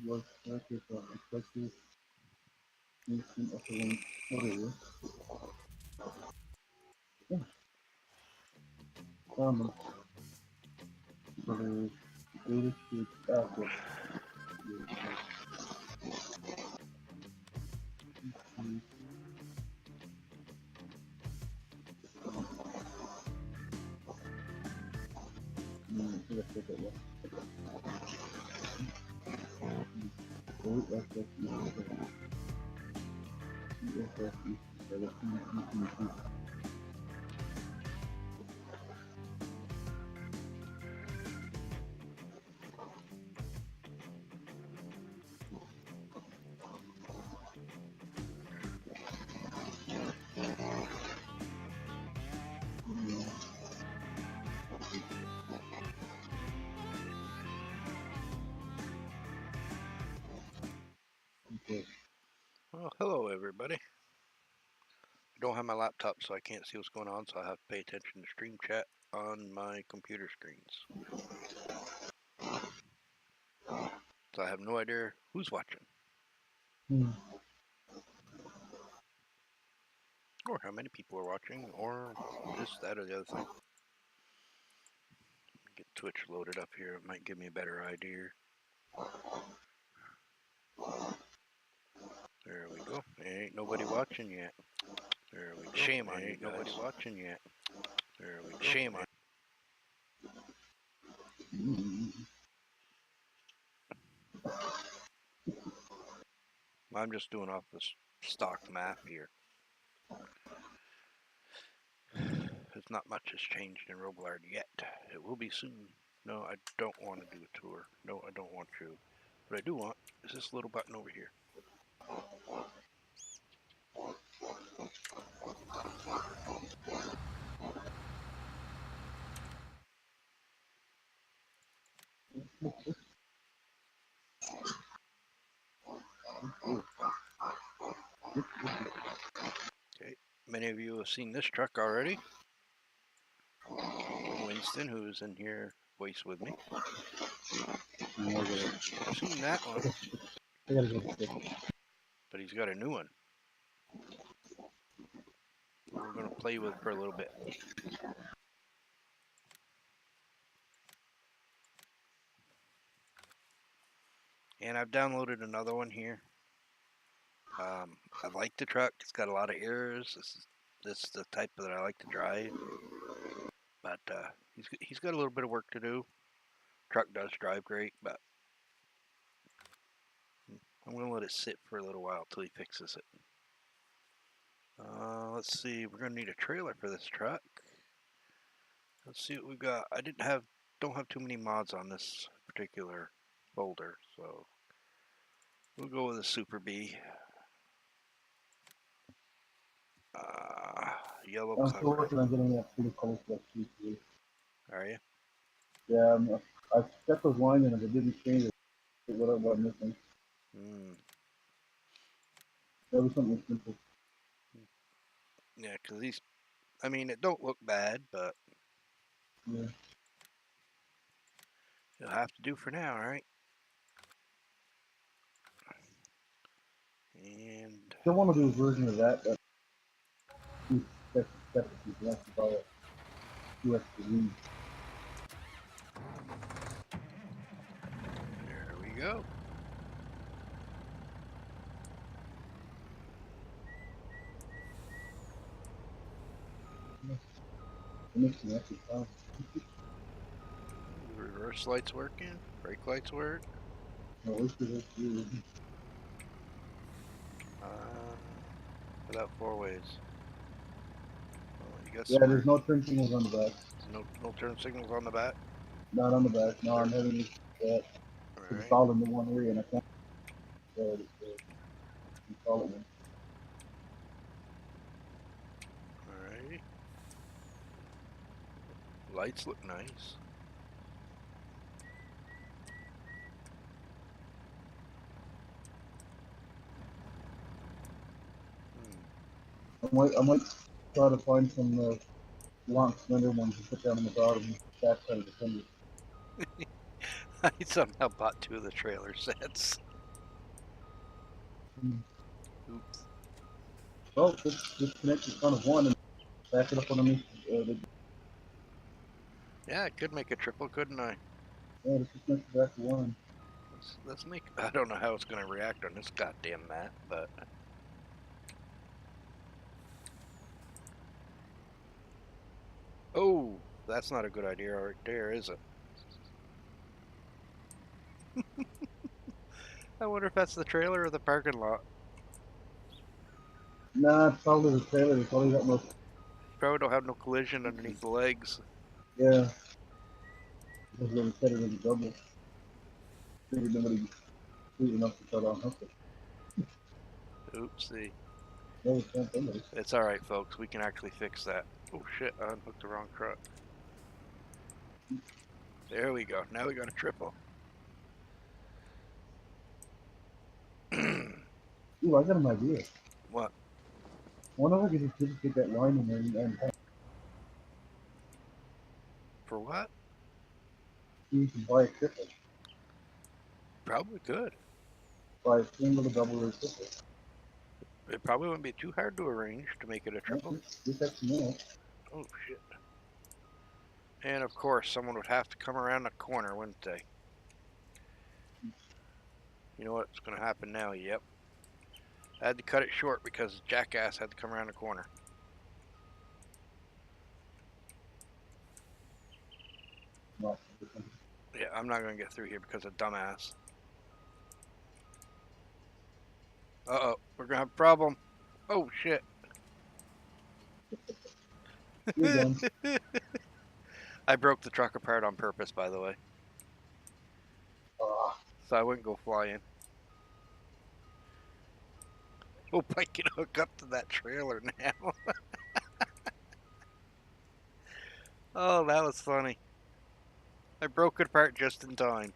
was selected for effective mission of the link whatever. Yeah, common for the data sheet asset. Let's take that one. Well, hello everybody. I don't have my laptop, so I can't see what's going on, so I have to pay attention to stream chat on my computer screens. So I have no idea who's watching. Or how many people are watching, or this, that, or the other thing. Get Twitch loaded up here, it might give me a better idea. There we go. Ain't nobody watching yet. There we go. Shame on you, nobody watching yet. There we go. Shame on. I'm just doing off the stock map here. It's not much has changed in Robillard yet. It will be soon. No, I don't want to do a tour. No, I don't want to. What I do want is this little button over here. Okay, many of you have seen this truck already. Winston, who's in here, voice with me. I've seen that one, but he's got a new one. We're going to play with for a little bit. And I've downloaded another one here. I like the truck. It's got a lot of errors. This is the type that I like to drive. But he's got a little bit of work to do. Truck does drive great, but I'm going to let it sit for a little while till he fixes it. Let's see. We're going to need a trailer for this truck. Let's see what we got. I don't have too many mods on this particular folder, so we'll go with a Super B. Yellow I'm still cover. working on getting that pretty close to that PC. Are you? Yeah, I checked those lines and if it didn't change it, what I'm missing. That was something simple. Yeah, because these, I mean, it don't look bad, but yeah, it'll have to do for now, right? And still want to do a version of that. That's less about it. USB. there we go. Reverse lights working. Brake lights work. No, Without four ways. You got yeah, there's no turn signals on the back. no turn signals on the back. Not on the back. No, I'm having that. It's all in the one area, and I can't install it. Alright. Lights look nice. I might try to find some long slender ones to put down on the bottom back side of the fender. I somehow bought 2 of the trailer sets. Oops. Well, just disconnect the front of one and back it up underneath. Yeah, I could make a triple, couldn't I? Yeah, just disconnect the back of one. Let's make. I don't know how it's gonna react on this goddamn map, but. Oh, that's not a good idea right there, is it? I wonder if that's the trailer or the parking lot. Nah, it's probably the trailer. It's probably got no. Probably don't have no collision underneath the legs. Yeah. Just really set it as a double. Figured nobody sweet enough to try to unhook it. Oopsie. No, we can't do it. It's alright, folks. We can actually fix that. Oh shit, I unhooked the wrong truck. There we go. Now we got a triple. Ooh, I got an idea. What? One of us could just get that line in there and For what? you can buy a triple. Probably could. Buy a single, a double, or a triple. It probably wouldn't be too hard to arrange to make it a triple. Just have to know. Oh shit. And of course, someone would have to come around the corner, wouldn't they? You know what's going to happen now? Yep. I had to cut it short because the jackass had to come around the corner. No. Yeah, I'm not going to get through here because of dumbass. Uh-oh, we're going to have a problem. Oh, shit. You're done. I broke the truck apart on purpose, by the way. So I wouldn't go flying. Hope I can hook up to that trailer now. Oh, that was funny. I broke it apart just in time.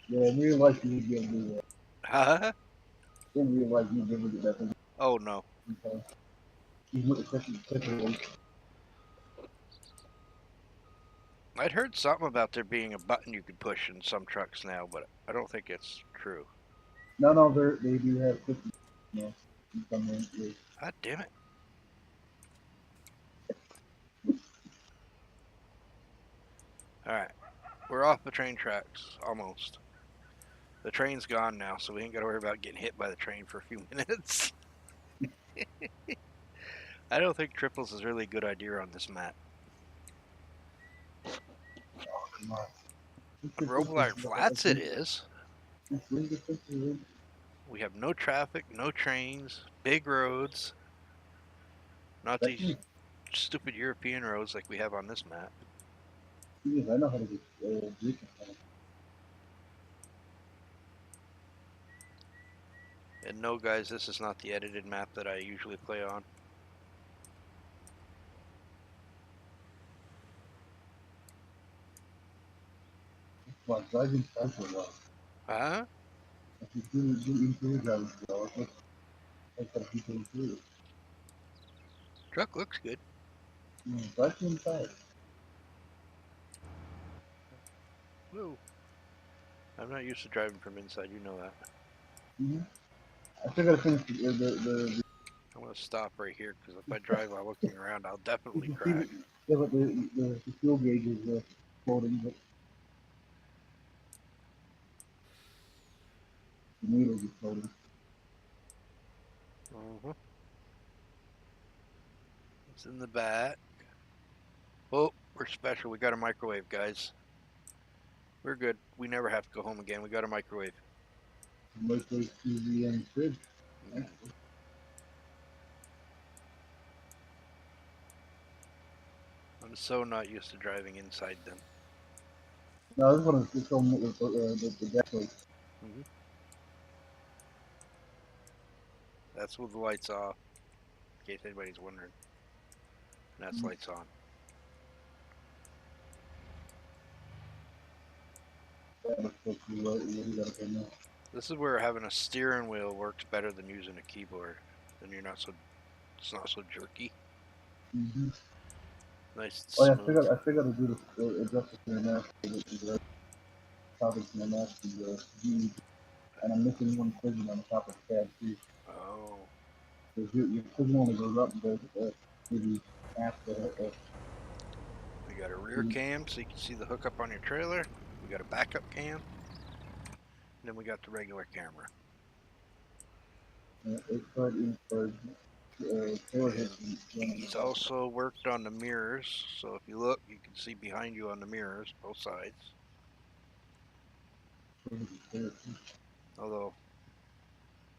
Yeah, in real life you would be able to do that. Huh? In real life you'd be able to get that thing. Oh, no. Okay. Even with the second I'd heard something about there being a button you could push in some trucks now, but I don't think it's true. No, they do have 50. No, God damn it. Alright. We're off the train tracks, almost. The train's gone now, so we ain't got to worry about getting hit by the train for a few minutes. I don't think triples is really a good idea on this map. Oh, come on. On Robillard Flats it is. We have no traffic, no trains, big roads. Not these stupid European roads like we have on this map. Yes, I know how to get And no, guys, this is not the edited map that I usually play on. Well, driving fast for a while. Huh? If you do interior driving for a while, that's what people do. Truck looks good. Driving fast. Whoa. I'm not used to driving from inside, you know that. Mm-hmm. I still gotta finish the I'm going to stop right here, because if I drive while looking around, I'll definitely crash. Yeah, but the fuel gauge is floating, but the needle is floating. It's in the back. Oh, we're special. We got a microwave, guys. We're good. We never have to go home again. We got a microwave. Microwave TV and fridge. I'm so not used to driving inside them. No, this one is just on the deck plate. That's with the lights off, in case anybody's wondering. And that's lights on. This is where having a steering wheel works better than using a keyboard. Then you're not so, it's not so jerky. Mm-hmm. Nice and smooth. smooth. I figured to do the adjustment here now. topics in the last G, and I'm missing one prison on the top of the tab too. Oh. Because your prison only goes up, but maybe half the. We got a rear cam so you can see the hookup on your trailer. We got a backup cam. And then we got the regular camera. He's also worked on the mirrors, so if you look, you can see behind you on the mirrors, both sides. Although,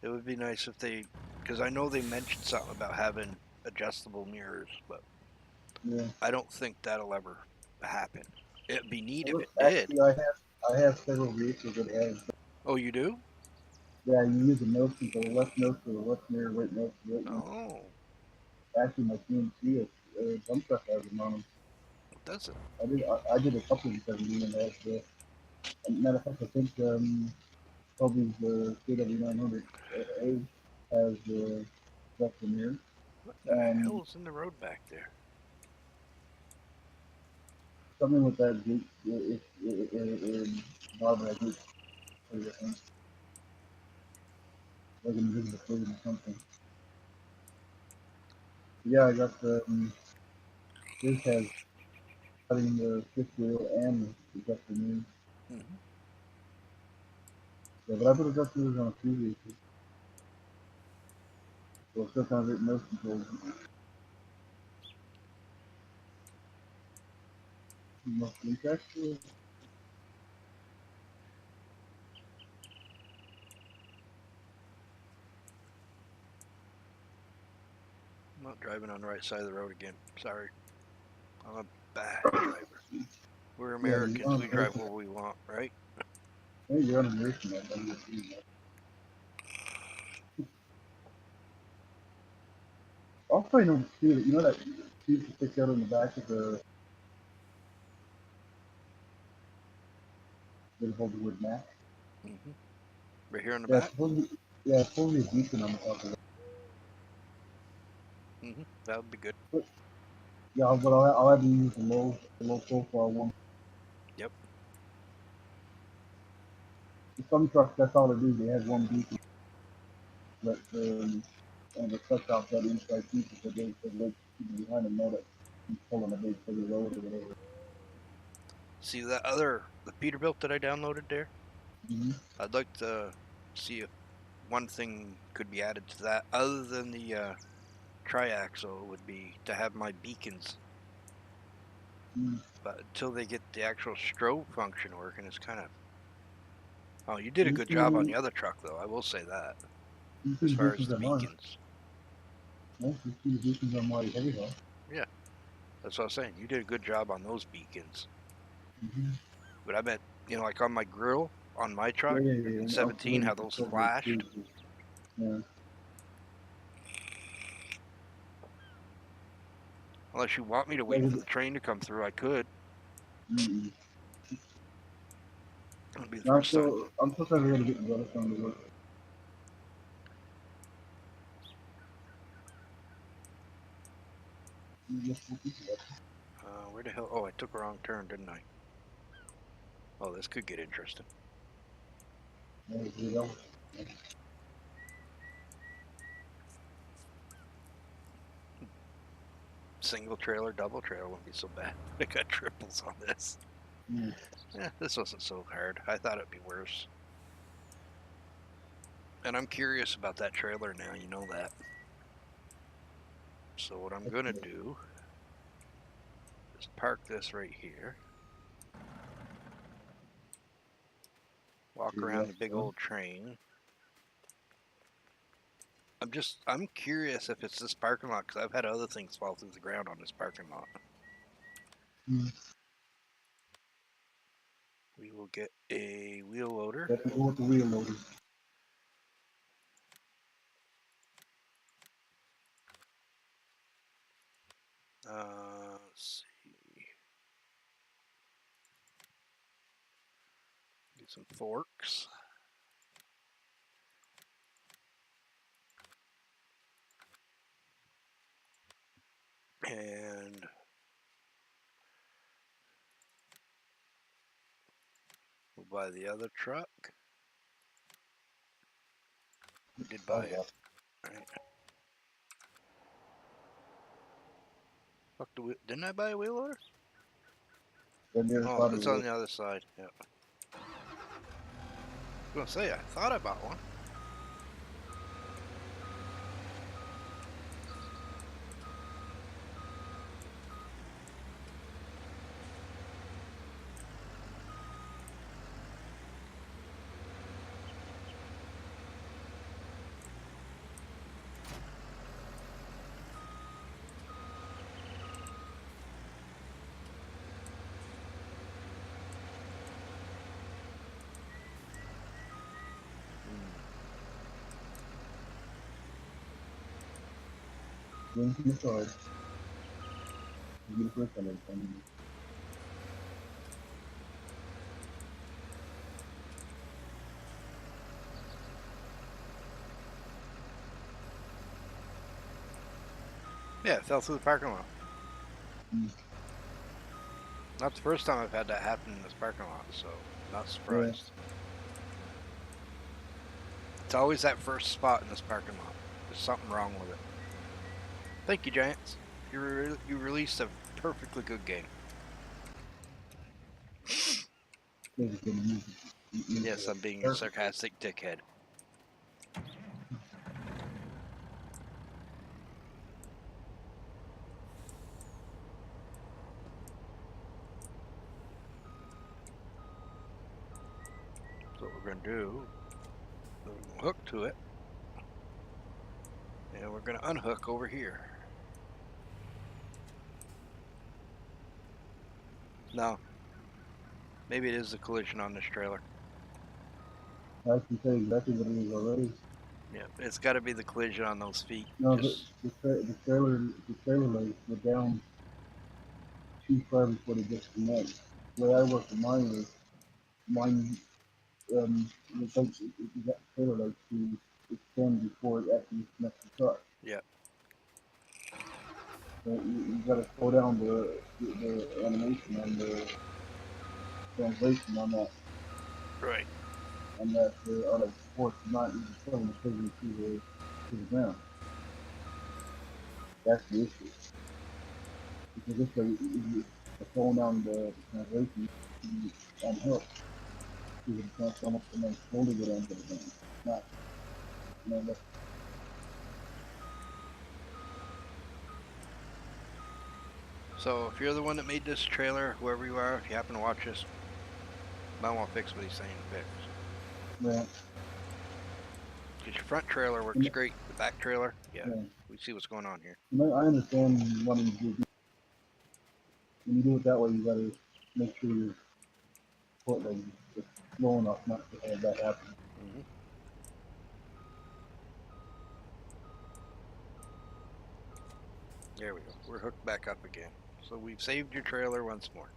it would be nice if they, because I know they mentioned something about having adjustable mirrors, but Yeah. I don't think that'll ever happen. It'd be neat if it Actually, did. I have several vehicles that have. Oh, you do? Yeah, you use the notes to the left notes to the left mirror, right notes to the right mirror. Oh, Actually, my CNC dump truck has them on them. does it? I did a couple of them and that. Matter of fact, I think Toby's KW900A has left the mirror. What the And hell's in the road back there? something with that gate, Barbara, I think, like an invisible prison or something. Yeah, I got the, this has cutting the fifth wheel and the adjuster mirror. Mm-hmm. Yeah, but I put adjuster mirrors on a few vehicles. So it's still kind of written those controls. Actually, I'm not driving on the right side of the road again. Sorry. I'm a bad driver. We're Americans. We drive where we want, right? hey, you're on a racing that. Also, I know too, you know that tube that sticks out on the back of the that holds the word Mac? Mm-hmm. Right here on the Yeah, back? it's supposed to be a beacon on the top of it. Mm-hmm. That would be good. But, yeah, but I'll have to use the low profile one. Yep. Some trucks, that's all they do. They have one beacon, but and the truck out that inside piece so they let people behind them know that he's pulling a big heavy load or whatever. See the Peterbilt that I downloaded there? Mm-hmm. I'd like to see if one thing could be added to that other than the triaxle would be to have my beacons. Mm-hmm. But until they get the actual strobe function working, it's kind of. Oh, you did a You good job on see, the other truck, though. I will say that. you see As the far as beacons the on mine. beacons. No, you see the beacons on my heavy haul. Yeah, that's what I was saying. You did a good job on those beacons. Mm-hmm. But I meant, like on my grill on my truck Yeah. in And I'm 17, waiting how for those Silver too. flashed. Yeah. Unless you want me to wait for the train to come through, I could. Mm-hmm. It'll be the No, first time. I'm still trying to really get the other from the work. Where the hell? Oh, I took a wrong turn, didn't I? Oh, this could get interesting. Single trailer, double trailer wouldn't be so bad. I got triples on this. Mm. Yeah, this wasn't so hard. I thought it'd be worse. And I'm curious about that trailer now, you know that. So what I'm gonna do is park this right here. Walk around the big old train. I'm curious if it's this parking lot because I've had other things fall through the ground on this parking lot. Mm. We will get a wheel loader. That's go with the wheel loader. Let's see. Get some forks. And we'll buy the other truck. We did buy it. Right. Fuck, didn't I buy a wheel loader? Oh, it's on the other side. Yep. I was gonna say, I thought I bought one. Yeah, it fell through the parking lot. Not the first time I've had that happen in this parking lot, so not surprised. Yeah. It's always that first spot in this parking lot. There's something wrong with it. Thank you, Giants. You released a perfectly good game. Yes, I'm being a sarcastic dickhead. So what we're going to do, we'll hook to it, and we're going to unhook over here. No, maybe it is the collision on this trailer. I can tell you exactly what it is already. Yeah, it's got to be the collision on those feet. No, the trailer legs were down too far before they disconnect. The way I work with mine is mine you got trailer legs to extend before it actually connects the truck. Yeah. So you got to slow down the animation and the translation on that. Right. And that on a force not even filling the figure to the ground. That's the issue. Because if you're slowing down the translation, you unhook. You can come up and then slowly get into the ground. Not, that's So if you're the one that made this trailer, whoever you are, if you happen to watch this, might want to fix what he's saying to fix. Yeah. Because your front trailer works great. The back trailer, yeah. We see what's going on here. I understand wanting to do. When you do it that way, you got to make sure your foot leg is low enough not to have that happen. Mm-hmm. There we go. We're hooked back up again. So we've saved your trailer once more.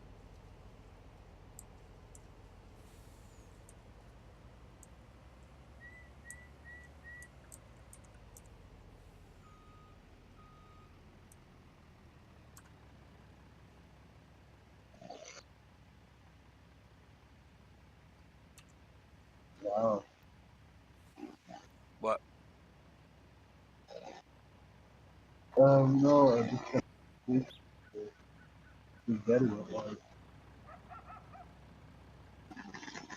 Wow. What? No, I just his daddy was.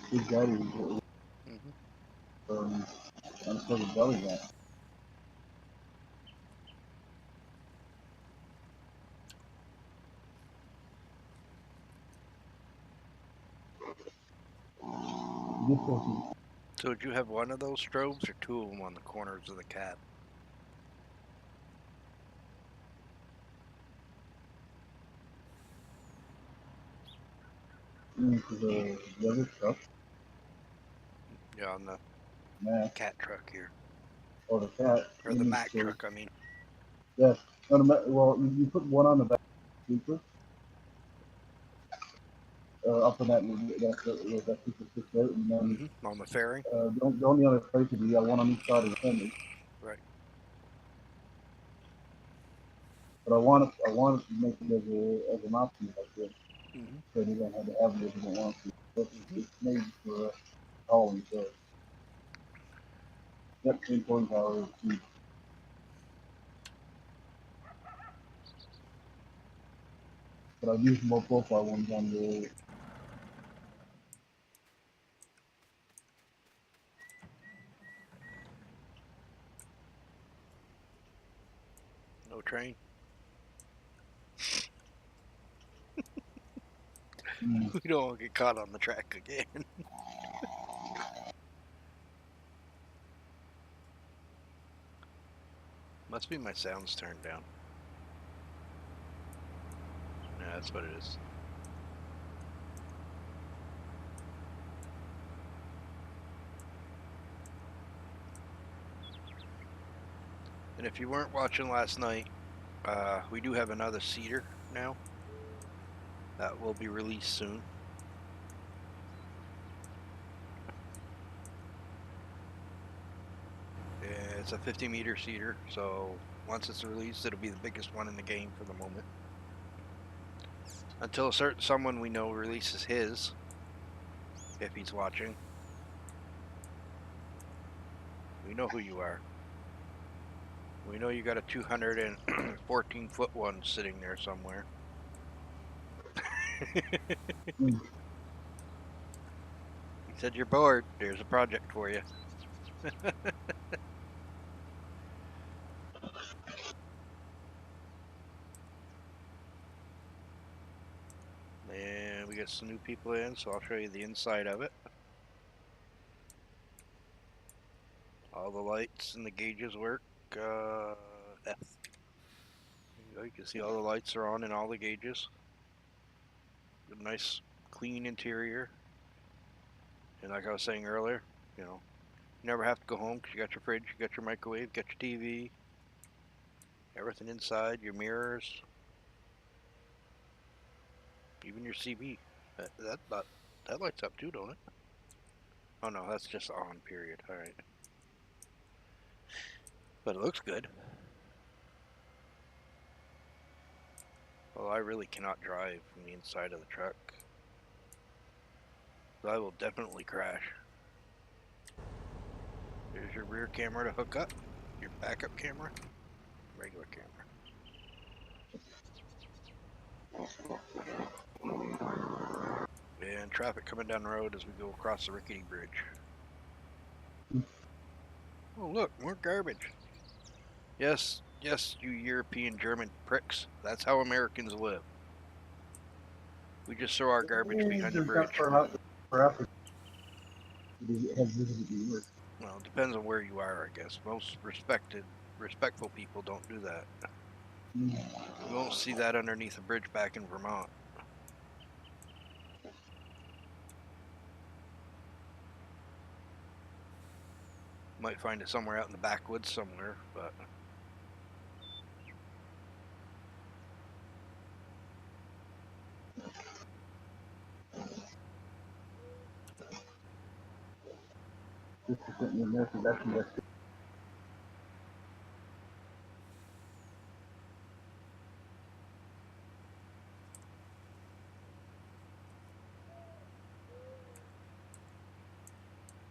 His daddy was on the belly mat. So did you have one of those strobes or two of them on the corners of the cab? Into the other truck. Yeah, on the cat truck here. Or the cat. Or the Mack truck, I mean. Yes. Well, you put one on the back sleeper. Up on that super 6 and then on the fairing. The only other place would be one on each side of the fender. Right. But I wanted to make it as an option like this. So you don't have to have it if you don't want to. but it's made for hauling, so yep, 10.5 is cheap. But I've used more profile ones on the No train. We don't want to get caught on the track again. Must be my sounds turned down. Yeah, that's what it is. And if you weren't watching last night, we do have another Cedar now. That will be released soon. It's a 50-meter Cedar, so once it's released, it'll be the biggest one in the game for the moment. Until a certain someone we know releases his, if he's watching. We know who you are. We know you got a 214-foot one sitting there somewhere. You said you're bored. There's a project for you. And we got some new people in, so I'll show you the inside of it. All the lights and the gauges work. F. You can see all the lights are on in all the gauges. A nice, clean interior. And like I was saying earlier, you know, you never have to go home because you got your fridge, you got your microwave, you got your TV, everything inside, your mirrors, even your CB. That lights up too, don't it? Oh no, that's just on, period. All right. But it looks good. Well, I really cannot drive from the inside of the truck. So I will definitely crash. There's your rear camera to hook up, your backup camera, regular camera. And traffic coming down the road as we go across the rickety bridge. Oh look, more garbage. Yes, you European German pricks. That's how Americans live. We just throw our garbage behind the bridge. Well, it depends on where you are, I guess. Most respectful people don't do that. You won't see that underneath a bridge back in Vermont. Might find it somewhere out in the backwoods somewhere, but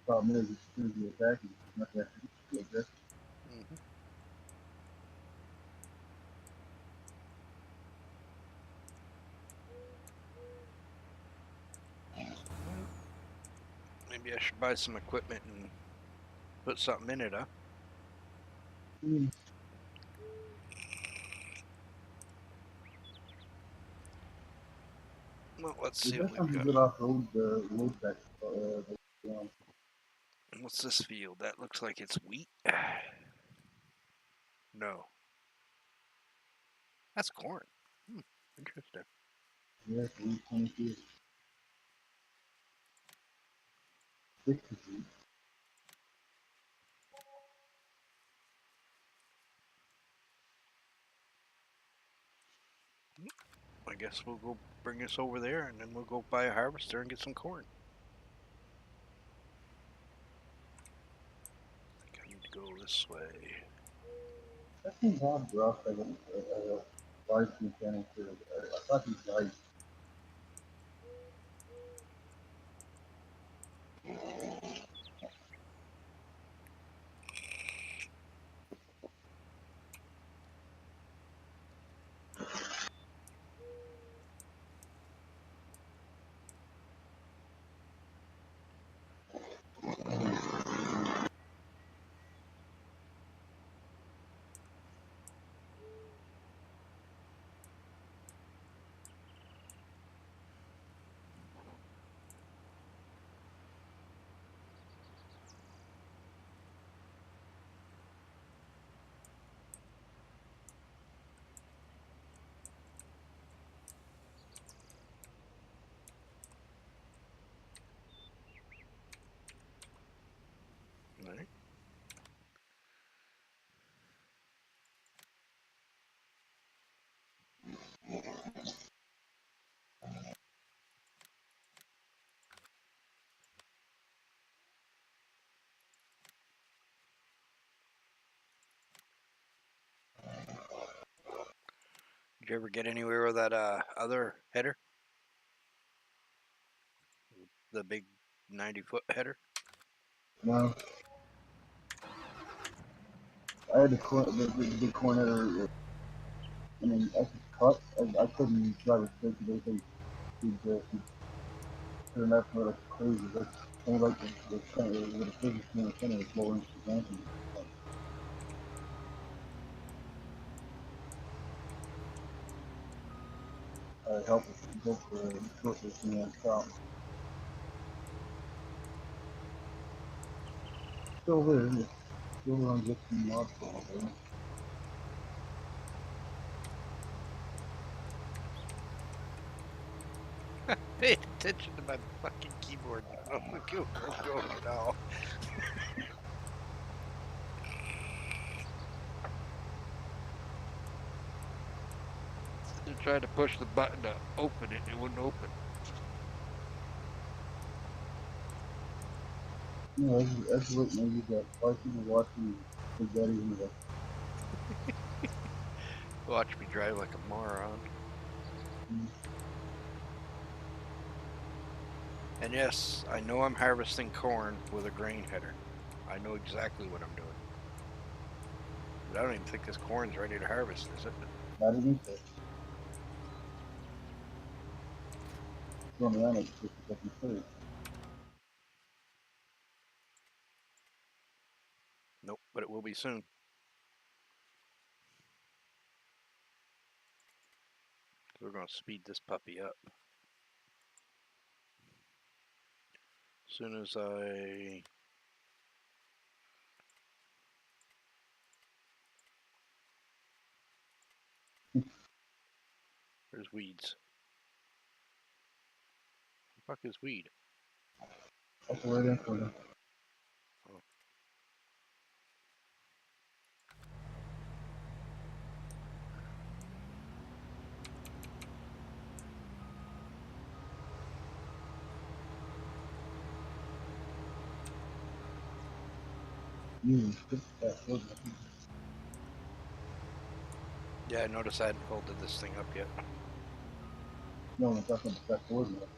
problem is, as soon as you attack, it's not that aggressive. maybe I should buy some equipment and put something in it, huh? Well, let's see what we've got. Good off-road road back, What's this field? That looks like it's wheat. No. That's corn. Interesting. yeah, 22. 60 feet. I guess we'll go bring this over there and then we'll go buy a harvester and get some corn. I think I need to go this way. That seems odd for us as a life mechanic. I thought he's right. Alright. Did you ever get anywhere with that other header? The big 90-foot header? No. I had the big corn header. I mean, I could cut. I couldn't drive it straight to those things. Turn that for like crazy. That's kind of like the center, the physics in the center is lower into the mountain. Help us go for short distance and stop. Still there, isn't it? Still on just some mod for it. Pay attention to my fucking keyboard. Oh, look where I'm going now. They're trying to push the button to open it, it wouldn't open. You know, that's what maybe that 5 people watching the daddy in the Watch me drive like a moron. And yes, I know I'm harvesting corn with a grain header. I know exactly what I'm doing. But I don't even think this corn's ready to harvest, is it? Not even so. Going around it just a second third. Nope, but it will be soon. So we're going to speed this puppy up. As soon as I... There's weeds. What the fuck is weed? That's right in for them. Oh. Yeah, I noticed I hadn't folded this thing up yet. No, I'm talking about that forward mod.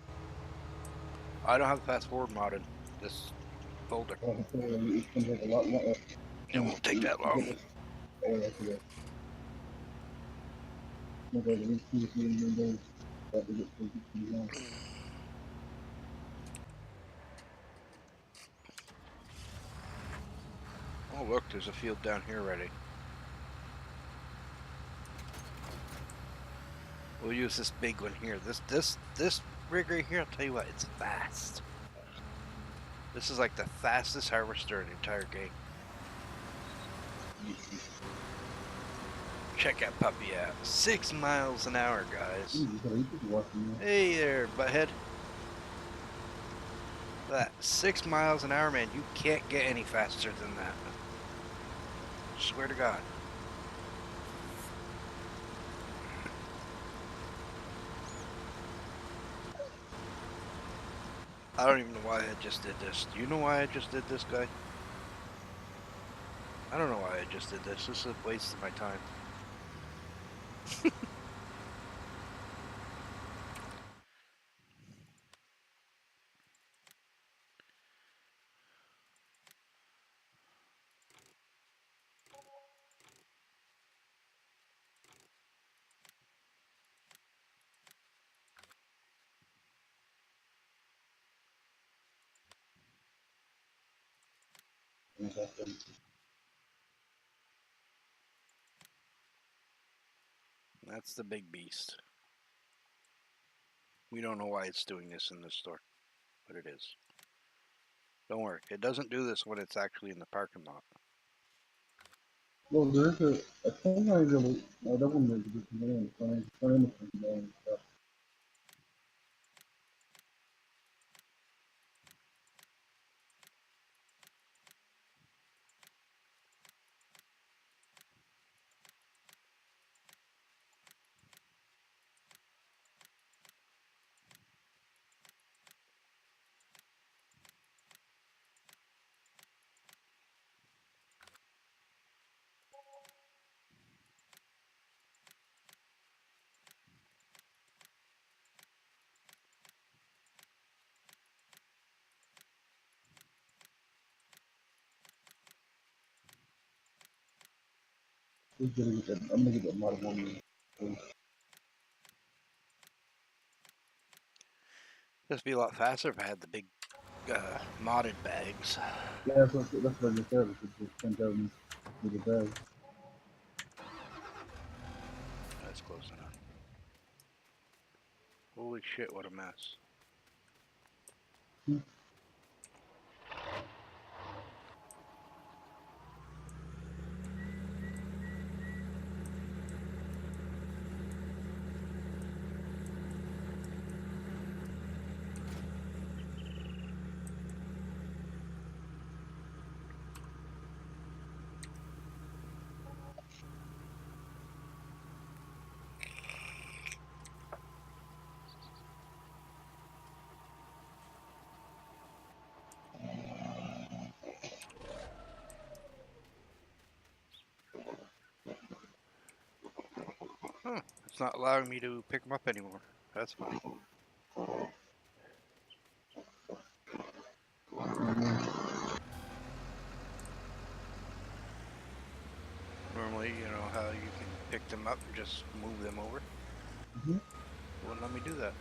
I don't have the fast forward mod in this folder. It's going to take a lot more. It won't take that long. Oh, that's it. It's like at least 2 to 3 more days that we get to be done. Oh look, there's a field down here ready. We'll use this big one here. This rig right here, I'll tell you what, it's fast. This is like the fastest harvester in the entire game. Check that puppy out. 6 miles an hour, guys. Hey there, butthead. That 6 miles an hour, man. You can't get any faster than that. Swear to God. I don't even know why I just did this. Do you know why I just did this, guy? I don't know why I just did this. This is a waste of my time. That's the big beast. We don't know why it's doing this in this store, but it is. Don't worry, it doesn't do this when it's actually in the parking lot. Well, there's a thing I really, I don't want to get to name, and stuff. Just gonna get that, I'm gonna get that mod one. This would be a lot faster if I had the big modded bags. Yeah, that's what I just said. It's just 10,000 with the bag. That's close enough. Holy shit, what a mess. Hmm. Huh, it's not allowing me to pick them up anymore. That's funny. Normally, you know how you can pick them up and just move them over? Mm-hmm. It wouldn't let me do that.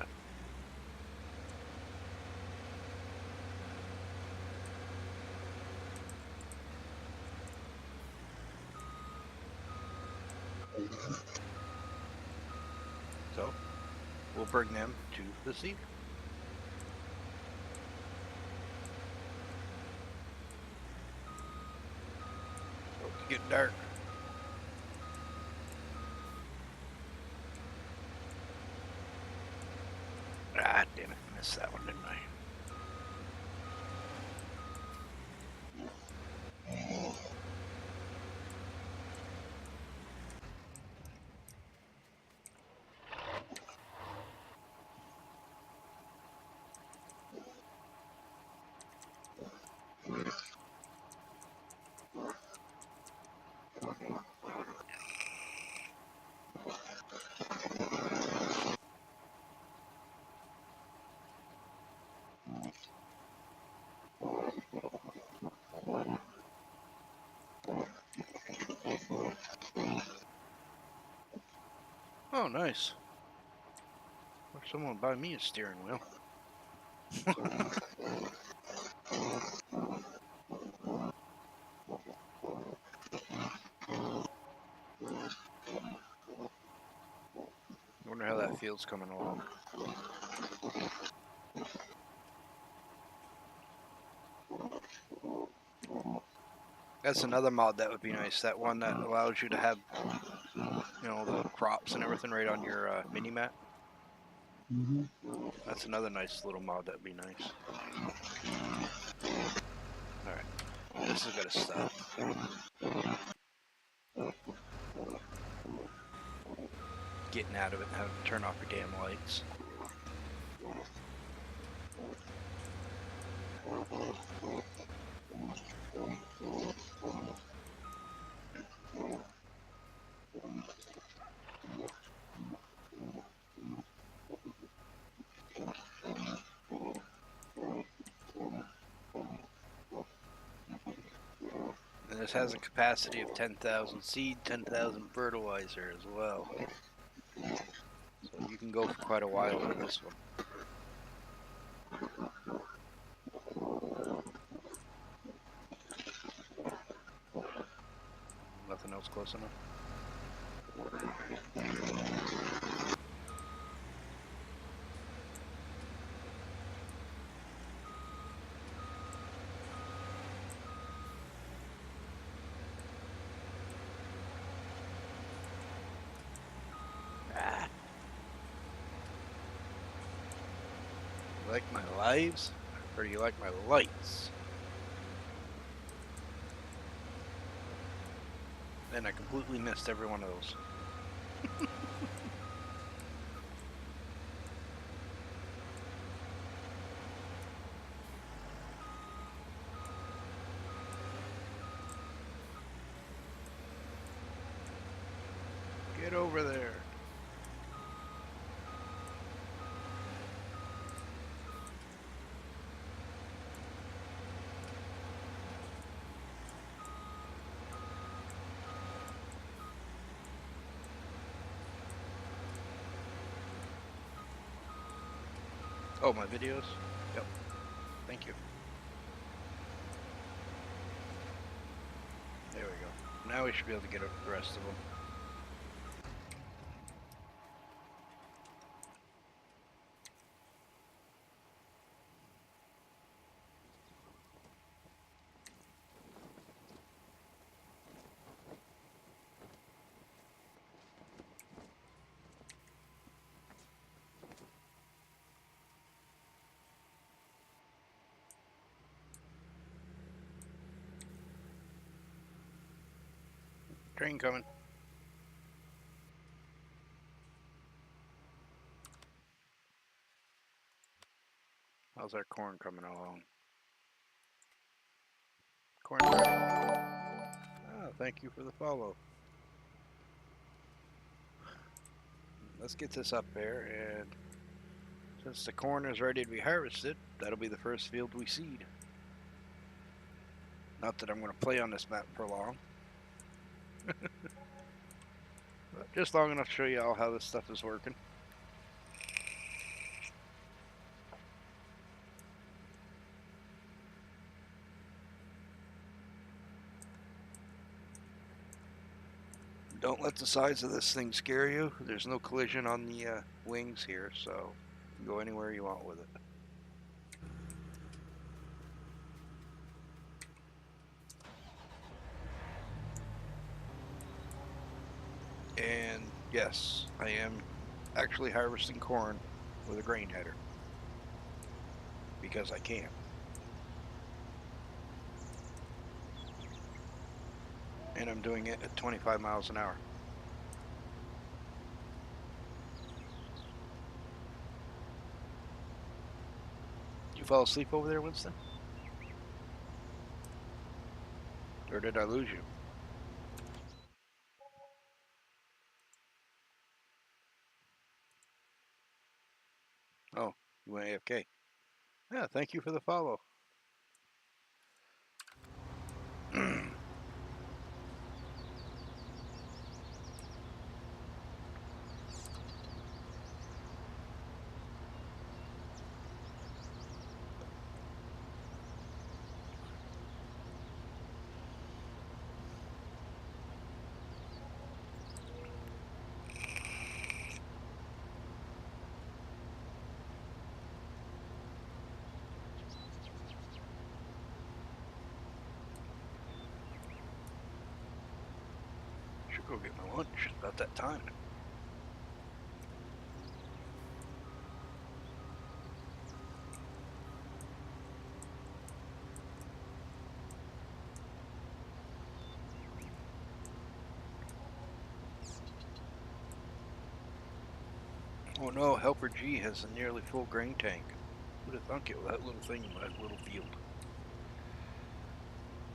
So, we'll bring them to the Cedar. Oh, it's getting dark. Ah, damn it. Missed that one, didn't I? Oh, nice. Wish someone would buy me a steering wheel. Wonder how that field's coming along. That's another mod that would be nice. That one that allows you to have, you know, the crops and everything right on your mini map. Mm-hmm. That's another nice little mod that would be nice. Alright, this is gonna stop. Getting out of it and having to turn off your damn lights. And this has a capacity of 10,000 seed, 10,000 fertilizer as well. So you can go for quite a while with this one. Nothing else close enough. Ah. You like my lives? Or do you like my lights? And I completely missed every one of those. Get over there. Oh, my videos? Yep. Thank you. There we go. Now we should be able to get the rest of them. Train coming. How's our corn coming along? Corn's ready. Ah, thank you for the follow. Let's get this up there, and since the corn is ready to be harvested, that'll be the first field we seed. Not that I'm going to play on this map for long. But just long enough to show you all how this stuff is working. Don't let the size of this thing scare you. There's no collision on the wings here, so you can go anywhere you want with it. And yes, I am actually harvesting corn with a grain header because I can. And I'm doing it at 25 miles an hour. Did you fall asleep over there, Winston? Or did I lose you? Oh, you went AFK. Yeah, thank you for the follow. Should go get my lunch. It's about that time. Oh no, Helper G has a nearly full grain tank. Who'd have thunk it with that little thing in that little field?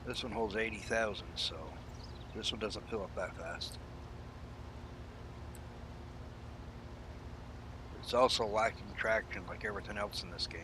This one holds 80,000, so this one doesn't fill up that fast. It's also lacking traction like everything else in this game.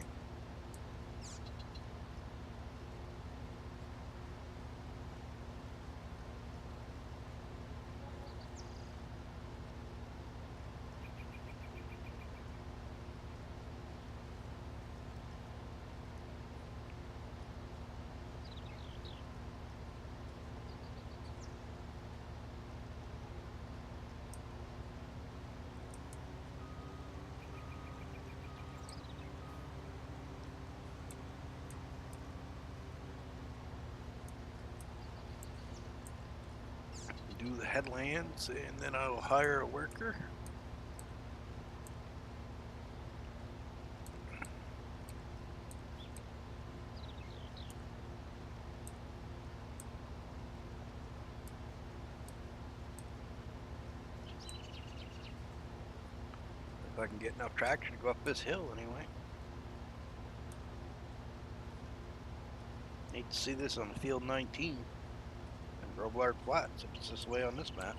Do the headlands and then I'll hire a worker. If I can get enough traction to go up this hill anyway. Need to see this on field 19 and Robillard Flats if it's this way on this map.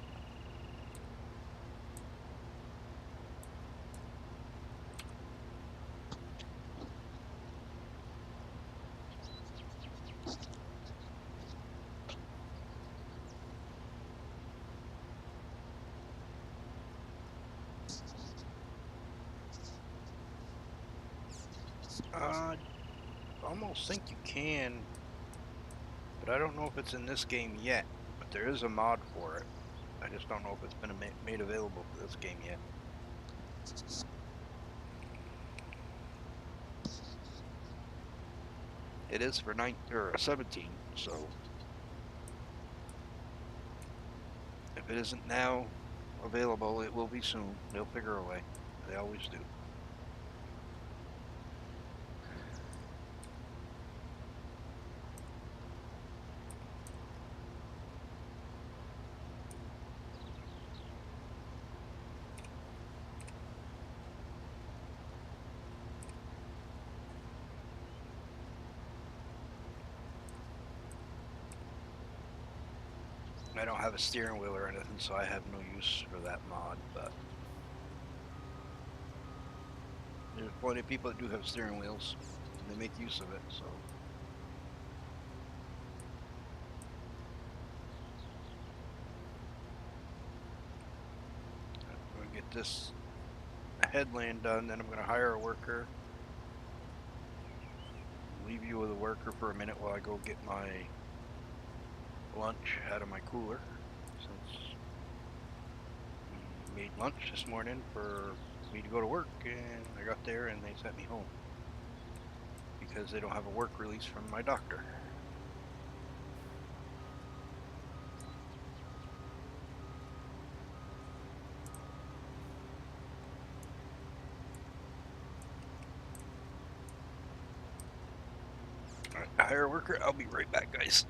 I almost think you can, but I don't know if it's in this game yet. But there is a mod for it. I just don't know if it's been made available for this game yet. It is for 17, so if it isn't now available, it will be soon. They'll figure a way. They always do. I don't have a steering wheel or anything, so I have no use for that mod, but there's plenty of people that do have steering wheels, and they make use of it, so. I'm going to get this headland done, then I'm going to hire a worker. Leave you with a worker for a minute while I go get my lunch out of my cooler, since we made lunch this morning for me to go to work, and I got there and they sent me home because they don't have a work release from my doctor. Alright, hire a worker. I'll be right back, guys.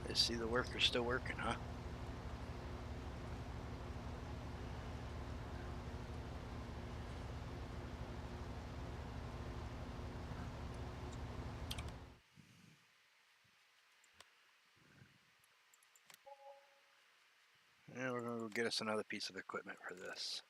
I see the worker's still working, huh? Yeah, we're gonna go get us another piece of equipment for this.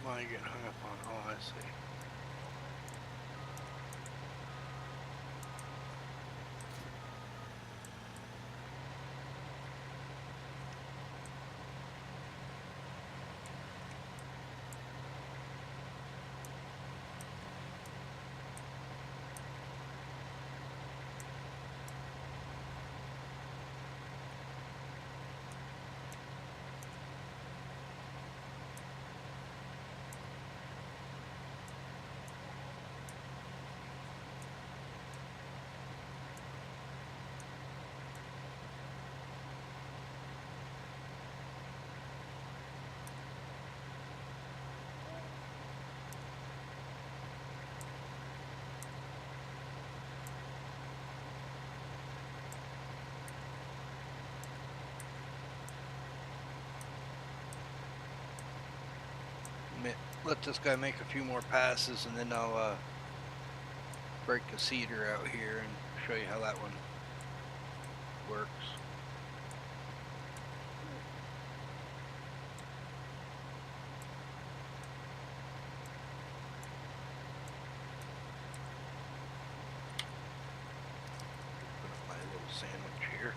am I getting hung up on? Oh, I see. Let this guy make a few more passes, and then I'll break the cedar out here and show you how that one works. Put up my little sandwich here.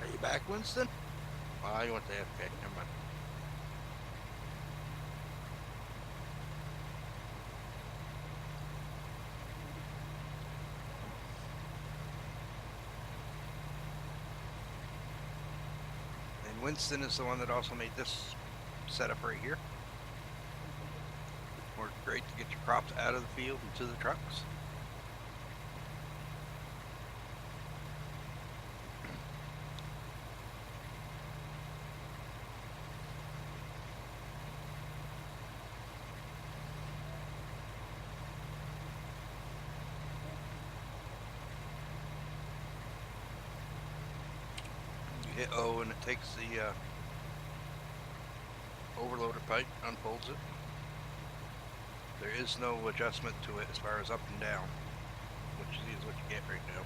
Are you back, Winston? Oh, you went to FK. Never mind. And Winston is the one that also made this setup right here. Worked great to get your crops out of the field and to the trucks. Hit O and it takes the overloader pipe, unfolds it. There is no adjustment to it as far as up and down, which is what you get right now.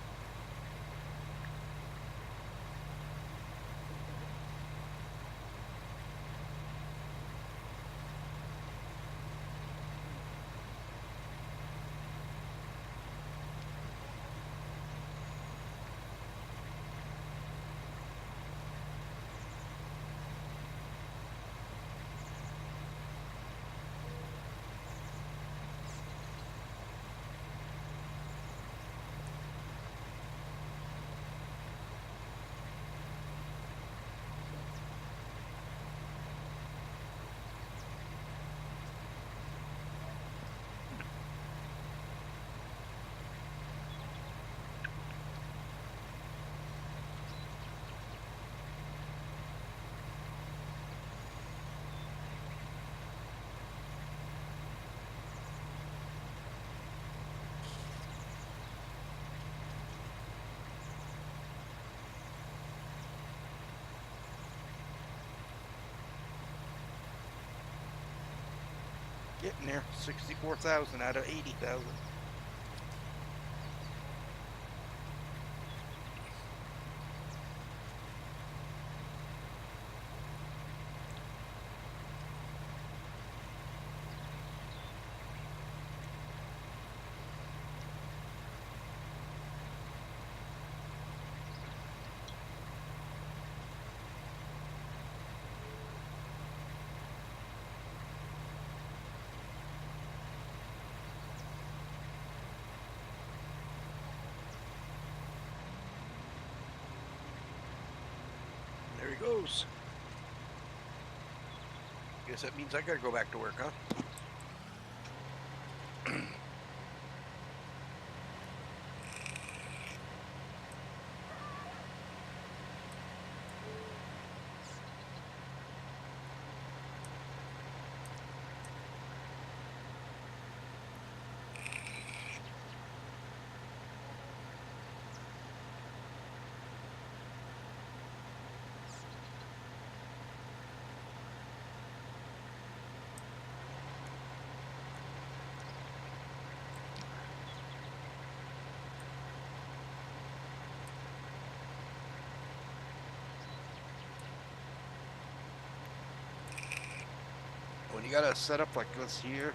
Getting there, 64,000 out of 80,000. goes. Guess that means I gotta go back to work, huh? When you got a setup like this here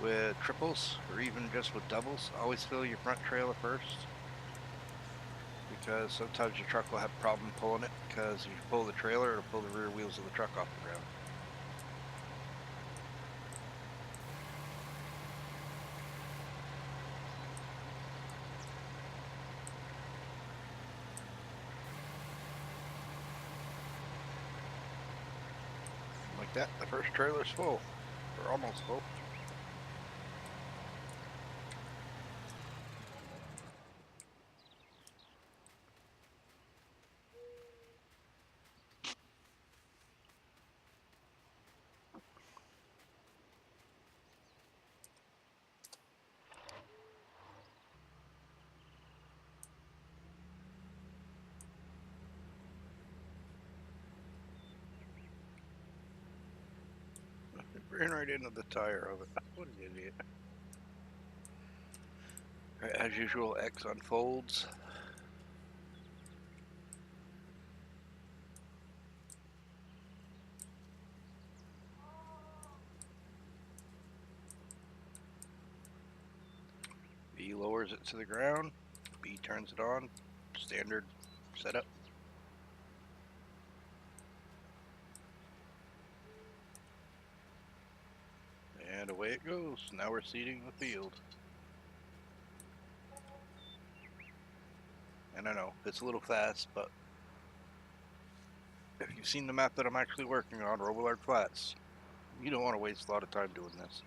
with triples or even just with doubles, always fill your front trailer first, because sometimes your truck will have a problem pulling it, because if you pull the trailer, it'll pull the rear wheels of the truck off the ground. Like that, the first trailer's full, or almost full. Ran right into the tire of it. What an idiot. Right, as usual, X unfolds. B lowers it to the ground. B turns it on. Standard setup. And away it goes. Now we're seeding the field. And I know, it's a little fast, but if you've seen the map that I'm actually working on, Robillard Flats, you don't want to waste a lot of time doing this.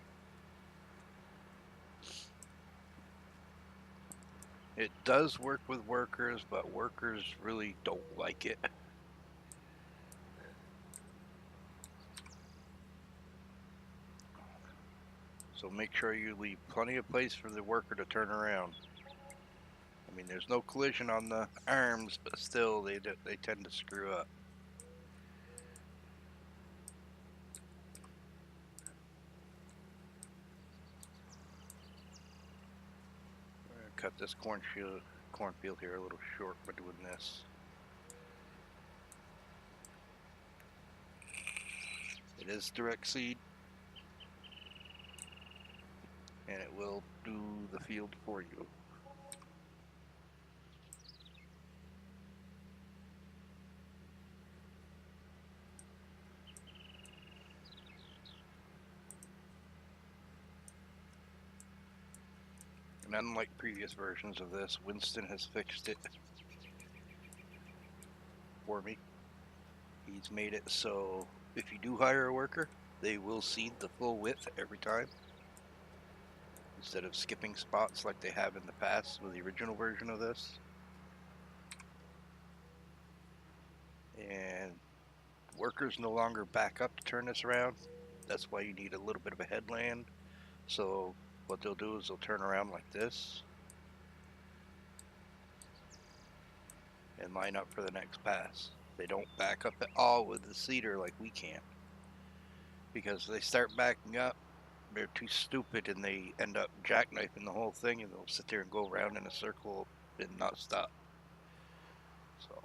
It does work with workers, but workers really don't like it. So make sure you leave plenty of place for the worker to turn around. I mean, there's no collision on the arms, but still, they tend to screw up. We're gonna cut this cornfield here a little short by doing this. It is direct seed, and it will do the field for you. And unlike previous versions of this, Winston has fixed it for me. He's made it so if you do hire a worker, they will seed the full width every time, instead of skipping spots like they have in the past with the original version of this. And workers no longer back up to turn this around. That's why you need a little bit of a headland. So what they'll do is they'll turn around like this and line up for the next pass. They don't back up at all with the Cedar like we can, because they start backing up, they're too stupid and they end up jackknifing the whole thing, and they'll sit there and go around in a circle and not stop. So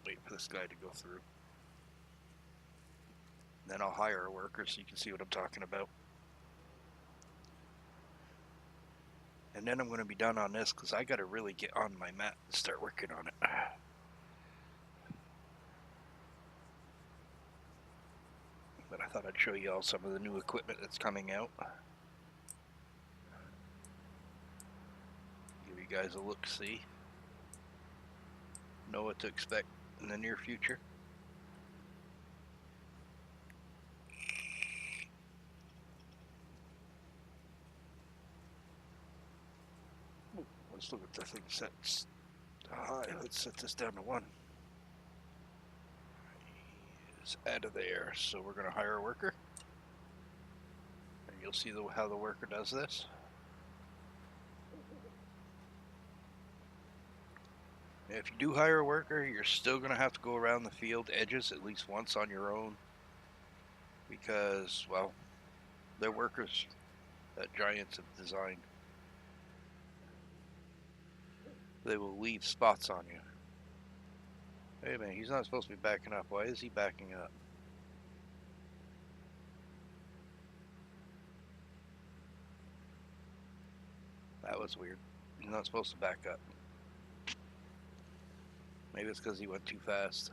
wait for this guy to go through. Then I'll hire a worker so you can see what I'm talking about. And then I'm going to be done on this because I got to really get on my map and start working on it. But I thought I'd show you all some of the new equipment that's coming out. guys a look-see. Know what to expect in the near future. Let's look at the thing sets high. Let's set this down to 1. It's out of there, so we're going to hire a worker. And you'll see how the worker does this. If you do hire a worker, you're still going to have to go around the field edges at least once on your own. Because, well, they're workers that giants have designed. They will leave spots on you. Hey man, he's not supposed to be backing up. Why is he backing up? That was weird. He's not supposed to back up. Maybe it's because he went too fast.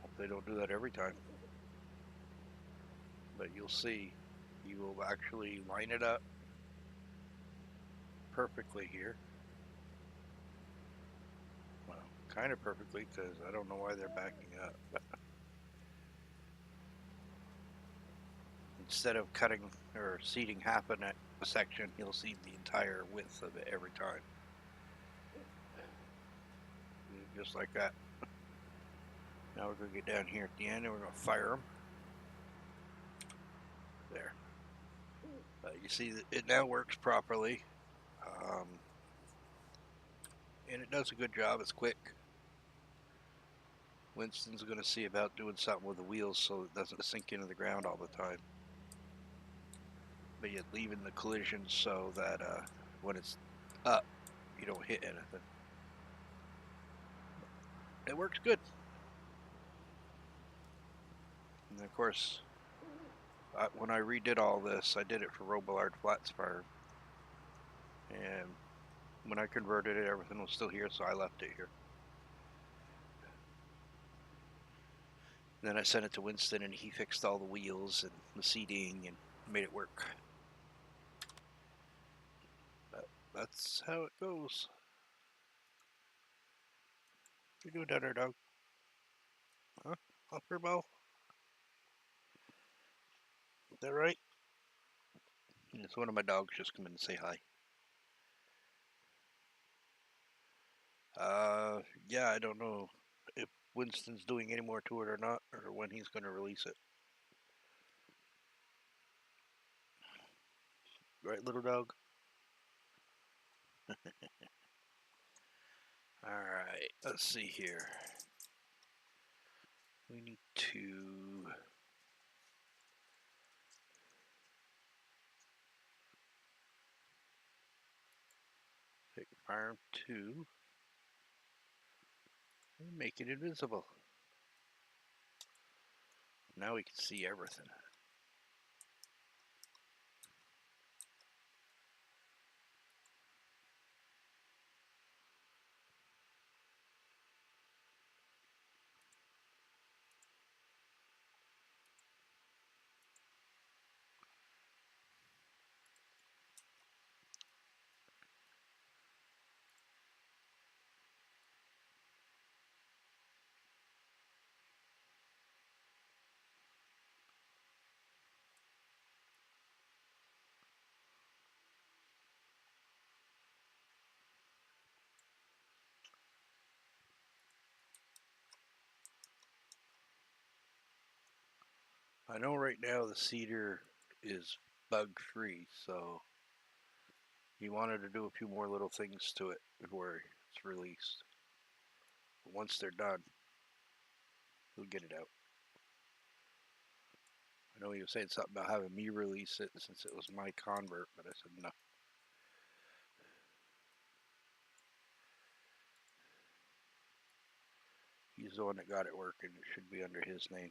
Hope they don't do that every time. But you'll see, he will actually line it up perfectly here. Well, kind of perfectly, because I don't know why they're backing up. Instead of cutting or seeding half a section, you'll seed the entire width of it every time. Just like that. Now we're going to get down here at the end and we're going to fire them. There. You see that it now works properly. And it does a good job. It's quick. Winston's going to see about doing something with the wheels so it doesn't sink into the ground all the time. But yet leaving the collision so that when it's up, you don't hit anything. It works good. And of course, when I redid all this, I did it for Robillard Flats farm. And when I converted it, everything was still here, so I left it here. And then I sent it to Winston, and he fixed all the wheels and the seating and made it work. But that's how it goes. What are you doing down there, dog? Huh? Off your bow? Is that right? It's one of my dogs just come in to say hi. Yeah, I don't know if Winston's doing any more to it or not, or when he's going to release it. Right, little dog? Alright, let's see here. We need to... pick farm 2. And make it invisible. Now we can see everything. I know right now the Cedar is bug-free, so he wanted to do a few more little things to it before it's released. But once they're done, he'll get it out. I know he was saying something about having me release it since it was my convert, but I said no. He's the one that got it working. It should be under his name.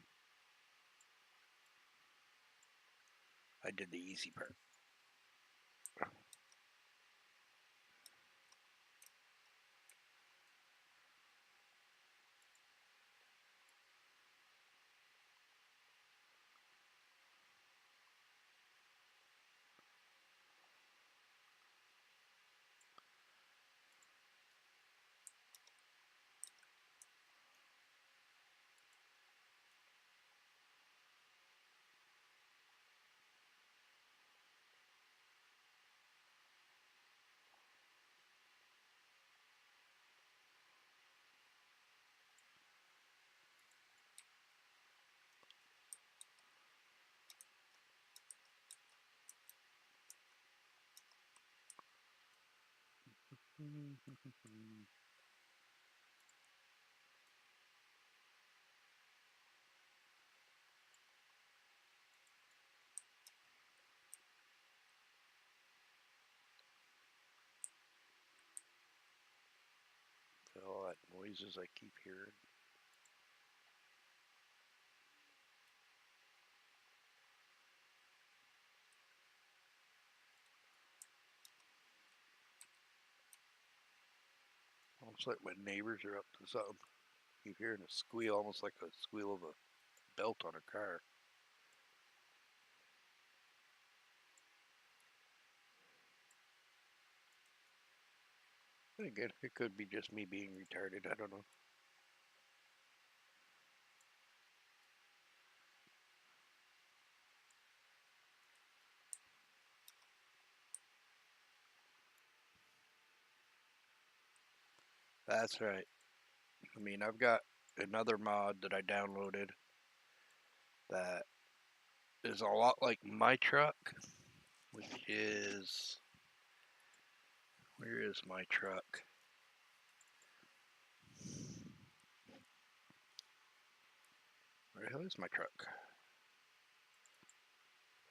I did the easy part. All that noises I keep hearing. Almost like my neighbors are up to something. Keep hearing a squeal, almost like a squeal of a belt on a car. Again, it could be just me being retarded. I don't know. That's right. I mean, I've got another mod that I downloaded that is a lot like my truck, which is, where is my truck? Where the hell is my truck?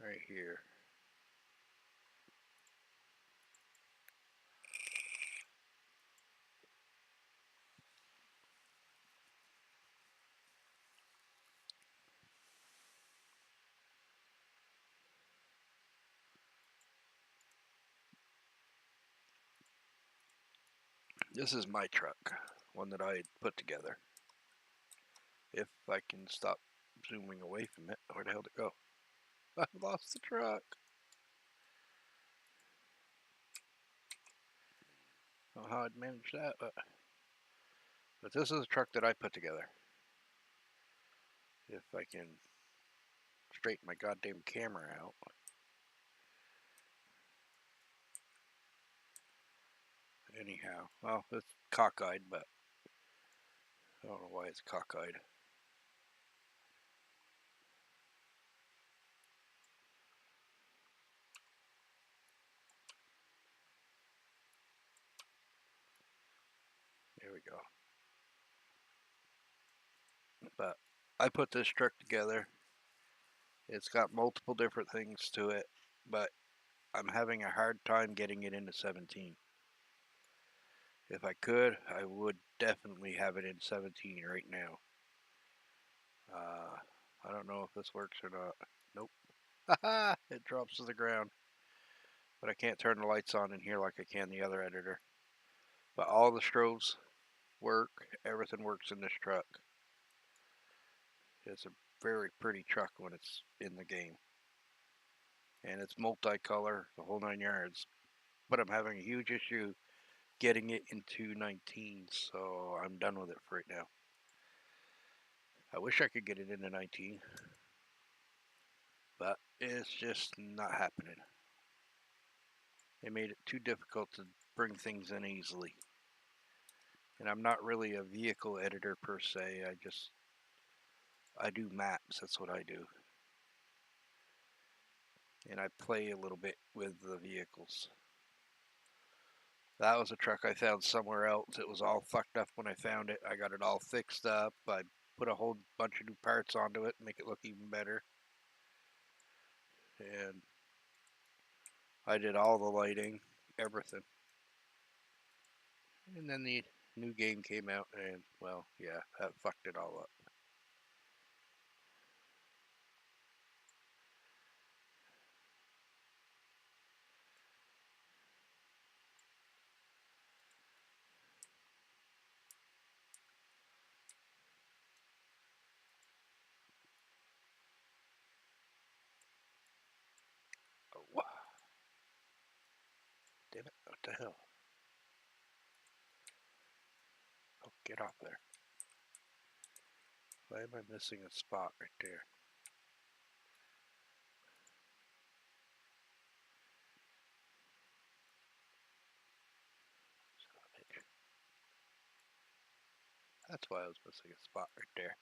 Right here. This is my truck, one that I put together. If I can stop zooming away from it, where the hell did it go? I lost the truck. I don't know how I'd manage that, but this is a truck that I put together. If I can straighten my goddamn camera out. Anyhow, well, it's cockeyed, but I don't know why it's cockeyed. There we go. But I put this truck together. It's got multiple different things to it, but I'm having a hard time getting it into 17. If I could, I would definitely have it in 17 right now. I don't know if this works or not. Nope. Haha, it drops to the ground. But I can't turn the lights on in here like I can the other editor. But all the strobes work. Everything works in this truck. It's a very pretty truck when it's in the game. And it's multicolor, the whole 9 yards. But I'm having a huge issue getting it into 19, so I'm done with it for right now. I wish I could get it into 19, but it's just not happening. They made it too difficult to bring things in easily. And I'm not really a vehicle editor per se, I do maps, that's what I do. And I play a little bit with the vehicles. That was a truck I found somewhere else. It was all fucked up when I found it. I got it all fixed up. I put a whole bunch of new parts onto it to make it look even better. And I did all the lighting, everything. And then the new game came out and, well, yeah, that fucked it all up. Oh, damn it, what the hell? Oh, get off there. Why am I missing a spot right there? That's why I was missing a spot right there.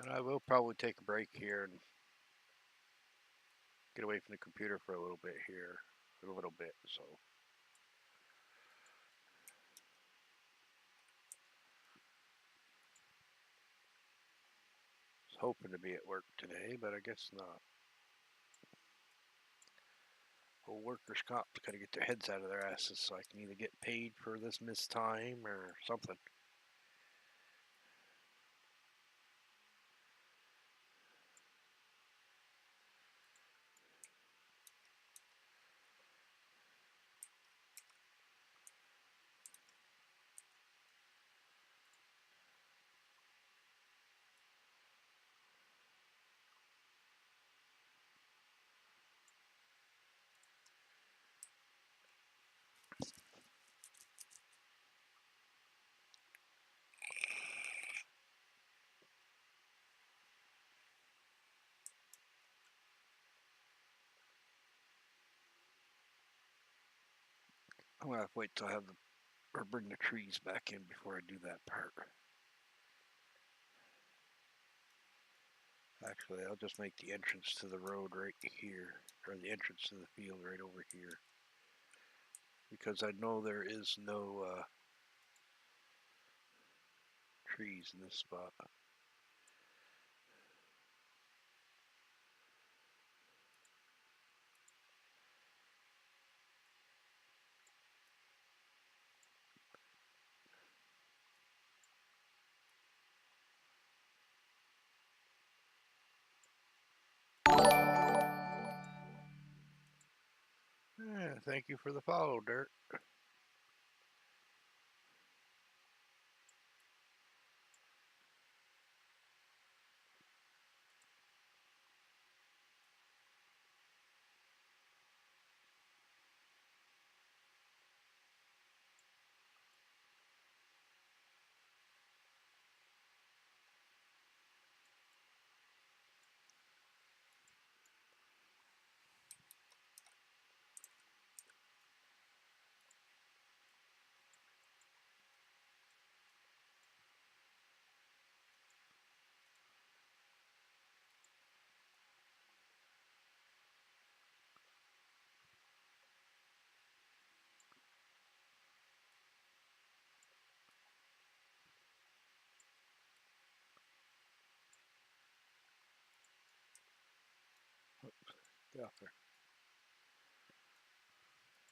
And I will probably take a break here and get away from the computer for a little bit here. A little bit, so. Was hoping to be at work today, but I guess not. Well, workers' comp's got to get their heads out of their asses so I can either get paid for this missed time or something. I'm going to have to wait till I have or bring the trees back in before I do that part. Actually, I'll just make the entrance to the road right here, or the entrance to the field right over here. Because I know there is no trees in this spot. Thank you for the follow, Dirt. Get off there.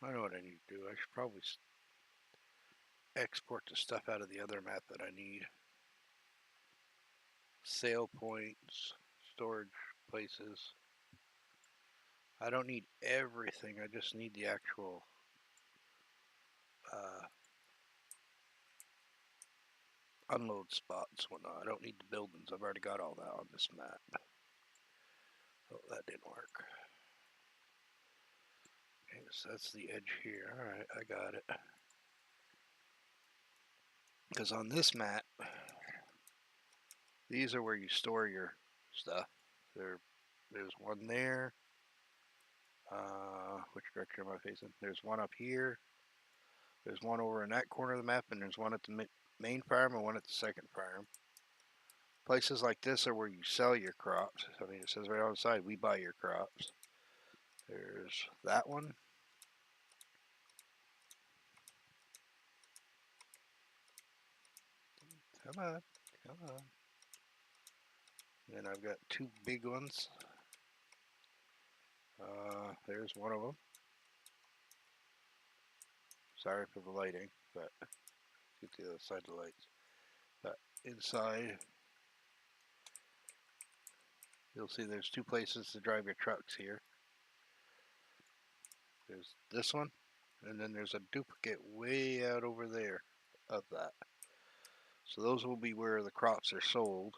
I know what I need to do. I should probably export the stuff out of the other map that I need. Sale points, storage places. I don't need everything. I just need the actual unload spots and whatnot. I don't need the buildings. I've already got all that on this map. Oh, that didn't work. Okay, so that's the edge here. Alright, I got it. Because on this map, these are where you store your stuff. There's one there. Which direction am I facing? There's one up here. There's one over in that corner of the map, and there's one at the main farm and one at the second farm. Places like this are where you sell your crops. I mean, it says right on the side, we buy your crops. There's that one. Come on, come on. And then I've got two big ones. There's one of them. Sorry for the lighting, but get to the other side of the lights. But inside, you'll see there's two places to drive your trucks here. There's this one, and then there's a duplicate way out over there of that. So those will be where the crops are sold.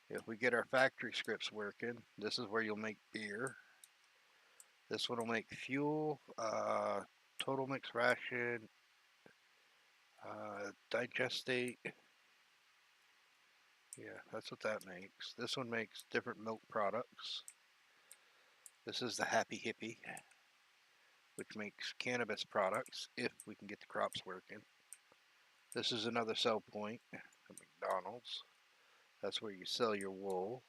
If we get our factory scripts working, this is where you'll make beer. This one will make fuel, total mix ration, digestate. Yeah, that's what that makes. This one makes different milk products. This is the Happy Hippie, which makes cannabis products if we can get the crops working. This is another sell point at McDonald's. That's where you sell your wool.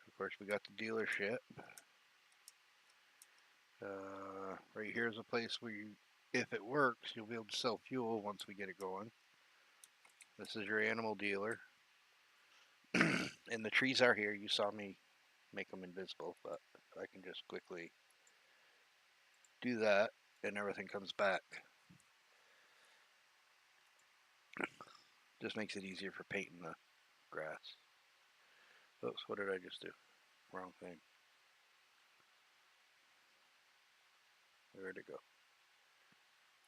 Of course, we got the dealership. Right here is a place where you, if it works, you'll be able to sell fuel once we get it going. This is your animal dealer. And the trees are here. You saw me make them invisible, but I can just quickly do that and everything comes back. Just makes it easier for painting the grass. Oops, what did I just do? Wrong thing. Where'd it go?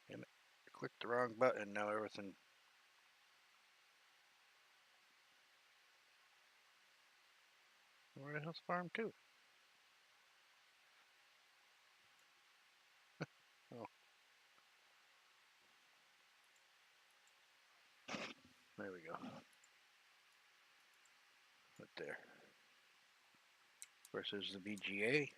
Damn it. I clicked the wrong button. Now everything. Where the hell's farm 2? Oh, there we go. Right there. Of course, there's the BGA.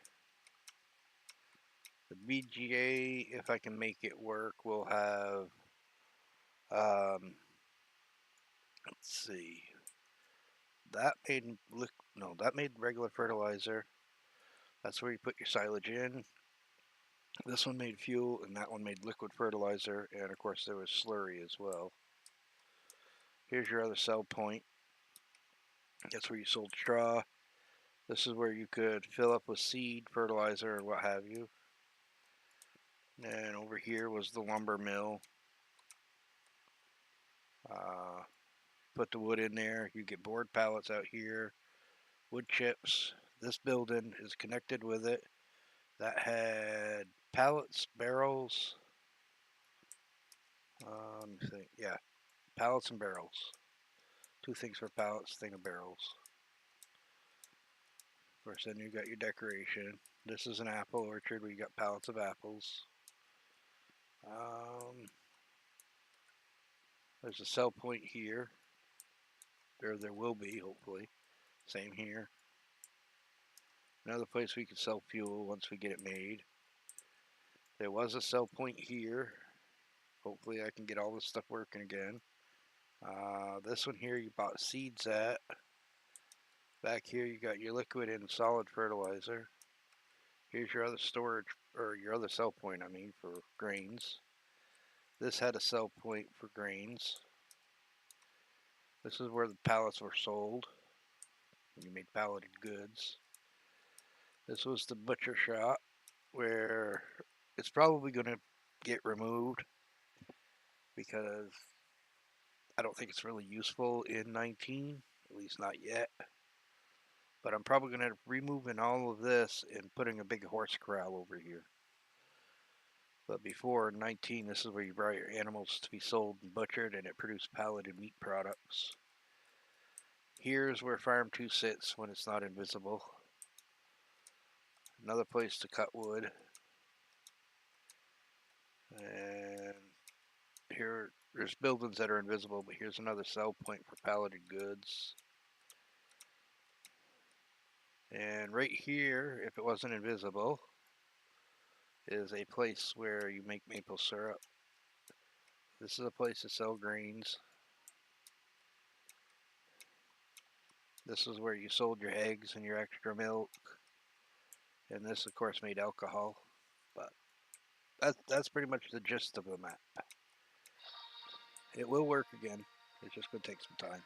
The BGA, if I can make it work, will have, let's see, that made regular fertilizer. That's where you put your silage in. This one made fuel, and that one made liquid fertilizer, and of course there was slurry as well. Here's your other sell point. That's where you sold straw. This is where you could fill up with seed, fertilizer, and what have you. And over here was the lumber mill. Put the wood in there. You get board pallets out here, wood chips. This building is connected with it. That had pallets, barrels. Let me think. Yeah, pallets and barrels. 2 things for pallets, thing of barrels. Of course, then you got your decoration. This is an apple orchard where you got pallets of apples. There's a sell point here. There will be, hopefully. Same here. Another place we can sell fuel once we get it made. There was a sell point here. Hopefully I can get all this stuff working again. This one here you bought seeds at. Back here you got your liquid and solid fertilizer. Here's your other storage, or your other sell point, I mean, for grains. This had a sell point for grains. This is where the pallets were sold. You made palleted goods. This was the butcher shop, where it's probably going to get removed because I don't think it's really useful in 19, at least not yet. But I'm probably going to removing all of this and putting a big horse corral over here. But before 19, this is where you brought your animals to be sold and butchered, and it produced palleted meat products. Here's where Farm 2 sits when it's not invisible. Another place to cut wood. And here, there's buildings that are invisible, but here's another sell point for palleted goods. And right here, if it wasn't invisible, is a place where you make maple syrup. This is a place to sell grains. This is where you sold your eggs and your extra milk. And this, of course, made alcohol. But that's pretty much the gist of the map. It will work again. It's just going to take some time.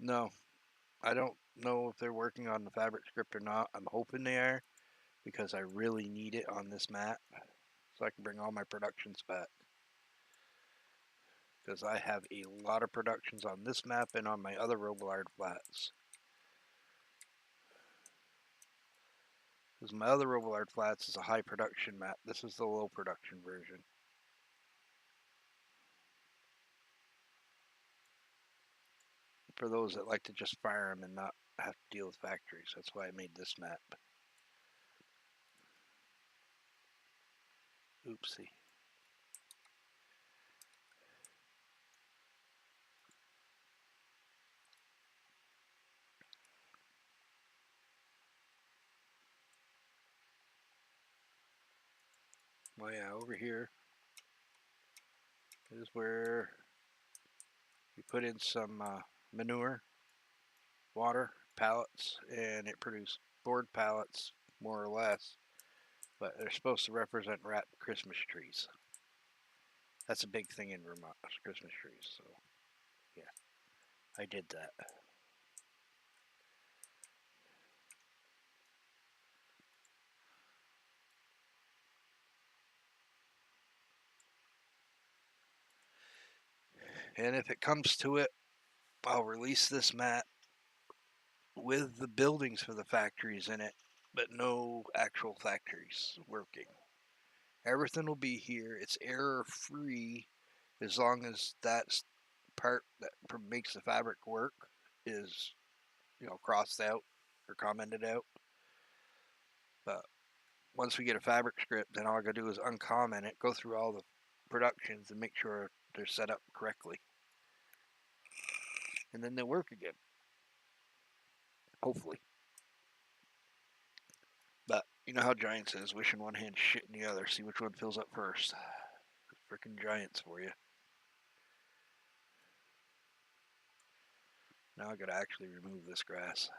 No, I don't know if they're working on the fabric script or not. I'm hoping they are, because I really need it on this map so I can bring all my productions back. Because I have a lot of productions on this map and on my other Robillard Flats. Because my other Robillard Flats is a high production map. This is the low production version. For those that like to just fire them and not have to deal with factories. That's why I made this map. Oopsie. Well, yeah, over here, is where you put in some manure, water, pallets, and it produced board pallets, more or less. But they're supposed to represent wrapped Christmas trees. That's a big thing in Vermont, Christmas trees. So, yeah, I did that. And if it comes to it, I'll release this map with the buildings for the factories in it, but no actual factories working. Everything will be here. It's error free as long as that part that makes the fabric work is, crossed out or commented out. But once we get a fabric script, then all I gotta do is uncomment it, go through all the productions and make sure they're set up correctly. And then they'll work again. Hopefully. But you know how Giants is, wishing one hand, shit in the other. See which one fills up first. Freaking Giants for you. Now I gotta actually remove this grass.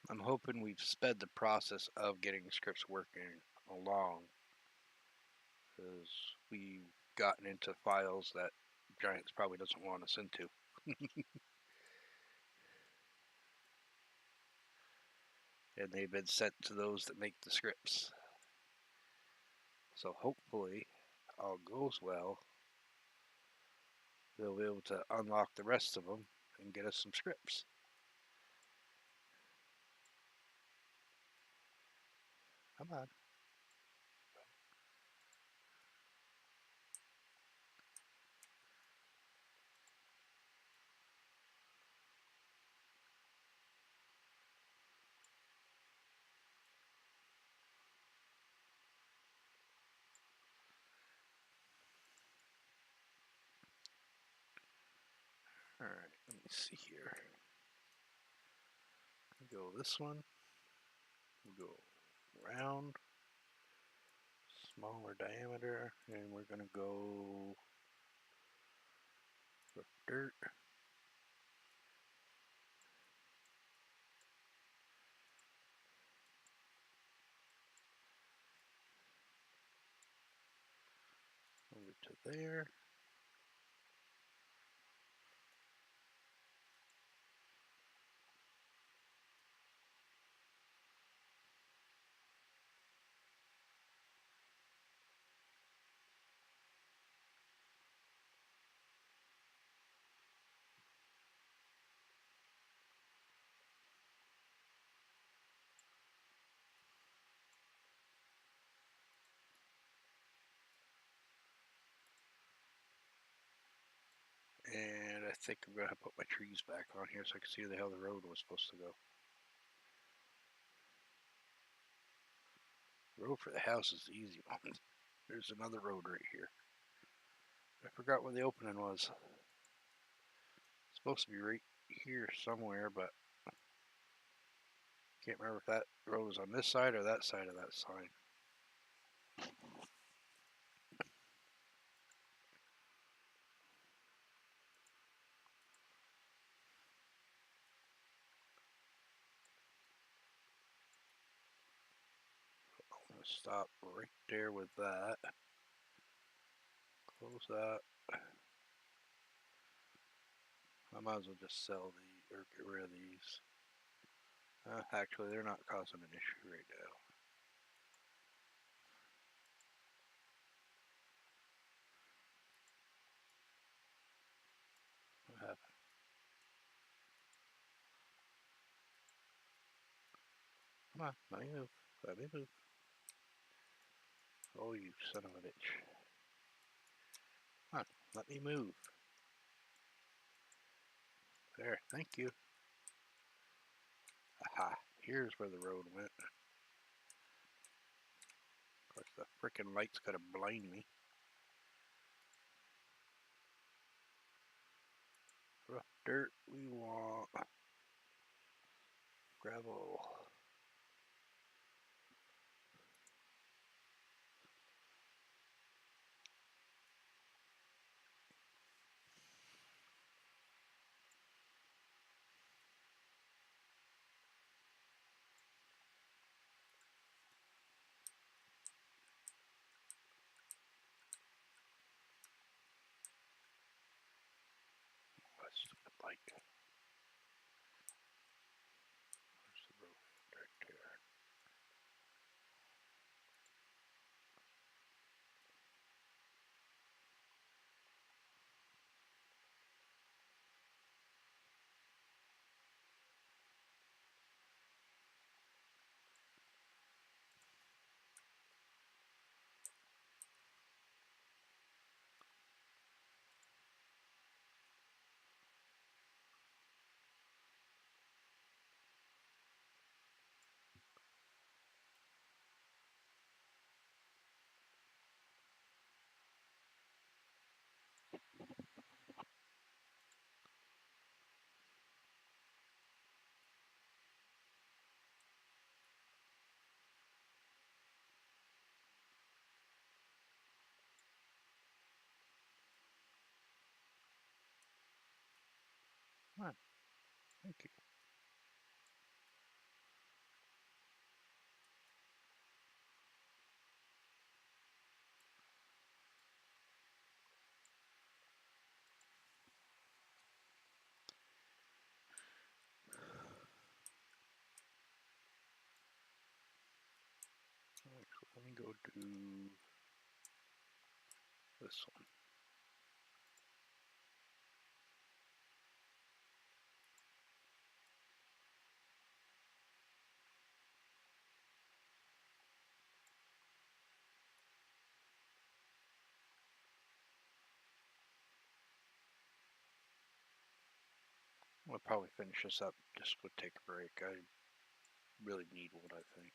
I'm hoping we've sped the process of getting scripts working along, because we've gotten into files that Giants probably doesn't want us into. And they've been sent to those that make the scripts. So hopefully, all goes well, they'll be able to unlock the rest of them and get us some scripts. Come on. Alright, let me see here. Go this one. Go round. Smaller diameter. And we're going to go with dirt. Over to there. And I think I'm going to put my trees back on here so I can see where the hell the road was supposed to go. The road for the house is the easy one. There's another road right here. I forgot where the opening was. It's supposed to be right here somewhere, but can't remember if that road was on this side or that side of that sign. I'm going to stop right there with that. Close that. I might as well just sell the or get rid of these. Actually, they're not causing an issue right now. What happened? Come on, let me move. Let me move. Oh, you son of a bitch. Come on, let me move. There, thank you. Aha, here's where the road went. Of course, the frickin' light's gotta blind me. Rough dirt, we want gravel. What stupid light. Where's the road? Right there. Come on, thank you. Actually, let me go do this one. I'll probably finish this up, just go take a break. I really need one, I think.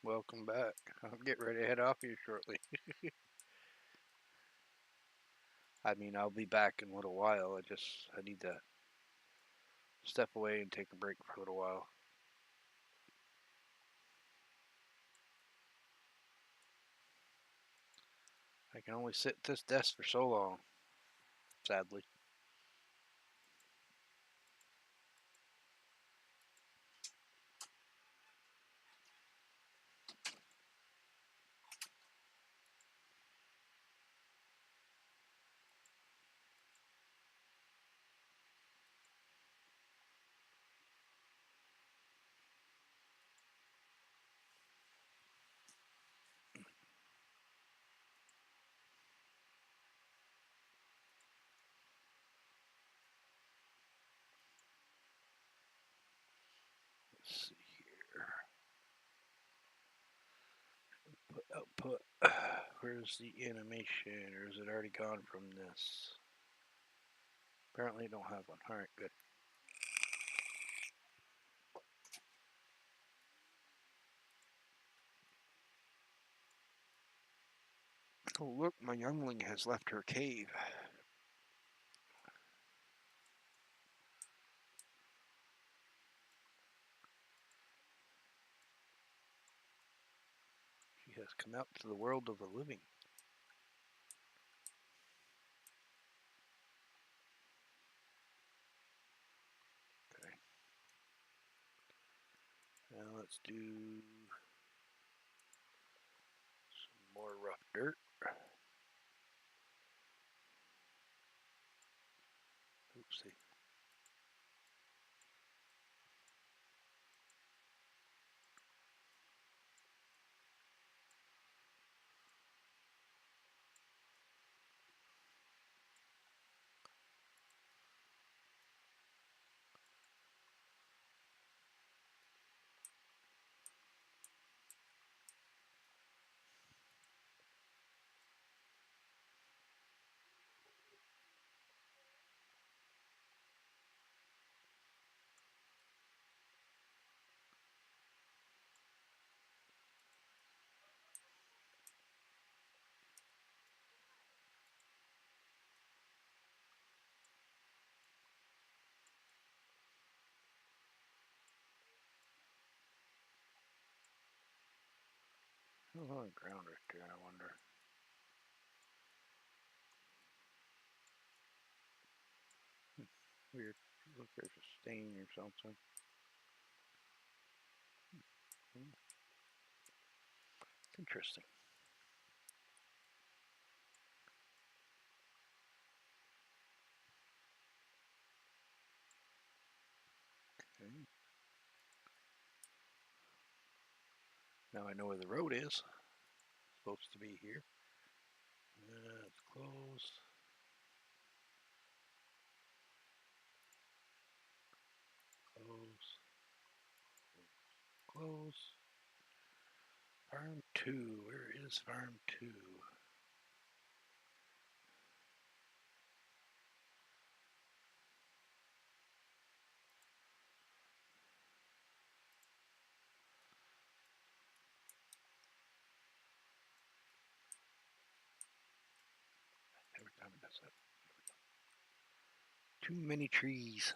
Welcome back. I'll get ready to head off here shortly. I mean, I'll be back in a little while. I need to step away and take a break for a little while. I can only sit at this desk for so long, sadly. Let's see here. Output. Where's the animation, or is it already gone from this? Apparently I don't have one. Alright, good. Oh, look, my youngling has left her cave. She has come out to the world of the living. Okay. Now let's do some more rough dirt. Oopsie. There's a lot of ground right there, I wonder. Weird. Look, there's a stain or something. It's interesting. Okay. Now I know where the road is. It's supposed to be here. It's closed. Close. Close. Farm 2. Where is Farm 2? Every time it does that. Too many trees.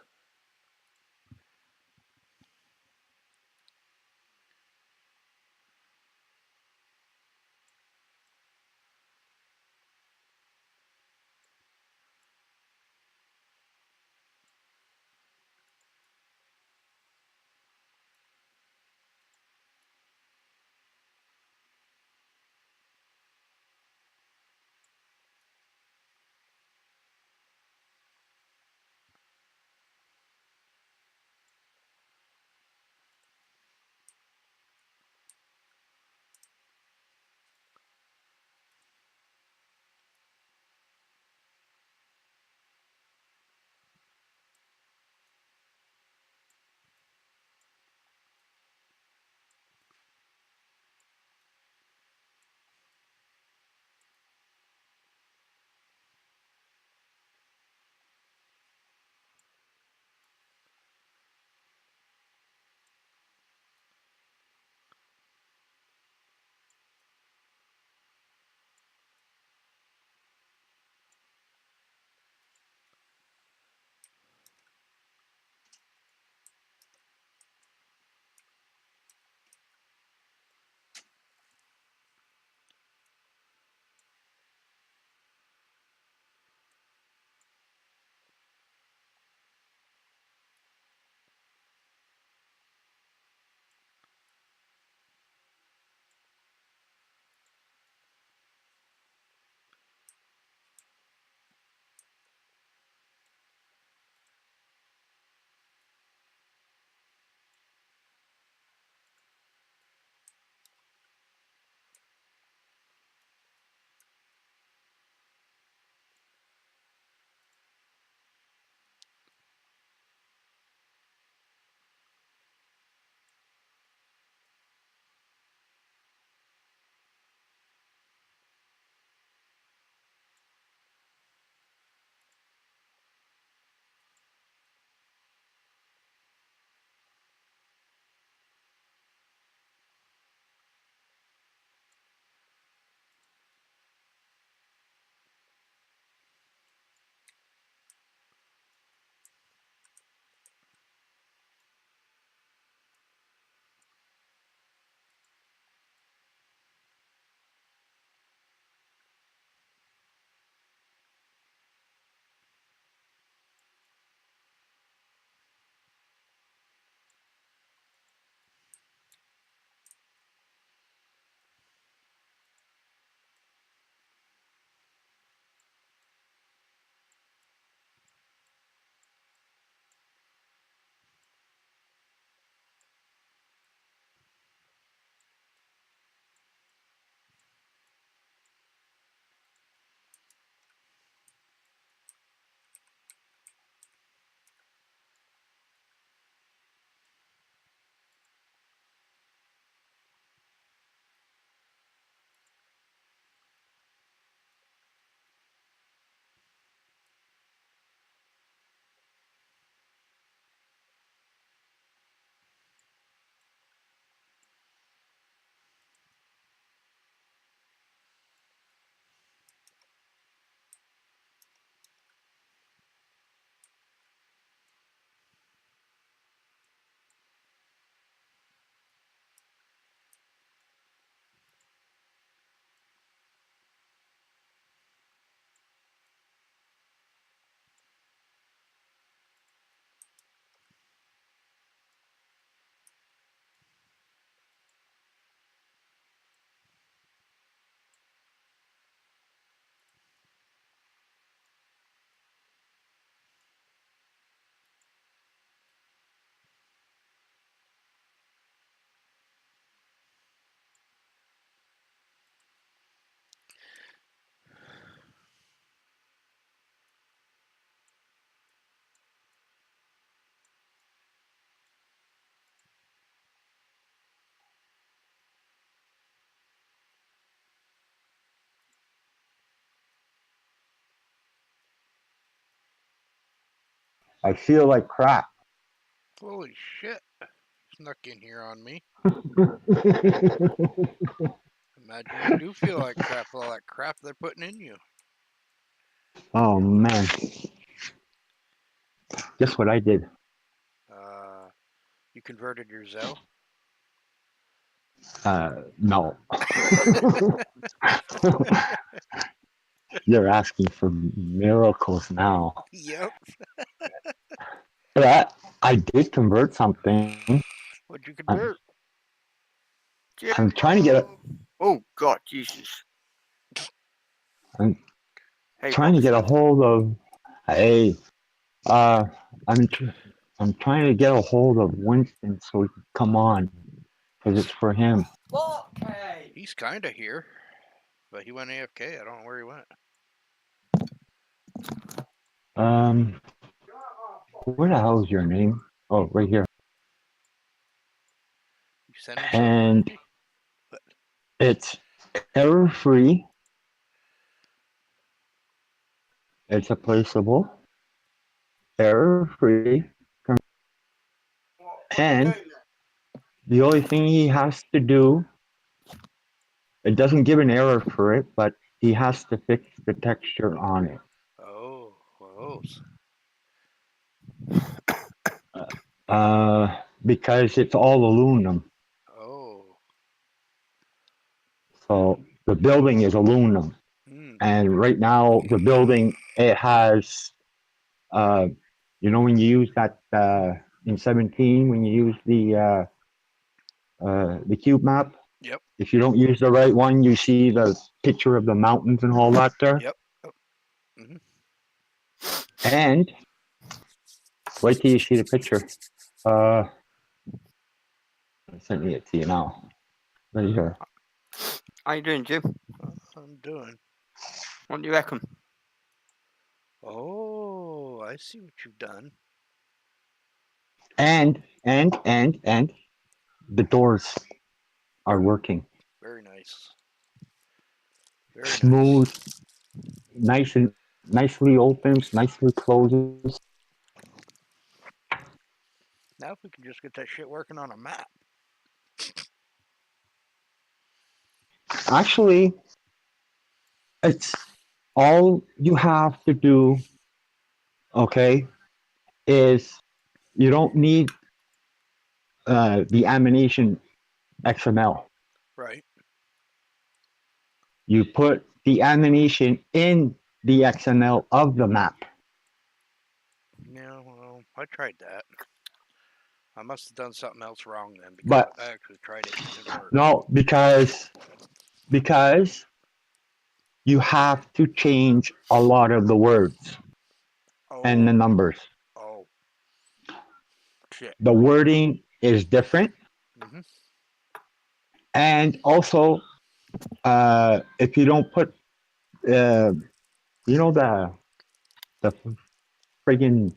I feel like crap. Holy shit. Snuck in here on me. Imagine you do feel like crap with all that crap they're putting in you. Oh man. Guess what I did? You converted your Zell? No. You're asking for miracles now. Yep. But I did convert something. What'd you convert? I'm trying to get a. Oh God, Jesus! I'm Hey, trying to boss. get a hold of. Hey, I'm trying to get a hold of Winston so he can come on because it's for him. Okay. He's kind of here, but he went AFK. I don't know where he went. Where the hell is your name? Oh, right here. You sent him And something? it's error free. It's a placeable. Error free. And the only thing he has to do, it doesn't give an error for it, but he has to fix the texture on it. Oh, those. Because it's all aluminum. Oh. So the building is aluminum. And right now the building, it has, when you use that in 17, when you use the cube map, Yep. if you don't use the right one, you see the picture of the mountains and all that there. Yep. Oh. Mm-hmm. And wait till you see the picture. I sent it to you now. Right here. How you doing, Jim? I'm doing. What do you reckon? Oh, I see what you've done. And the doors are working. Very nice. Very Smooth, nice and nicely opens, nicely closes. Now if we can just get that shit working on a map. Actually, it's all you have to do, okay, is you don't need the animation XML. Right. You put the animation in the XML of the map. Yeah, well, I tried that. I must have done something else wrong then because I actually tried it and it didn't work. No, because you have to change a lot of the words and the numbers. Oh. Shit. The wording is different. Mm-hmm. And also, if you don't put, the friggin'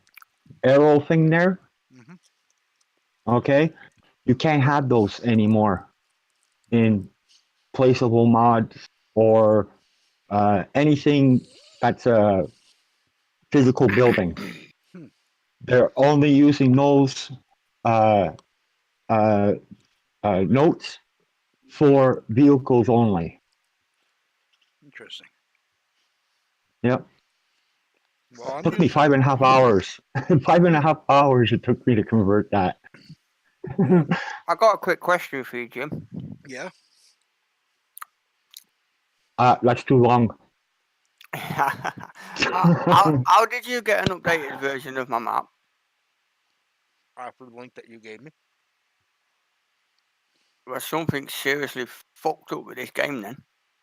arrow thing there, Mm-hmm. okay, you can't have those anymore in placeable mods or anything that's a physical building. They're only using those notes for vehicles only. Interesting. Yep. Well, It took me 5.5 hours. 5.5 hours it took me to convert that. I got a quick question for you, Jim. Yeah. That's too long. How did you get an updated version of my map? After the link that you gave me. Well, something seriously fucked up with this game then.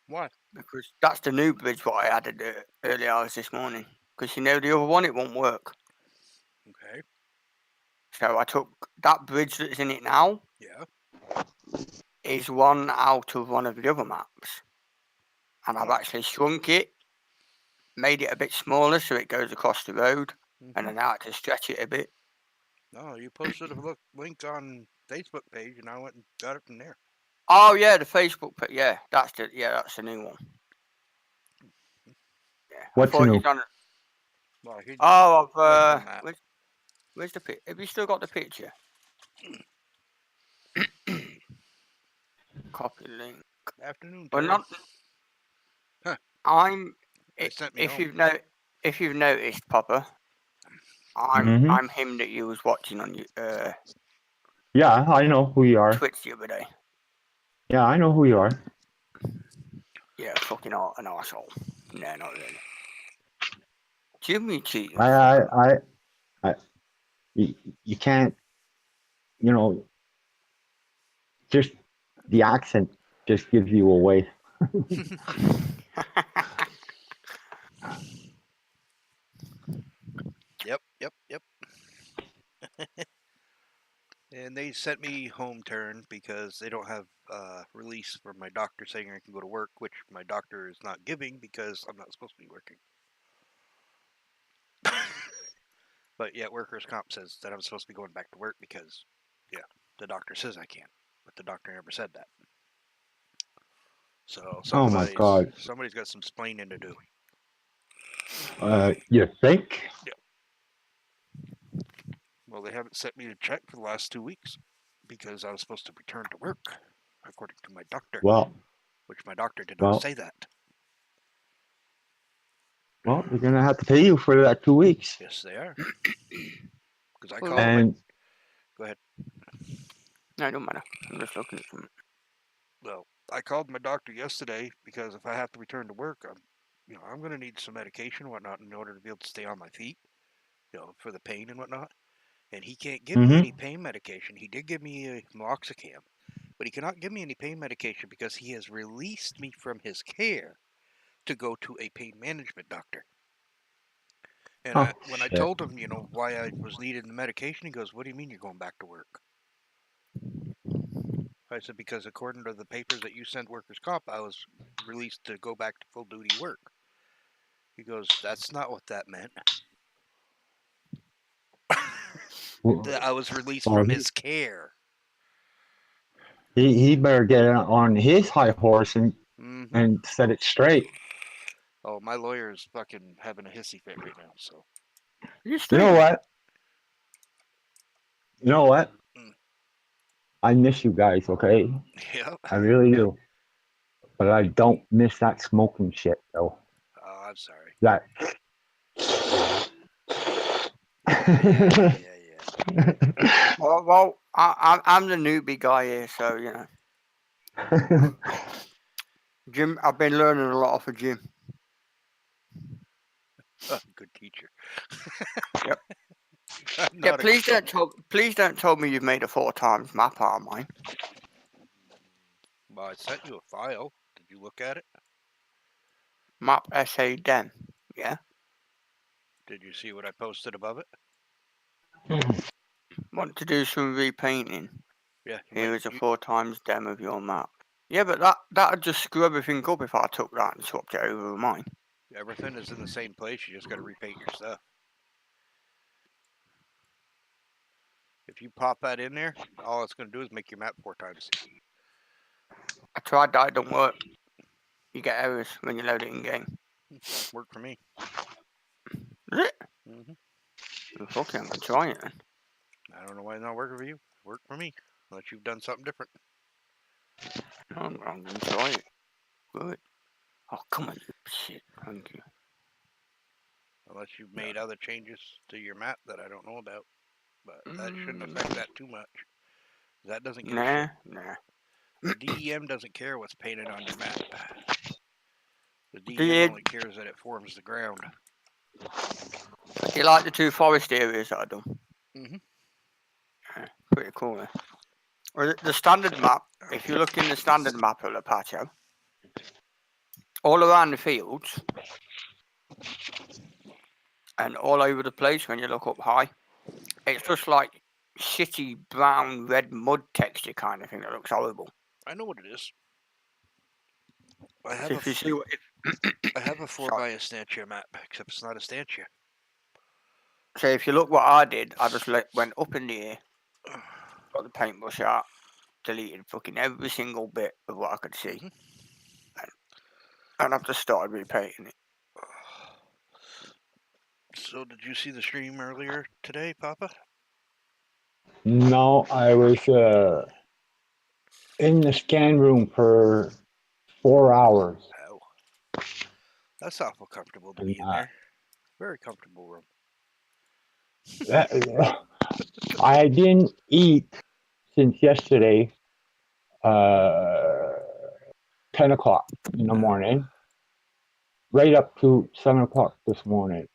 Why? Because that's the new bridge what I added early hours this morning. Because the other one, it won't work. Okay. So I took that bridge that's in it now. Yeah. Is one out of one of the other maps. And I've actually shrunk it, made it a bit smaller so it goes across the road. Mm-hmm. And then I had to stretch it a bit. No, you posted a link on Facebook page and I went and got it from there. Oh yeah, the Facebook page. Yeah, that's the new one. Yeah. What's new? Well, I've Where's the pic? Have you still got the picture? Copy link. Afternoon, Well, Ted. not. Huh. They sent me If home. if you've noticed, Papa, Mhm. I'm him that you was watching on Yeah, I know who you are. Twitch the other day. Yeah, I know who you are. Yeah, fucking an arsehole. No, not really. Jimmy cheating. You can't, you know, just the accent just gives you away. Yep. And they sent me home turn because they don't have release from my doctor saying I can go to work, which my doctor is not giving because I'm not supposed to be working. But yet workers' comp says that I'm supposed to be going back to work because, yeah, the doctor says I can, but the doctor never said that. So Oh my God. somebody's got some splaining to do. You think? Well, they haven't sent me a check for the last 2 weeks because I was supposed to return to work, according to my doctor. Well, which my doctor did not say that. Well, they're gonna have to pay you for that 2 weeks. Yes, they are. Because I Well, called And Go ahead. No, it don't matter. I'm just looking at something. Well, I called my doctor yesterday because if I have to return to work, I'm going to need some medication and whatnot in order to be able to stay on my feet, for the pain and whatnot. And he can't give me any pain medication. He did give me a meloxicam, but he cannot give me any pain medication because he has released me from his care to go to a pain management doctor. And when I told him, why I was needing the medication, he goes, "What do you mean you're going back to work?" I said, "Because according to the papers that you sent workers' comp, I was released to go back to full duty work." He goes, "That's not what that meant." That I was released from his care. he better get on his high horse and set it straight. Oh, my lawyer is fucking having a hissy fit right now. So you know what? I miss you guys, okay? Yeah. I really do. But I don't miss that smoking shit, though. Oh, I'm sorry. That. Yeah. Well, I'm the newbie guy here, so Jim, I've been learning a lot off of Jim. Good teacher. Yep. Yeah, please don't tell me you've made a 4 times map out of mine. Well, I sent you a file. Did you look at it? Map SA Den. Yeah. Did you see what I posted above it? Want to do some repainting? Yeah. Here is a 4 times dem of your map. Yeah, but that'd just screw everything up if I took that and swapped it over with mine. Everything is in the same place. You just got to repaint your stuff. If you pop that in there, all it's going to do is make your map 4 times. I tried that, it don't work. You get errors when you load it in game. Worked for me. Is it? Mm-hmm. Well, fuck it, I'm going to try it then. I don't know why it's not working for you. Worked for me. Unless you've done something different. I'm going to try it. Good. Oh, come on, you shit. Thank you. Unless you've made other changes to your map that I don't know about. But that shouldn't affect that too much. That doesn't give a shit. Nah. The DEM doesn't care what's painted on your map. The DEM only cares that it forms the ground. Do you like the 2 forest areas that I've done? Mm-hmm. Yeah, pretty cool, eh? Well, the standard map, if you look in the standard map of the patio, all around the fields and all over the place when you look up high, it's just like shitty brown red mud texture kind of thing that looks horrible. I know what it is. I have a 4 by a stanchion map, except it's not a stanchion. So if you look what I did, I just went up in the air, got the paintbrush out, deleted fucking every single bit of what I could see, and I've just started repainting it. So did you see the stream earlier today, Papa? No, I was in the scan room for 4 hours. Oh, that's awful comfortable to And, be in there. Very comfortable room. I didn't eat since yesterday, 10 o'clock in the morning, right up to 7 o'clock this morning.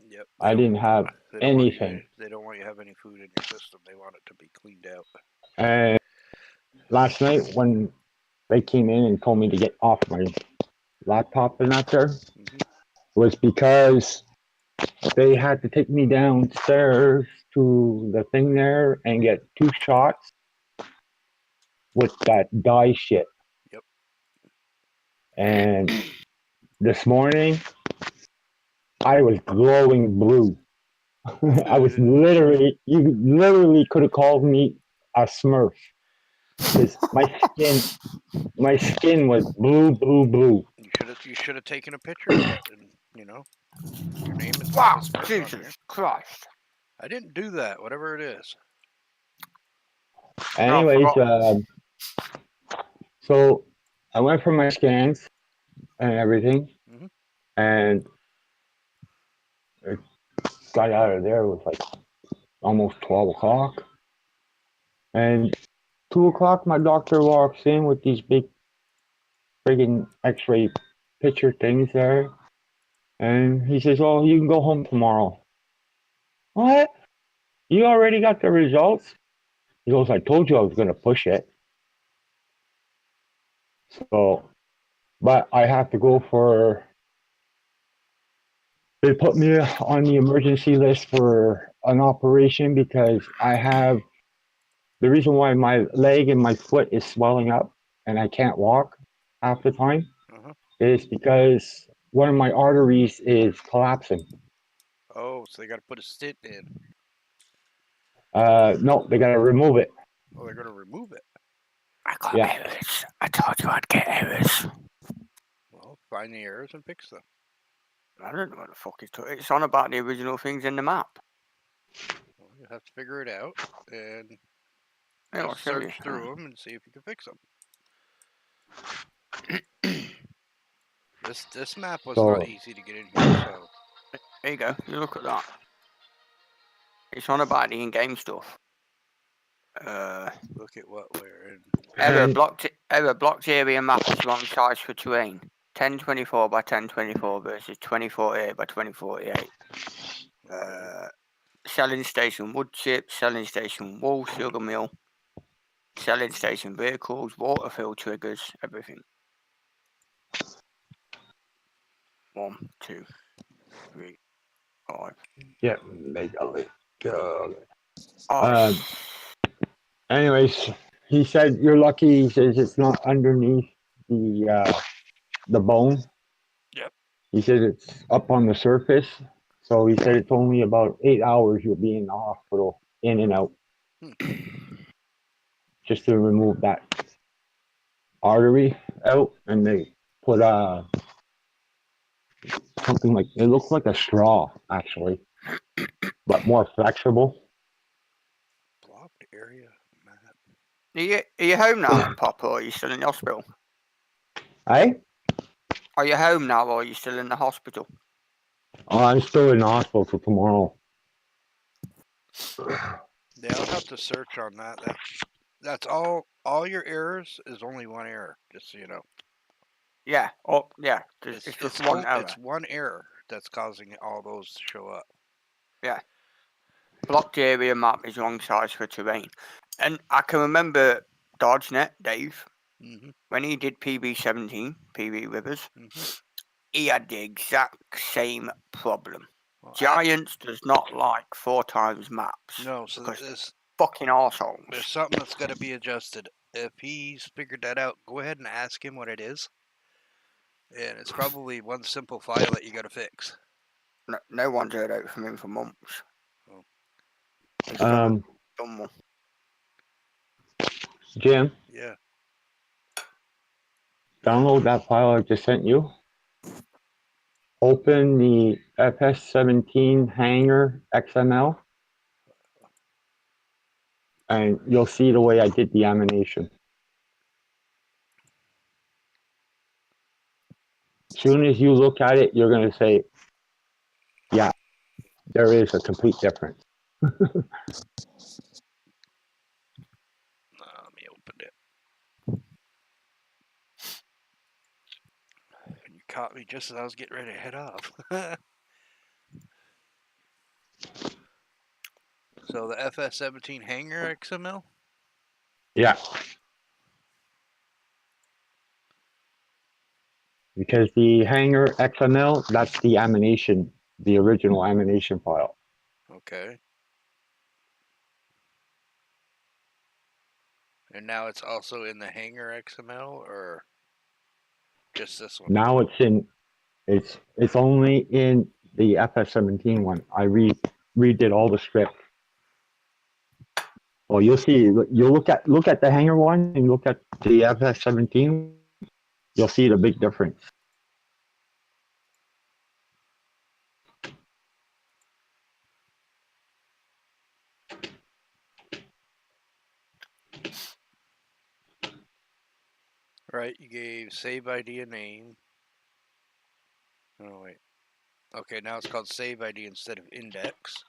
Yep. I didn't have anything. They don't want you to have any food in your system. They want it to be cleaned out. And last night when they came in and told me to get off my laptop and that there, was because they had to take me downstairs to the thing there and get 2 shots with that dye shit. Yep. And this morning, I was glowing blue. I was literally, you literally could have called me a Smurf. Because my skin was blue. You should have taken a picture of it, and your name is Wow, Smurf on here. Jesus Christ. I didn't do that. Whatever it is. Anyways, so I went for my scans and everything, and I got out of there. It was like almost 12 o'clock. And 2 o'clock, my doctor walks in with these big friggin' x-ray picture things there. And he says, "Oh, you can go home tomorrow." What? You already got the results? He goes, "I told you I was going to push it." So, but I have to go they put me on the emergency list for an operation because the reason why my leg and my foot is swelling up and I can't walk half the time is because one of my arteries is collapsing. Oh, so they got to put a stent in. No, they got to remove it. Oh, they're going to remove it. I got errors. I told you I'd get errors. Well, find the errors and fix them. I don't know what the fuck it's on about the original things in the map. Well, you have to figure it out and Just search through them and see if you can fix them. This map was not easy to get in here, so. There you go. You look at that. It's on about the in-game stuff. Look at what we're in. Error blocked area map is wrong size for terrain. 1024 by 1024 versus 24A by 2048. Selling station wood chip, selling station wool sugar mill, selling station vehicles, water fill triggers, everything. 1, 2, 3, 5. Yeah, they got it. Anyways, he said you're lucky. He says it's not underneath the bone. Yep. He said it's up on the surface. So he said it's only about 8 hours you'll be in the hospital, in and out, just to remove that artery out. And they put something like, it looks like a straw actually, but more flexible. Blocked area map. Are you home now, Pop, or are you still in the hospital? Hey? Are you home now, or are you still in the hospital? Oh, I'm still in the hospital till tomorrow. Yeah, I'll have to search on that. That's all. All your errors is only one error, just so you know. Yeah. Oh, yeah. It's just one error. It's one error that's causing all those to show up. Yeah. Blocked area map is wrong size for terrain. And I can remember DodgeNet, Dave, when he did PB17, PB Rivers, he had the exact same problem. Well, Giants does not like 4 times maps. No, so this fucking arseholes. There's something that's got to be adjusted. If he's figured that out, go ahead and ask him what it is. And it's probably one simple file that you got to fix. No one's heard out from him for months. Jim? Yeah. Download that file I just sent you. Open the FS19 Hanger XML. and you'll see the way I did the animation. As soon as you look at it, you're going to say, yeah, there is a complete difference. Let me open it. And you caught me just as I was getting ready to head off. So the FS19 hanger XML? Yeah. Because the hanger XML, that's the animation, the original animation file. Okay. And now it's also in the hanger XML, or just this one? Now it's only in the FS17 one. I redid all the script. Well, you'll see. You look at the hanger one and look at the FS17. You'll see the big difference. Right, you gave save ID a name. Oh, wait. Okay, now it's called save ID instead of index.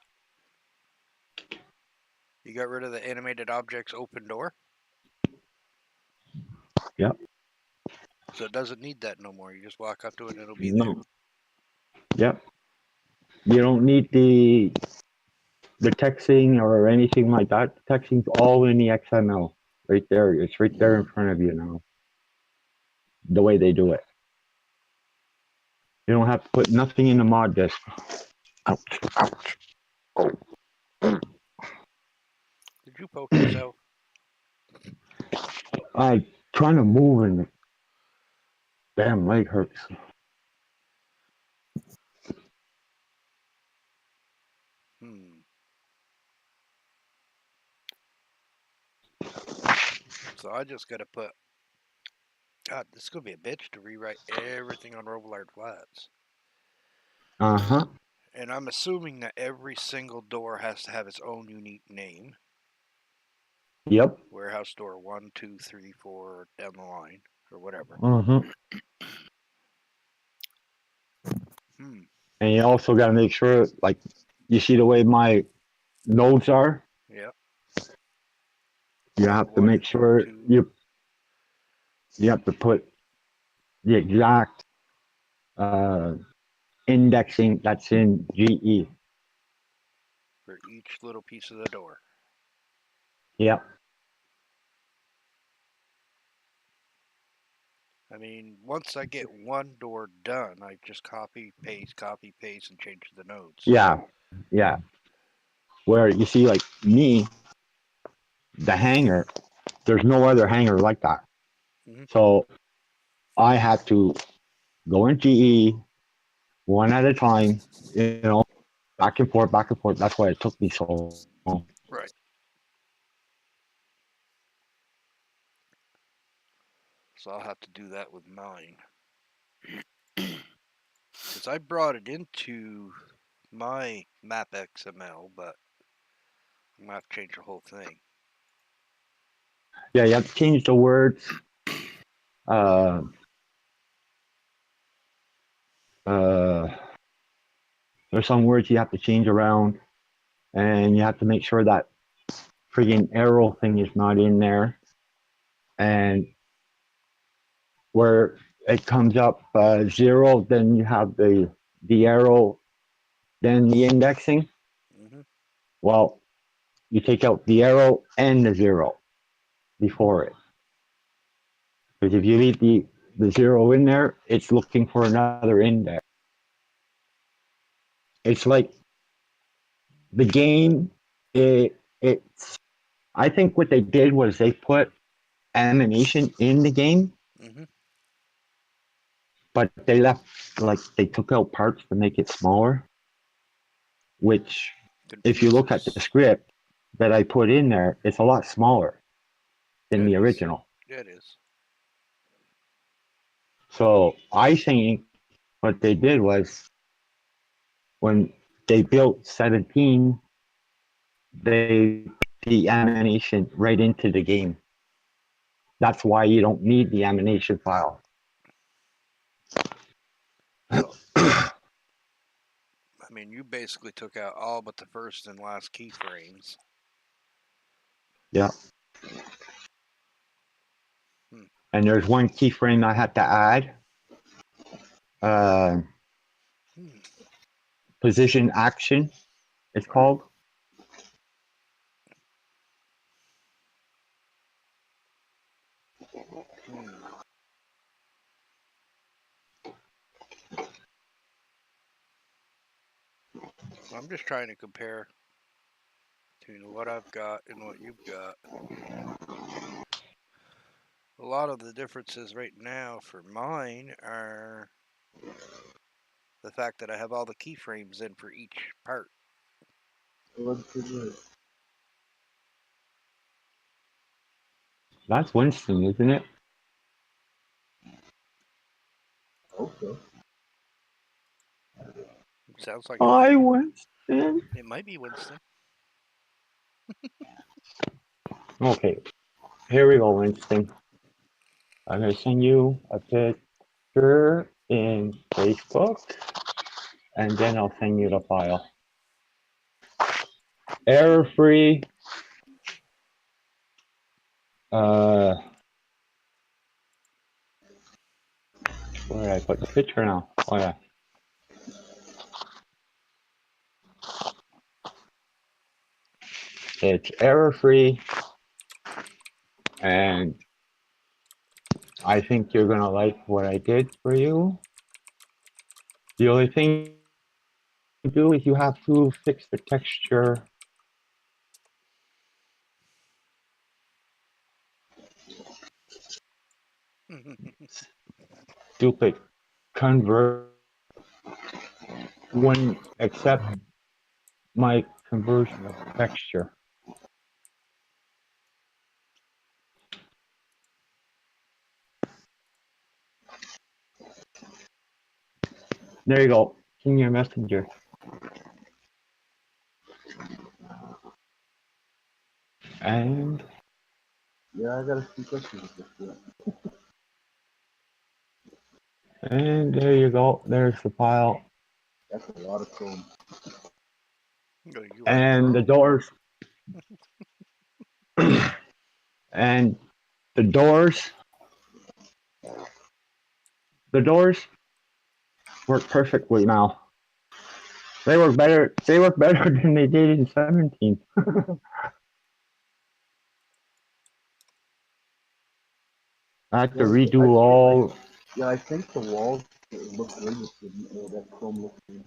You got rid of the animated objects open door? Yep. So it doesn't need that no more. You just walk up to it and it'll be No. Yep. You don't need the texting or anything like that. The texting's all in the XML. Right there. It's right there in front of you now. The way they do it. You don't have to put nothing in the mod disk. Ouch. Ouch. Oh. there. Did you poke yourself? I'm trying to move and the damn leg hurts. So I just got to put... God, this is going to be a bitch to rewrite everything on Robillard Flats. Uh-huh. And I'm assuming that every single door has to have its own unique name. Yep. Warehouse door 1, 2, 3, 4, down the line, or whatever. Mm-hmm. And you also got to make sure, like, you see the way my nodes are? Yeah. You have to make sure you have to put the exact indexing that's in GE. For each little piece of the door. Yep. I mean, once I get one door done, I just copy, paste, and change the nodes. Yeah. Yeah. Where you see, like me, the hanger, there's no other hanger like that. Mm-hmm. So I had to go in GE one at a time, you know, back and forth, back and forth. That's why it took me so long. Right. So I'll have to do that with mine. Because I brought it into my map XML, but I'm going to have to change the whole thing. Yeah, you have to change the words. There's some words you have to change around, and you have to make sure that friggin' arrow thing is not in there. And where it comes up 0, then you have the arrow, then the indexing. Mm-hmm. Well, you take out the arrow and the 0 before it. Because if you leave the 0 in there, it's looking for another index. It's like the game, it's, I think what they did was they put animation in the game, mm-hmm. but they left, like, they took out parts to make it smaller, which, if you look at the script that I put in there, it's a lot smaller than the original. Yeah, it is. So I think what they did was, when they built 17, they the animation right into the game. That's why you don't need the animation file. So, I mean, you basically took out all but the first and last keyframes. Yeah. And there's one keyframe I had to add. Position action, it's called. I'm just trying to compare between what I've got and what you've got. A lot of the differences right now for mine are the fact that I have all the keyframes in for each part. That's Winston, isn't it? Okay. Sounds like Hi, Winston. it might be Winston. Okay, here we go, Winston. I'm gonna send you a picture in Facebook, and then I'll send you the file. Error-free. Where did I put the picture now? Oh yeah. It's error-free, and I think you're gonna like what I did for you. The only thing you do is you have to fix the texture. Stupid convert wouldn't accept my conversion of texture. There you go, in your messenger. And Yeah, I got a few questions. and there you go. There's the file. That's a lot of code. And the doors. And the doors. The doors work perfectly now. They work better. They work better than they did in 17. I had to redo all. Yeah, I think the walls look good with that chrome look good.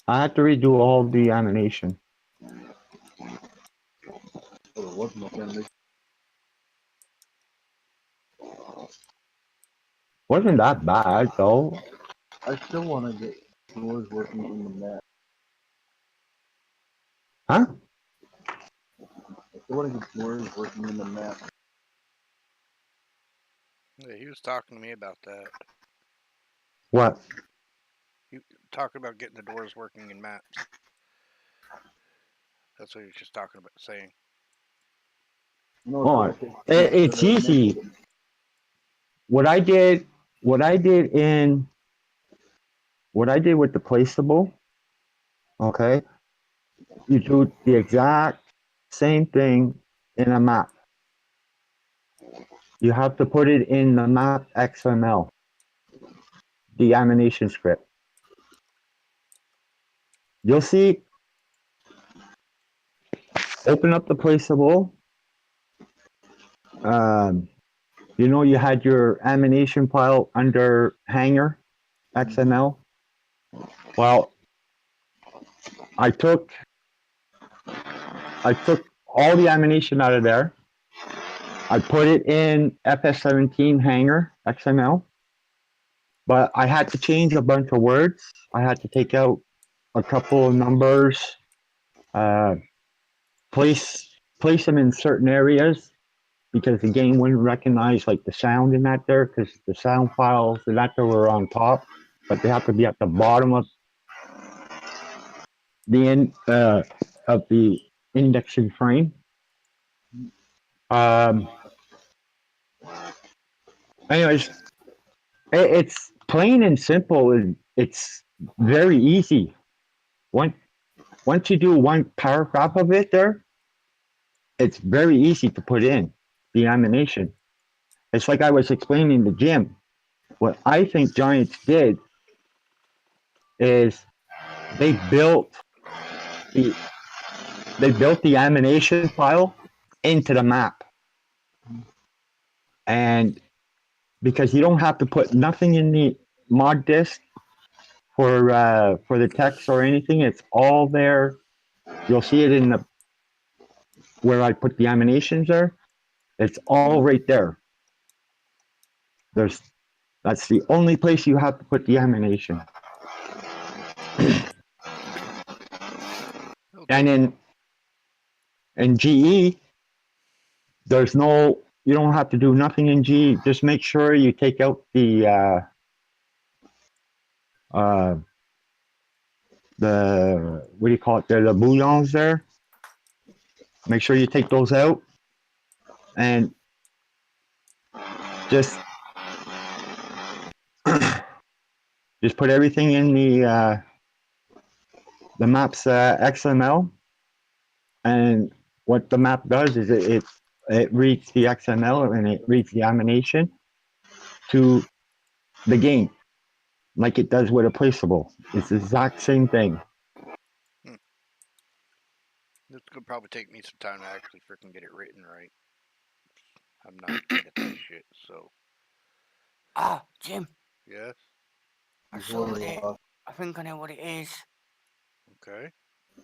I had to redo all the animation. But it wasn't like animation. Wasn't that bad though. I still want to get doors working in the map. Huh? I still want to get doors working in the map. Yeah, he was talking to me about that. What? He talking about getting the doors working in maps. That's what he was just talking about saying. Oh, it's easy. What I did with the placeable, okay, you do the exact same thing in a map. You have to put it in the map XML, the animation script. You'll see, open up the placeable. You know, you had your animation file under hanger XML. Well, I took all the animation out of there. I put it in FS19 hanger XML, but I had to change a bunch of words. I had to take out a couple of numbers, place them in certain areas because the game wouldn't recognize like the sound in that there because the sound files in that there were on top, but they have to be at the bottom of the end of the indexing frame. Anyways, it's plain and simple, and it's very easy. Once you do one paragraph of it there, it's very easy to put in the animation. It's like I was explaining to Jim. What I think Giants did is they built the animation file into the map, and because you don't have to put nothing in the mod disk for the text or anything, it's all there. You'll see it in the where I put the animations there. It's all right there. That's the only place you have to put the animation. And in GE, you don't have to do nothing in GE. Just make sure you take out the what do you call it there, the bouillons there. Make sure you take those out, and just put everything in the map's XML. And what the map does is it reads the XML and it reads the animation to the game, like it does with a placeable. It's the exact same thing. This could probably take me some time to actually freaking get it written right. I'm not good at that shit, so. Ah, Jim. Yes? I saw it. I think I know what it is. Okay.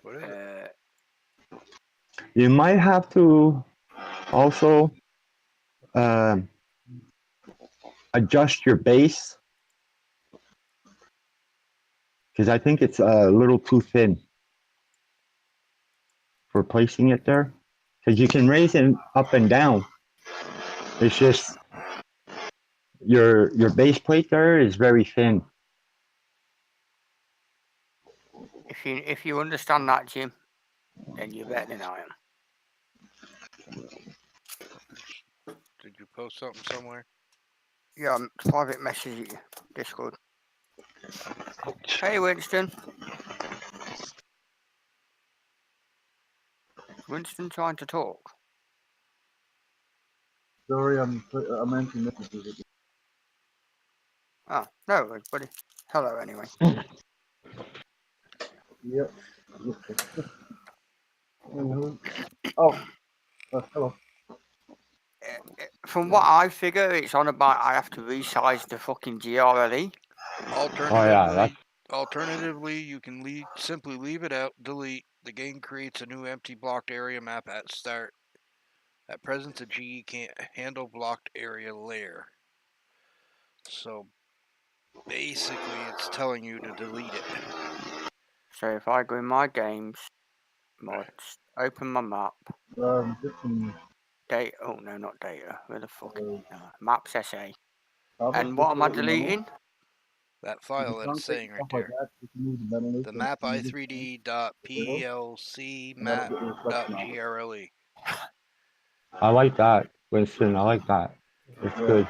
What is it? You might have to also adjust your base, because I think it's a little too thin for placing it there. Because you can raise it up and down. It's just your base plate there is very thin. If you understand that, Jim, then you're better than I am. Did you post something somewhere? Yeah, private message Discord. Hey, Winston. Winston trying to talk? Sorry, I'm answering messages. Oh, no worries, buddy. Hello, anyway. Yep. Oh, hello. From what I figure, it's on about I have to resize the fucking GRLE. Alternatively, you can simply leave it out, delete. The game creates a new empty blocked area map at start. At present, the GE can't handle blocked area layer. So basically, it's telling you to delete it. So if I go in my games, mods, open my map. Data. Oh no, not data. Where the fuck? Maps SA. And what am I deleting? That file that it's saying right there. The map i3d.plc map.grle. I like that, Winston. I like that. It's good.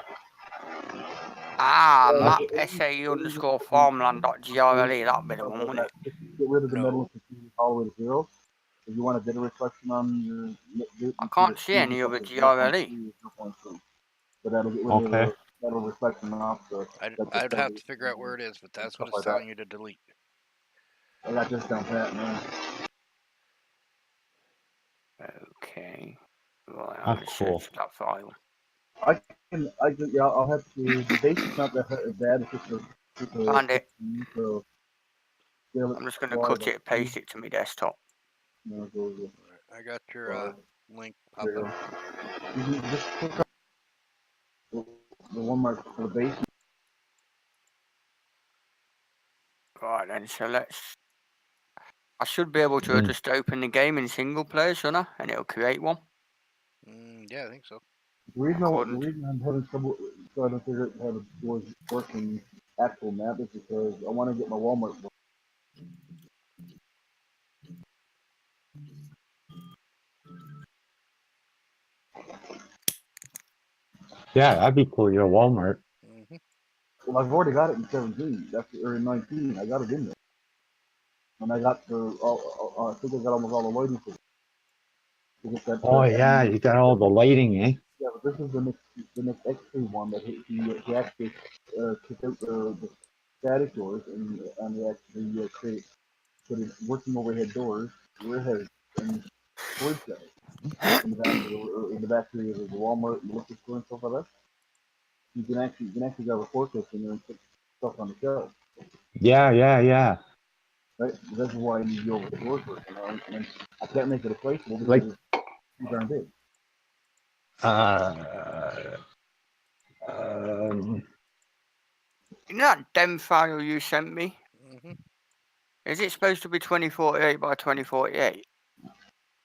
Map SA_farmland.grle. That'd be the one, wouldn't it? Get rid of the metal all the way to 0. If you want to get a reflection on your... I can't see any other GRLE. But that'll get rid of the metal reflection off. I'd have to figure out where it is, but that's what it's telling you to delete. I got this down pat, man. Okay. Right, I'll search that file. I'll have to. The base is not that bad. It's just Found it. So, I'm just going to cut it and paste it to my desktop. I got your link up. You can just click on the one mark for the base. Right then, so I should be able to just open the game in single player, shouldn't I? And it'll create one. Yeah, I think so. The reason I'm having trouble trying to figure out how to work in actual map is because I want to get my Walmart book. Yeah, that'd be cool. You're a Walmart. Mm-hmm. Well, I've already got it in 17. Or in 19. I got it in there. And I got I think I got almost all the lighting for it. To get that, Oh yeah, you got all the lighting, eh? Yeah, but this is the next X3 one that he actually took out the static doors and he actually put in working overhead doors, rear and storage shelves in the back of the Walmart and liquor store and stuff like that. You can actually grab a forklift in there and put stuff on the shelf. Yeah. Right? This is why I need the overhead doors working, and I can't make it a placeable because Like, it's too darn big. You know that dem file you sent me? Mm-hmm. Is it supposed to be 2048 by 2048?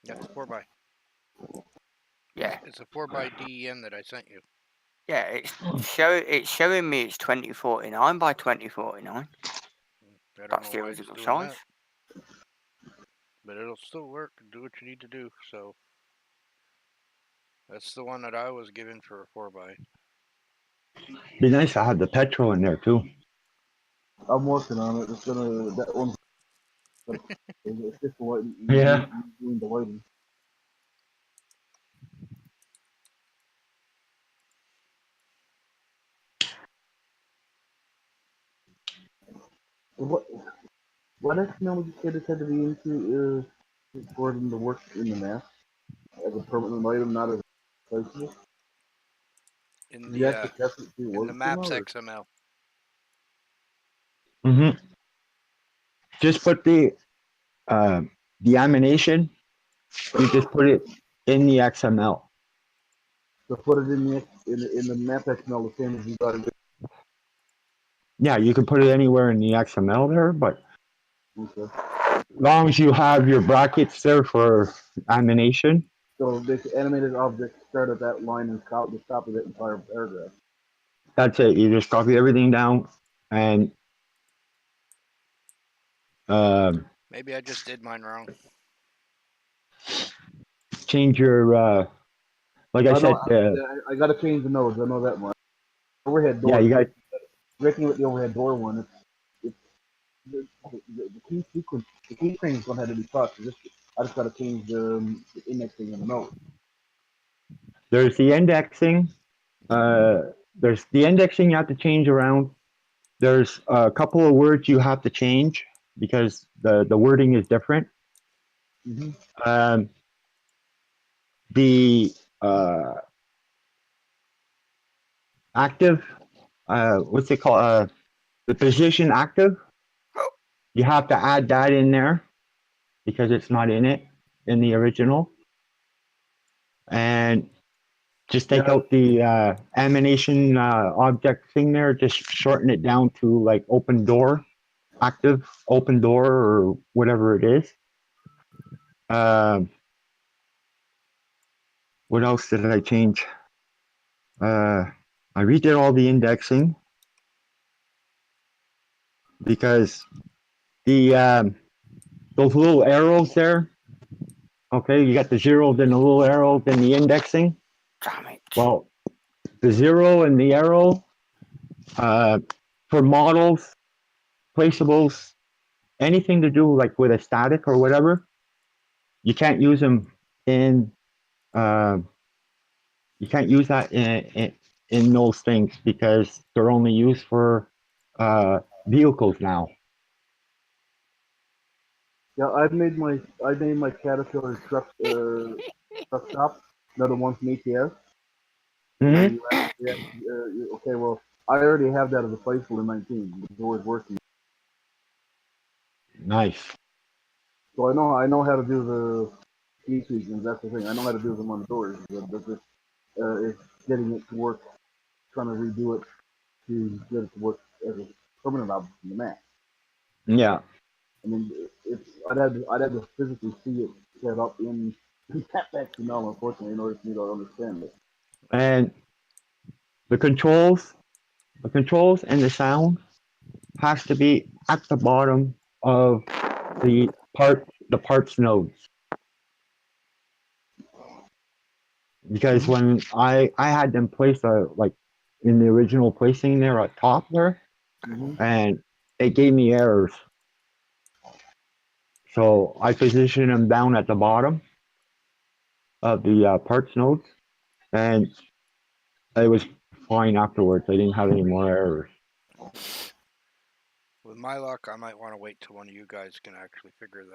That's 4x. Yeah. It's a 4x DEM that I sent you. Yeah, it's showing me it's 2049 by 2049. I don't That's know the why it's original doing size. that, but it'll still work. Do what you need to do. So that's the one that I was given for a 4x. be nice to have the petrol in there too. I'm working on it. It's gonna that one. It's just the lighting. Yeah. Doing the lighting. What XML would you say this had to be into for them to work in the map as a permanent item, not as a placeable? In You the have to test it to in work the maps somehow, or- XML. Mm-hmm. Just put the ammunition. You just put it in the XML. So put it in the map XML the same as you got it. Yeah, you can put it anywhere in the XML there, but Okay. as long as you have your brackets there for animation. So this animated object start at that line and stop the top of that entire paragraph. That's it. You just copy everything down and Maybe I just did mine wrong. change your like I said. I got to change the nodes. I know that one. Overhead door. Yeah, you got. Breaking with the overhead door one. It's the key sequence. The key frame is gonna have to be touched. I just got to change the indexing in the node. There's the indexing. There's the indexing you have to change around. There's a couple of words you have to change because the wording is different. Mm-hmm. The active, what's it called? The position active. You have to add that in there because it's not in the original. And just take out the animation object thing there. Just shorten it down to like open door, active open door, or whatever it is. What else did I change? I redid all the indexing because the those little arrows there. Okay, you got the zero, then the little arrow, then the indexing. Damn it. Well, the zero and the arrow for models, placeables, anything to do like with a static or whatever, you can't use them in. You can't use that in those things because they're only used for vehicles now. Yeah, I made my Caterpillar truck stop. Another one from ATS. Mm-hmm. Okay, well, I already have that as a placeable in 19. The door's working, Nice. so I know how to do the key sequence. That's the thing. I know how to do them on the doors. But it's getting it to work. Trying to redo it to get it to work as a permanent object in the map. Yeah. I mean, I'd have to physically see it set up in that XML, unfortunately, in order for me to understand it. And the controls and the sound has to be at the bottom of the parts nodes. because when I had them placed like in the original placing there at top there, and it gave me errors. So I positioned them down at the bottom of the parts nodes, and it was fine afterwards. I didn't have any more errors. With my luck, I might want to wait till one of you guys can actually figure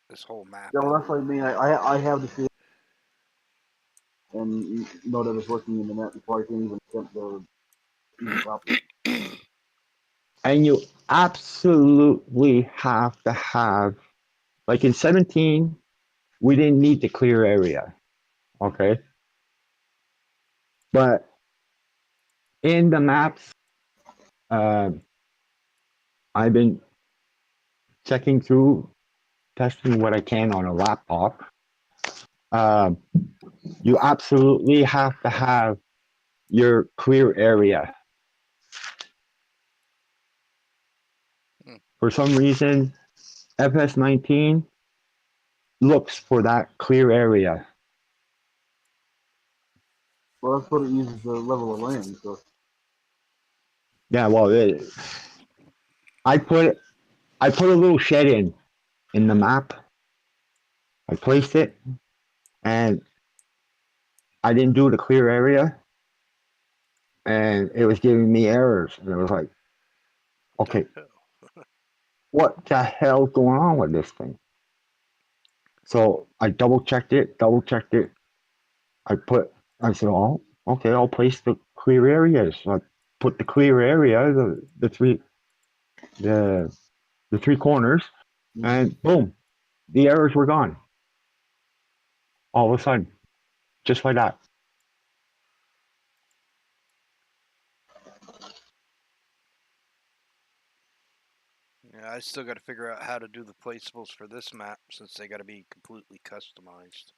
this whole map Yeah, well, out. that's what I mean. I have the feel and know that it's working in the net before I can even attempt to even copy it. And you absolutely have to have, like in 17, we didn't need the clear area, okay? But in the maps, I've been checking through, testing what I can on a laptop. You absolutely have to have your clear area. For some reason, FS19 looks for that clear area. Well, that's what it uses the level of land. So Yeah, well, I put a little shed in the map. I placed it, and I didn't do the clear area, and it was giving me errors. And it was like, okay, what the hell's going on with this thing? So I double checked it. I said, oh, okay, I'll place the clear areas. So I put the clear area, the three corners, and boom, the errors were gone. All of a sudden, just like that. Yeah, I still got to figure out how to do the placeables for this map since they got to be completely customized.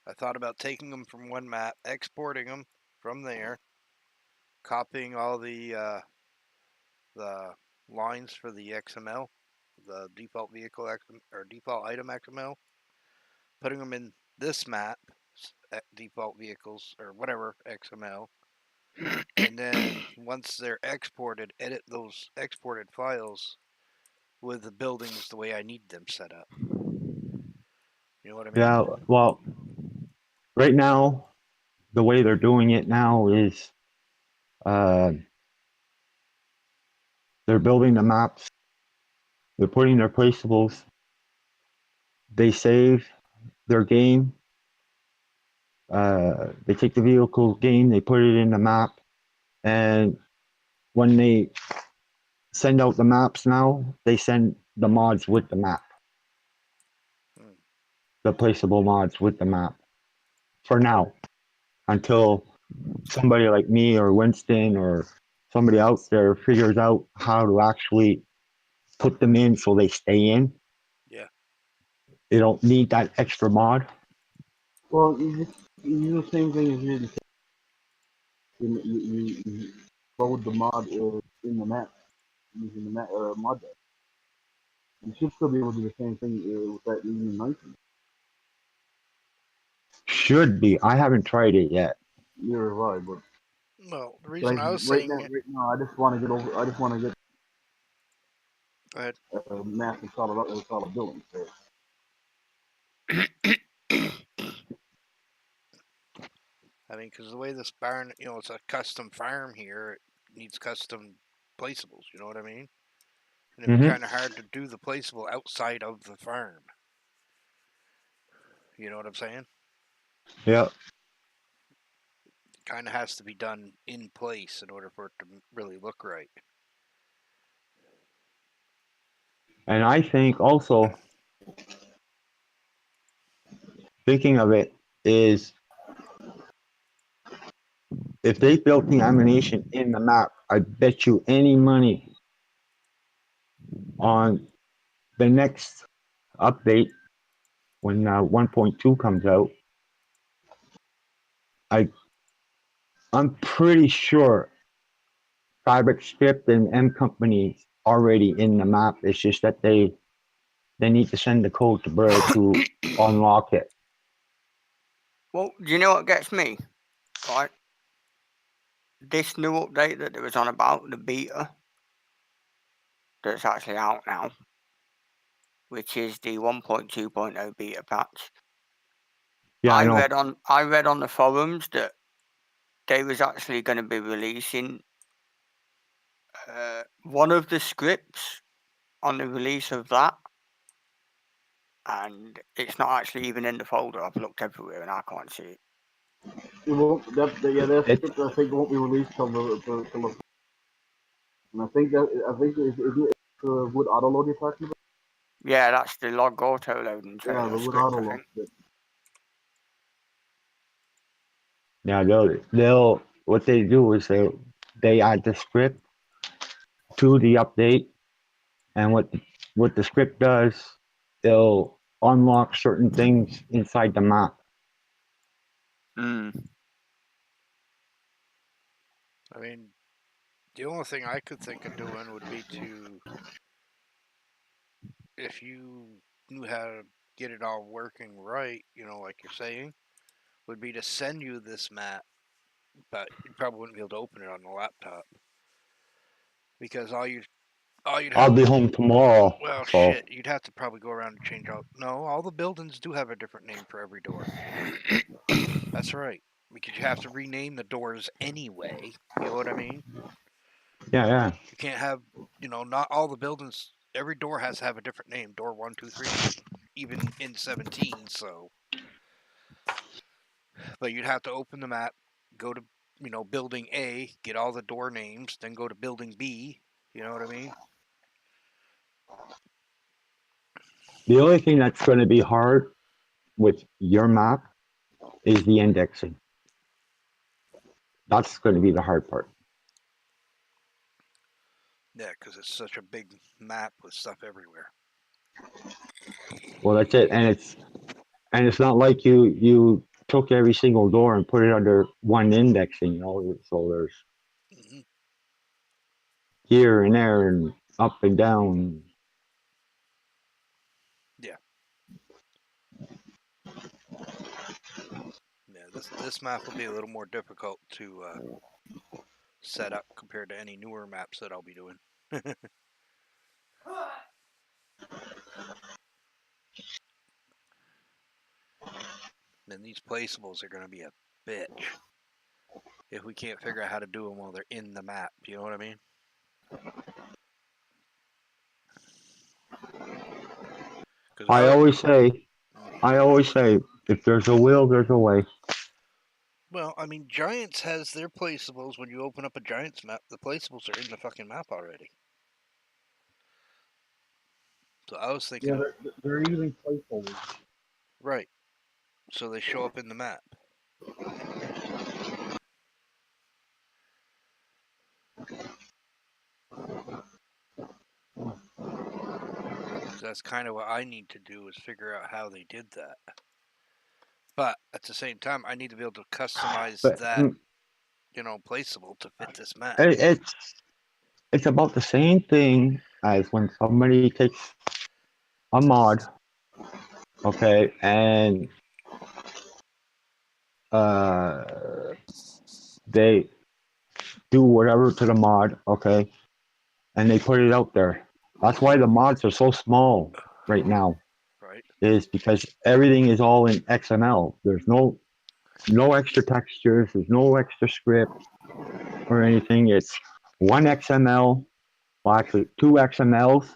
I thought about taking them from one map, exporting them from there, copying all the lines for the XML, the default vehicle or default item XML, putting them in this map, default vehicles or whatever XML, and then once they're exported, edit those exported files with the buildings the way I need them set up. You know what I mean? Yeah, well, right now, the way they're doing it now is they're building the maps, they're putting their placeables, they save their game, they take the vehicle game, they put it in the map, and when they send out the maps now, they send the mods with the map. The placeable mods with the map. For now. Until somebody like me or Winston or somebody else there figures out how to actually put them in so they stay in. Yeah. They don't need that extra mod. well, you do the same thing as you did. You load the mod in the map using the mod deck. You should still be able to do the same thing with that using 19. Should be. I haven't tried it yet. Neither have I, but Well, the reason I was right saying now, I just want to get over. I just want to get Go ahead. massive solid building. So. I mean, because the way this barn, it's a custom farm here, it needs custom placeables, you know what I mean? And it'd be kind of hard to do the placeable outside of the farm. You know what I'm saying? Yeah. It kind of has to be done in place in order for it to really look right. And I think also, thinking of it is, if they built the animation in the map, I bet you any money on the next update when 1.2 comes out, I'm pretty sure Fabric Strip and M Company already in the map. It's just that they need to send the code to Bird to unlock it. Well, do you know what gets me? Right? This new update that there was on about, the beta, that's actually out now, which is the 1.2.0 beta patch. Yeah, I know. I read on the forums that they was actually going to be releasing one of the scripts on the release of that, and it's not actually even in the folder. I've looked everywhere and I can't see it. It won't. That script I think won't be released till the. And I think is it wood auto load you're talking about? Yeah, that's the log auto loading trailer Yeah, the wood script, auto I load. think. Yeah, they'll what they do is they add the script to the update, and what the script does, they'll unlock certain things inside the map. Mm. I mean, the only thing I could think of doing would be to, if you knew how to get it all working right, you know, like you're saying, would be to send you this map, but you probably wouldn't be able to open it on the laptop because all you'd have. I'll be home tomorrow. Well, so. shit, you'd have to probably go around and change out. No, all the buildings do have a different name for every door. That's right, because you have to rename the doors anyway. You know what I mean? Yeah. You can't have, you know, not all the buildings. Every door has to have a different name. Door 1, 2, 3, even in 17. So, but you'd have to open the map, go to, you know, building A, get all the door names, then go to building B. You know what I mean? The only thing that's going to be hard with your map is the indexing. That's going to be the hard part. Yeah, because it's such a big map with stuff everywhere. Well, that's it, and it's not like you took every single door and put it under one indexing. You know, so there's here and there and up and down. Yeah. Yeah, this map will be a little more difficult to set up compared to any newer maps that I'll be doing. And these placeables are going to be a bitch if we can't figure out how to do them while they're in the map. You know what I mean? I always say, if there's a will, there's a way. Well, I mean, Giants has their placeables. When you open up a Giants map, the placeables are in the fucking map already. So I was thinking, yeah, they're using placeholders. Right. So they show up in the map. That's kind of what I need to do is figure out how they did that. But at the same time, I need to be able to customize that, you know, placeable to fit this map. It's about the same thing as when somebody takes a mod, okay, and they do whatever to the mod, okay, and they put it out there. That's why the mods are so small right now. Right. Is because everything is all in XML. There's no extra textures. There's no extra script or anything. It's one XML, well, actually two XMLs,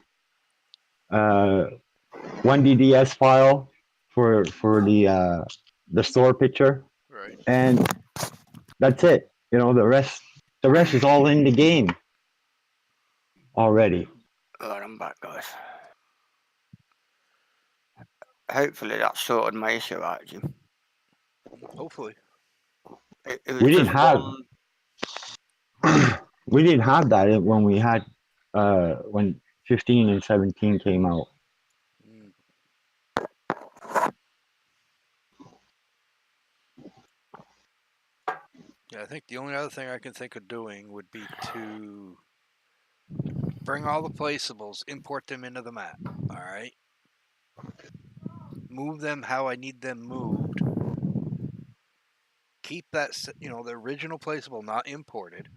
one DDS file for the store picture, Right. and that's it. You know, the rest is all in the game already. Alright, I'm back, guys. Hopefully that sorted my issue out, Jim. Hopefully. It was We just didn't have we didn't have that when we had when 15 and 17 came out. Yeah, I think the only other thing I can think of doing would be to bring all the placeables, import them into the map. All right. Move them how I need them moved. keep that, the original placeable, not imported,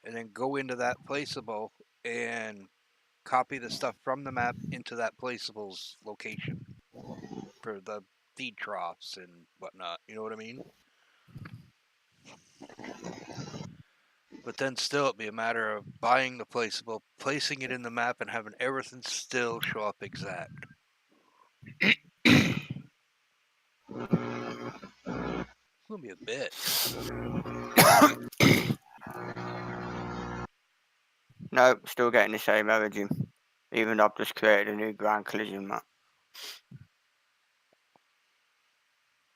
and then go into that placeable and copy the stuff from the map into that placeable's location for the feed troughs and whatnot. You know what I mean? But then still, it'd be a matter of buying the placeable, placing it in the map, and having everything still show up exact. It's gonna be a bit. No, still getting the same origin. Even though I've just created a new ground collision map.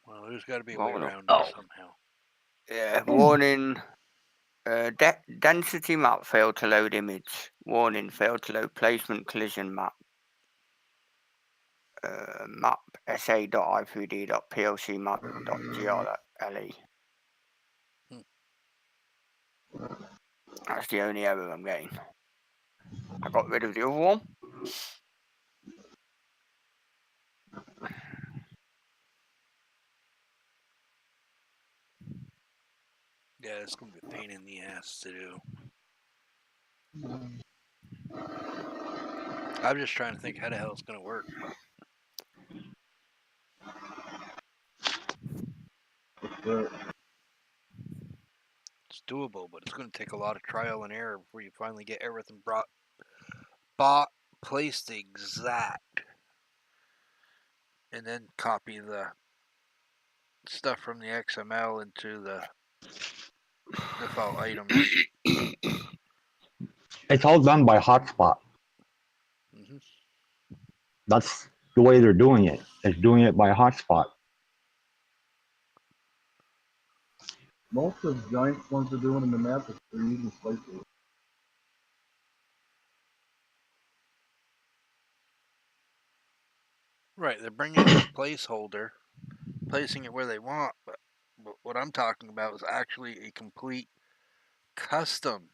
Well, there's got to be a Oh, way no. around it somehow. Yeah, warning. Density map failed to load image. Warning, failed to load placement collision map. Map sa.i3d.plcmap.gr.le. That's the only error I'm getting. I got rid of the other one. Yeah, it's gonna be a pain in the ass to do. I'm just trying to think how the hell it's gonna work. It's doable, but it's gonna take a lot of trial and error before you finally get everything bought, placed exact, and then copy the stuff from the XML into the default items. It's all done by hotspot. Mm-hmm. That's the way they're doing it. It's doing it by hotspot. Most of the giant ones are doing in the map is they're using placeable. Right, they're bringing in a placeholder, placing it where they want, but what I'm talking about is actually a complete custom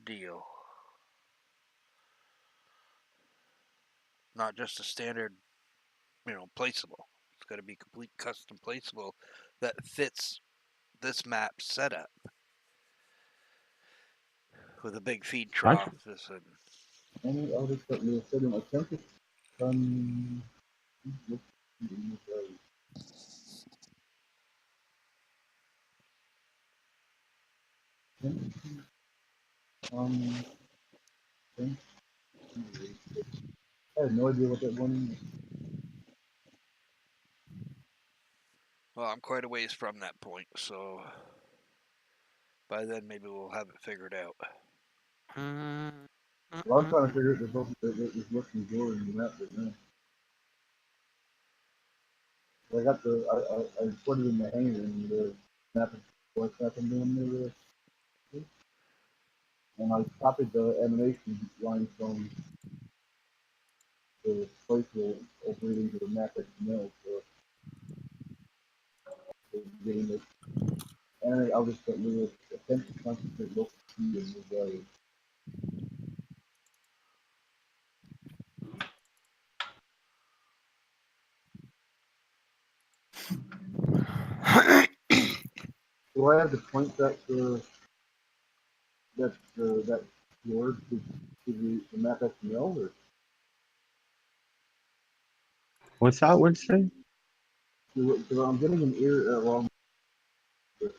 deal. Not just a standard, placeable. It's got to be complete custom placeable that fits this map setup with a big feed trough. Any other that we said in attempted um I have no idea what that one is. Well, I'm quite a ways from that point, so by then maybe we'll have it figured out. Well, I'm trying to figure out this looking door in the map right now. I got I put it in the hanger and the map what's happened doing there. And I copied the animation line from the place over into the map at the mill for getting this. And I'll just put little attempt to concentrate local key in this area. Do I have to point that that word to the map at the mill or? What's that Winston? Because I'm getting an error along the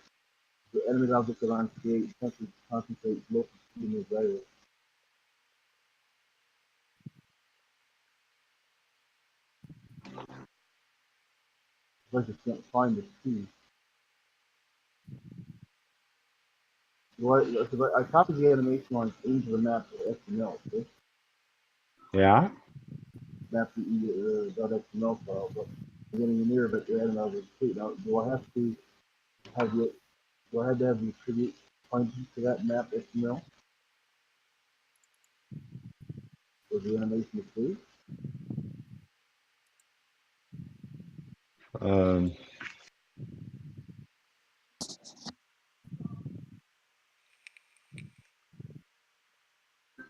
enemy object that I'm creating, concentrate local key in this area. I just can't find the key. I copied the animation lines into the map of XML, okay? Yeah. Map the .xml file, but I'm getting an error that the animal was complete. Now, do I have to have the attribute pointing to that map XML for the animation to complete?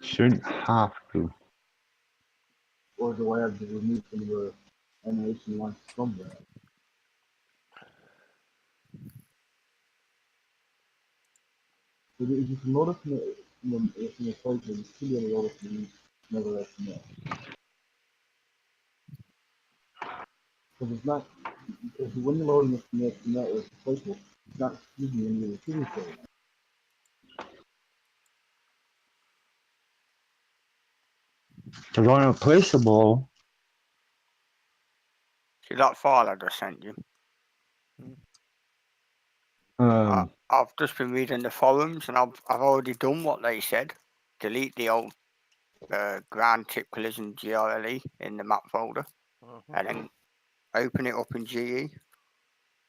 Shouldn't have to. Or do I have to remove some of the animation launch somewhere. So if you notice in the place, there's two other orders to use, never let you know. Because it's not, because when you're loading this network replaceable, it's not using any of the signature. So on a placeable, See that file I just sent you? I've just been reading the forums and I've already done what they said. Delete the old ground tip collision GRLE in the map folder and then open it up in GE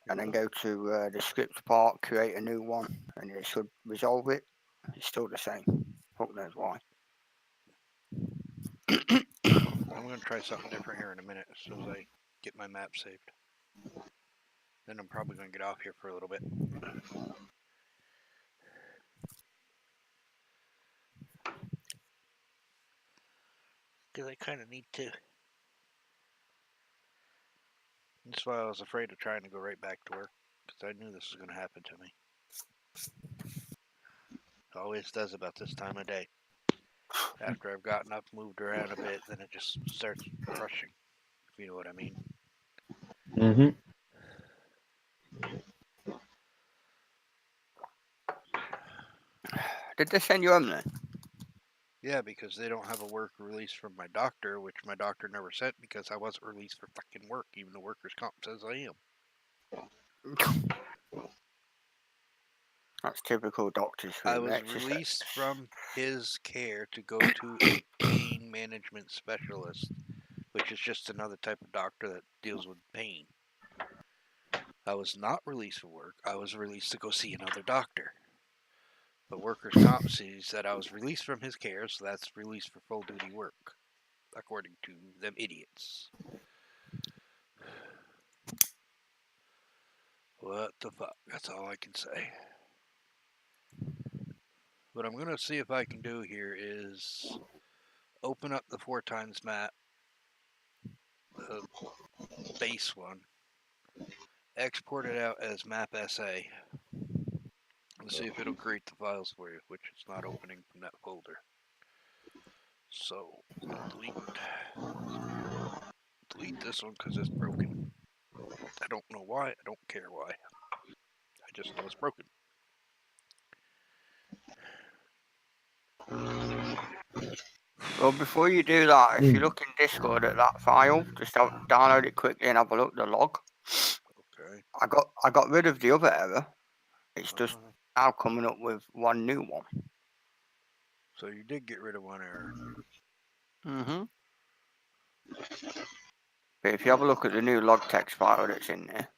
and then go to the script part, create a new one, and it should resolve it. It's still the same. Fuck knows why. I'm going to try something different here in a minute as soon as I get my map saved. Then I'm probably going to get off here for a little bit. Because I kind of need to. That's why I was afraid of trying to go right back to work. Because I knew this was going to happen to me. It always does about this time of day. After I've gotten up, moved around a bit, then it just starts rushing. If you know what I mean. mm-hmm. Did they send you home then? Yeah, because they don't have a work release from my doctor, which my doctor never sent because I wasn't released for fucking work, even though workers' comp says I am. That's typical doctors. I was released from his care to go to a pain management specialist, which is just another type of doctor that deals with pain. I was not released for work. I was released to go see another doctor. But workers' comp sees that I was released from his care, so that's released for full duty work, according to them idiots. What the fuck? That's all I can say. What I'm going to see if I can do here is open up the 4x map, the base one, export it out as map SA, and see if it'll create the files for you, which it's not opening from that folder. So I'm going to delete this one because it's broken. I don't know why, I don't care why. I just know it's broken. Well, before you do that, if you look in Discord at that file, just download it quickly and have a look at the log. Okay. I got rid of the other error. It's just now coming up with one new one. So you did get rid of one error. Mm-hmm. But if you have a look at the new log text file that's in there,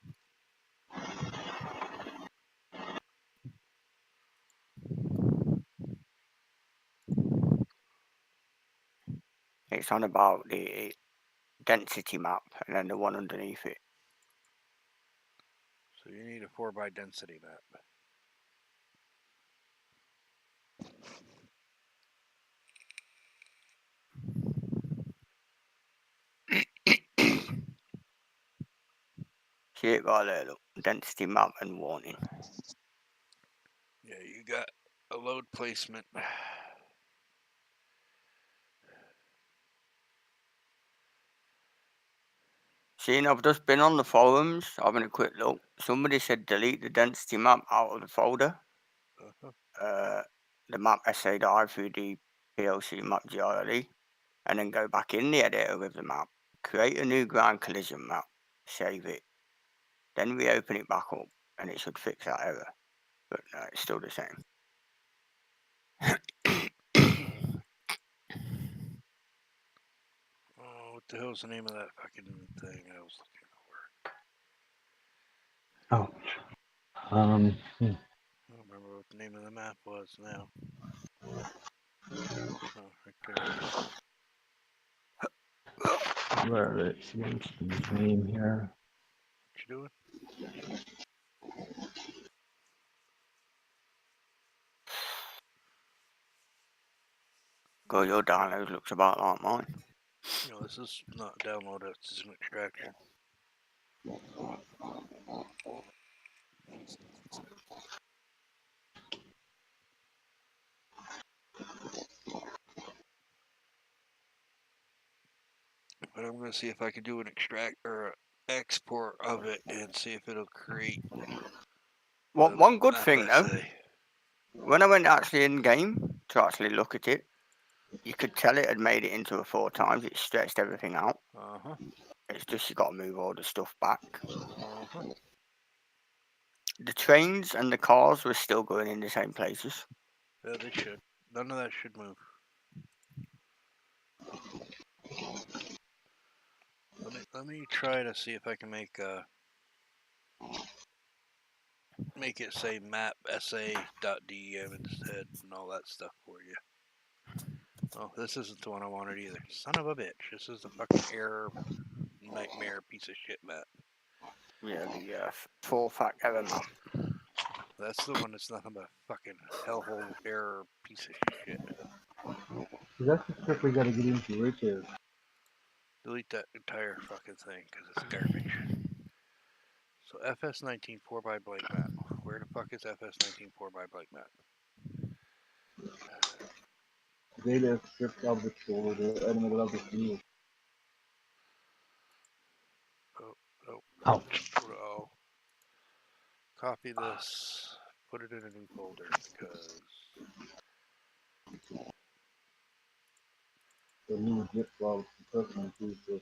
it's on about the density map and then the one underneath it. So you need a 4x density map. See it right there, look. Density map and warning. Yeah, you got a load placement. Seeing I've just been on the forums having a quick look. Somebody said delete the density map out of the folder. The map SA.i3d PLC map GRLE, and then go back in the editor with the map, create a new ground collision map, save it, then reopen it back up, and it should fix that error. But no, it's still the same. Oh, what the hell's the name of that fucking thing I was looking for? Oh. I don't remember what the name of the map was now. Oh, right there it is. Where is Winston's name here? What you doing? God, your download looks about like mine. You know, this is not download, it's an extraction. But I'm going to see if I can do an extract or export of it and see if it'll create. One good thing though, FSA. when I went actually in game to actually look at it, you could tell it had made it into a 4 times. It stretched everything out. It's just you got to move all the stuff back. The trains and the cars were still going in the same places. Yeah, they should. None of that should move. Let me try to see if I can make it say map sa.dem instead and all that stuff for you. Oh, this isn't the one I wanted either. Son of a bitch. This is the fucking error nightmare piece of shit map. Yeah, the full fact error map. That's the one that's nothing but fucking hellhole error piece of shit. That's the stuff we gotta get into right there. Delete that entire fucking thing because it's garbage. So FS19 4x blank map. Where the fuck is FS19 4x blank map? Data stripped of the store, the element of the field. Oh. Ouch. Oh. Copy this. Put it in a new folder because. The new zip file is personal too, so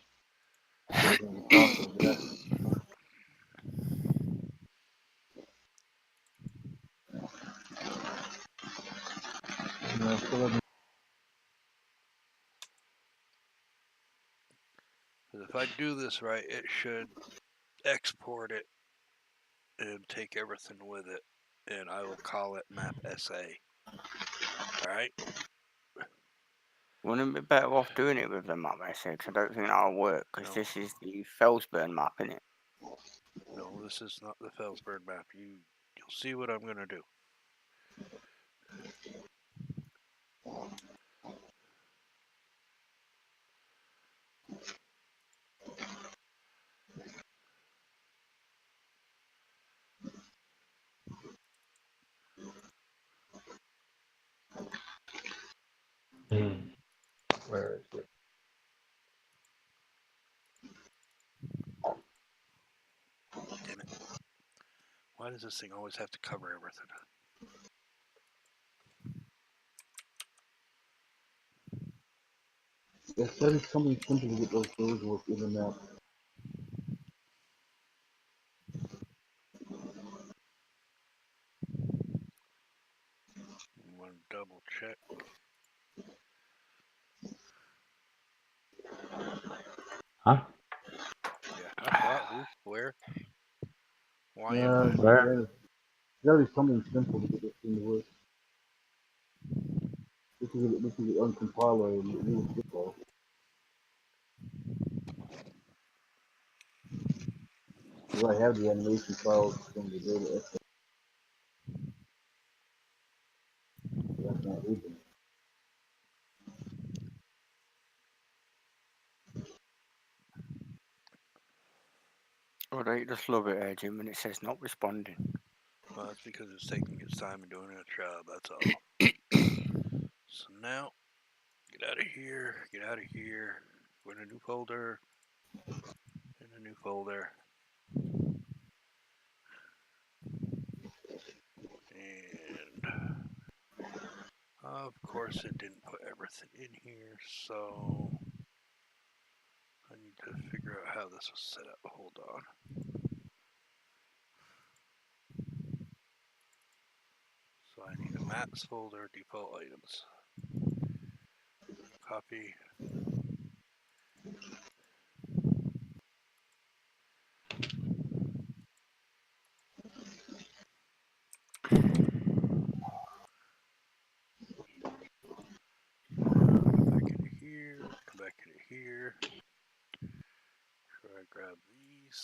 If I do this right, it should export it and take everything with it, and I will call it map SA. Alright? Wouldn't it be better off doing it with the map SA? Because I don't think that'll work. Because this is the Felsburn map, isn't it? No, this is not the Felsburn map. You'll see what I'm gonna do. Where is it? Damn it. Why does this thing always have to cover everything? It's very something simple to get those doors work in and out. I'm gonna double check. Huh? Yeah. What? Who? Where? Why Yeah, am I? Where? it's very something simple to get this thing to work. This is an uncompiler and it will zip file. Because I have the animation files from the data essay. That's not reading. Or don't you just love it, Jim, when it says not responding? Well, that's because it's taking its time and doing its job, that's all. So now, get out of here, go in a new folder, and of course it didn't put everything in here, so I need to figure out how this was set up. Hold on. So I need a maps folder, default items. Copy. Come back into here. Try to grab these.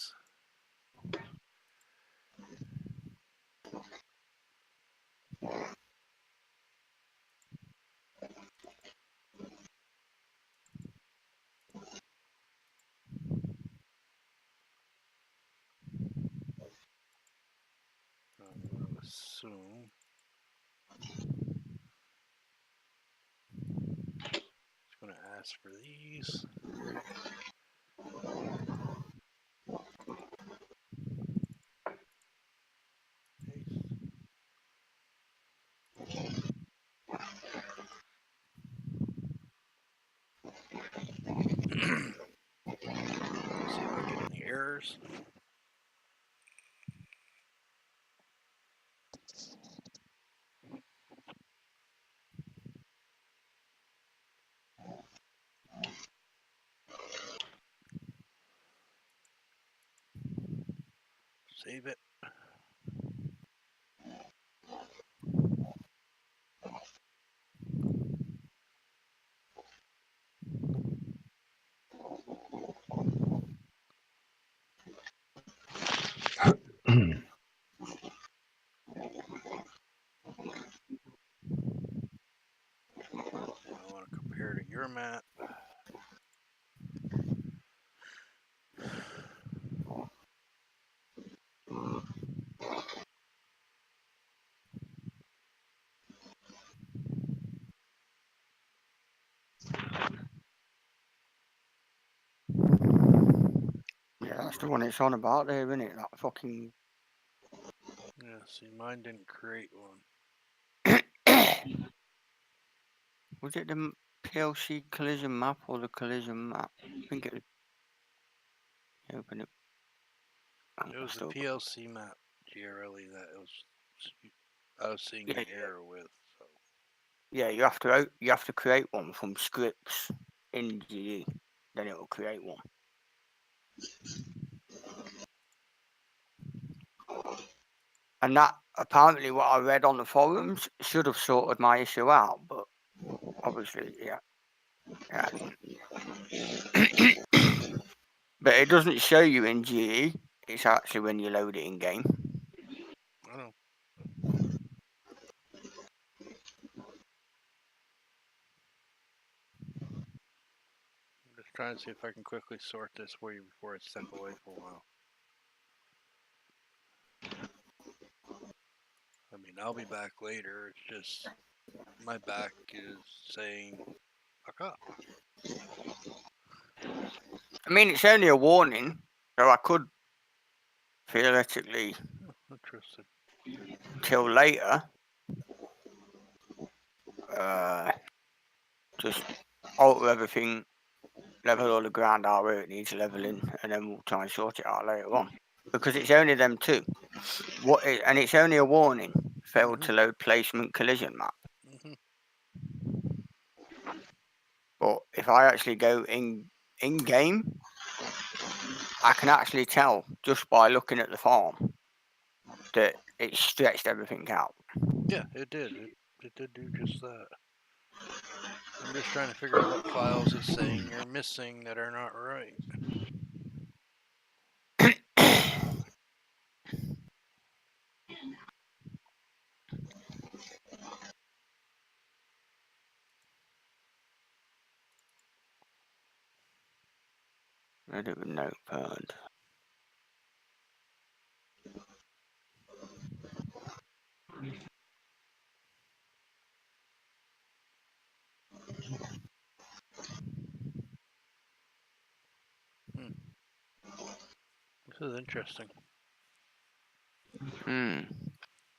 ask for these. See if I get any errors. Save it. I want to compare to your map. Yeah, that's the one it's on about there, isn't it? That fucking. Yeah, see, mine didn't create one. Was it the PLC collision map or the collision map? I think it was. Open it. It was the PLC map, GRLE, that it was. I was seeing an error with. So. Yeah, you have to create one from scripts in GE, then it will create one. And that apparently what I read on the forums should have sorted my issue out, but obviously, yeah. But it doesn't show you in GE. It's actually when you load it in game. I know. I'm just trying to see if I can quickly sort this for you before I step away for a while. I mean, I'll be back later. It's just my back is saying, fuck up. I mean, it's only a warning, so I could theoretically, Interesting. till later, just alter everything, level all the ground out where it needs leveling, and then we'll try and sort it out later on. Because it's only them two. And it's only a warning. Failed to load placement collision map. But if I actually go in game, I can actually tell just by looking at the farm that it stretched everything out. Yeah, it did. It did do just that. I'm just trying to figure out what files it's saying you're missing that are not right. Redid notepad. This is interesting.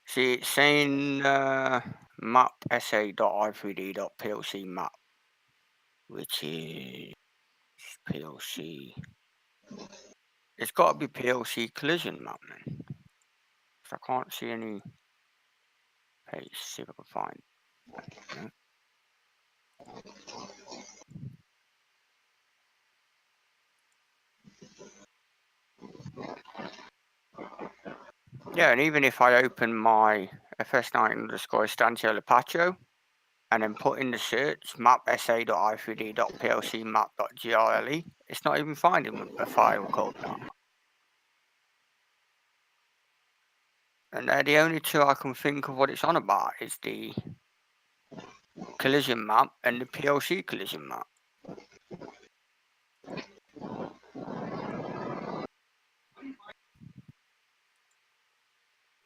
See, it's saying map sa.i3d.plc map, which is PLC. It's got to be PLC collision map, man. I can't see any page. See if I can find. No. Yeah, and even if I open my FS9_Stantiolo and then put in the search map sa.i3d.plc map.grle, it's not even finding a file called that. And they're the only two I can think of what it's on about is the collision map and the PLC collision map.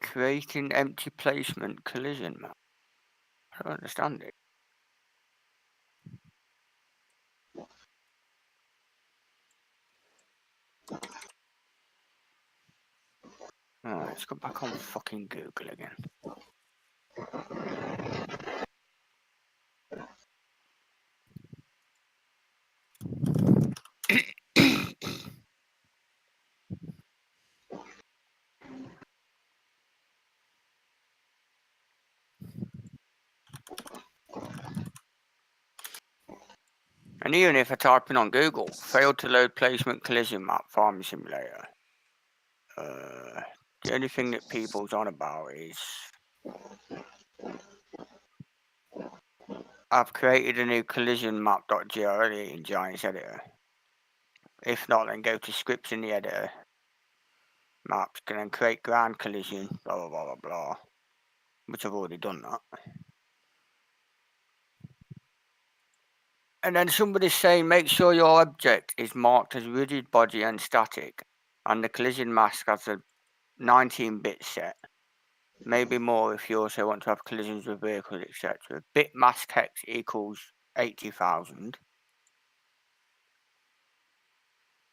Creating empty placement collision map. I don't understand it. Alright, let's go back on fucking Google again. And even if I type in on Google, failed to load placement collision map farming simulator. The only thing that people's on about is I've created a new collision map.gre in Giants editor. If not, then go to scripts in the editor. Maps can then create ground collision, blah blah blah blah blah. Which I've already done that. And then somebody's saying make sure your object is marked as rigid body and static, and the collision mask has a 19-bit set. Maybe more if you also want to have collisions with vehicles, etc. Bit mask hex equals 80,000.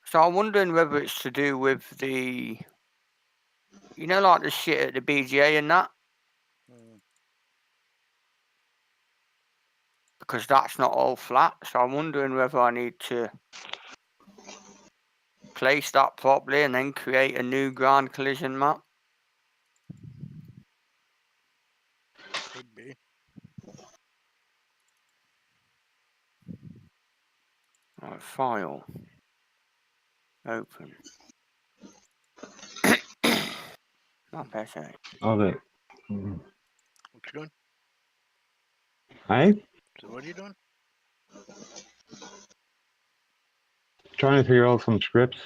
So I'm wondering whether it's to do with the, you know, like the shit at the BGA and that, because that's not all flat. So I'm wondering whether I need to place that properly and then create a new ground collision map. Could be. Right, file. Open. Not better. Okay. Mhm. What you doing? Hey, So what are you doing? trying to figure out some scripts.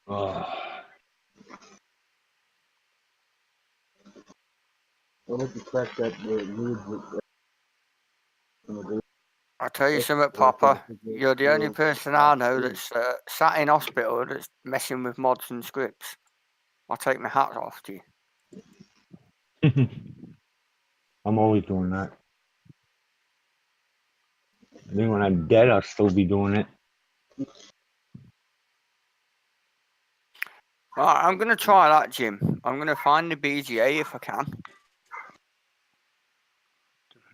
Oh. Well, let's just crack that lid with I'll tell you something, Papa. You're the only person I know that's sat in hospital that's messing with mods and scripts. I'll take my hat off to you. I'm always doing that. I think when I'm dead, I'll still be doing it. Right, I'm going to try that, Jim. I'm going to find the BGA if I can.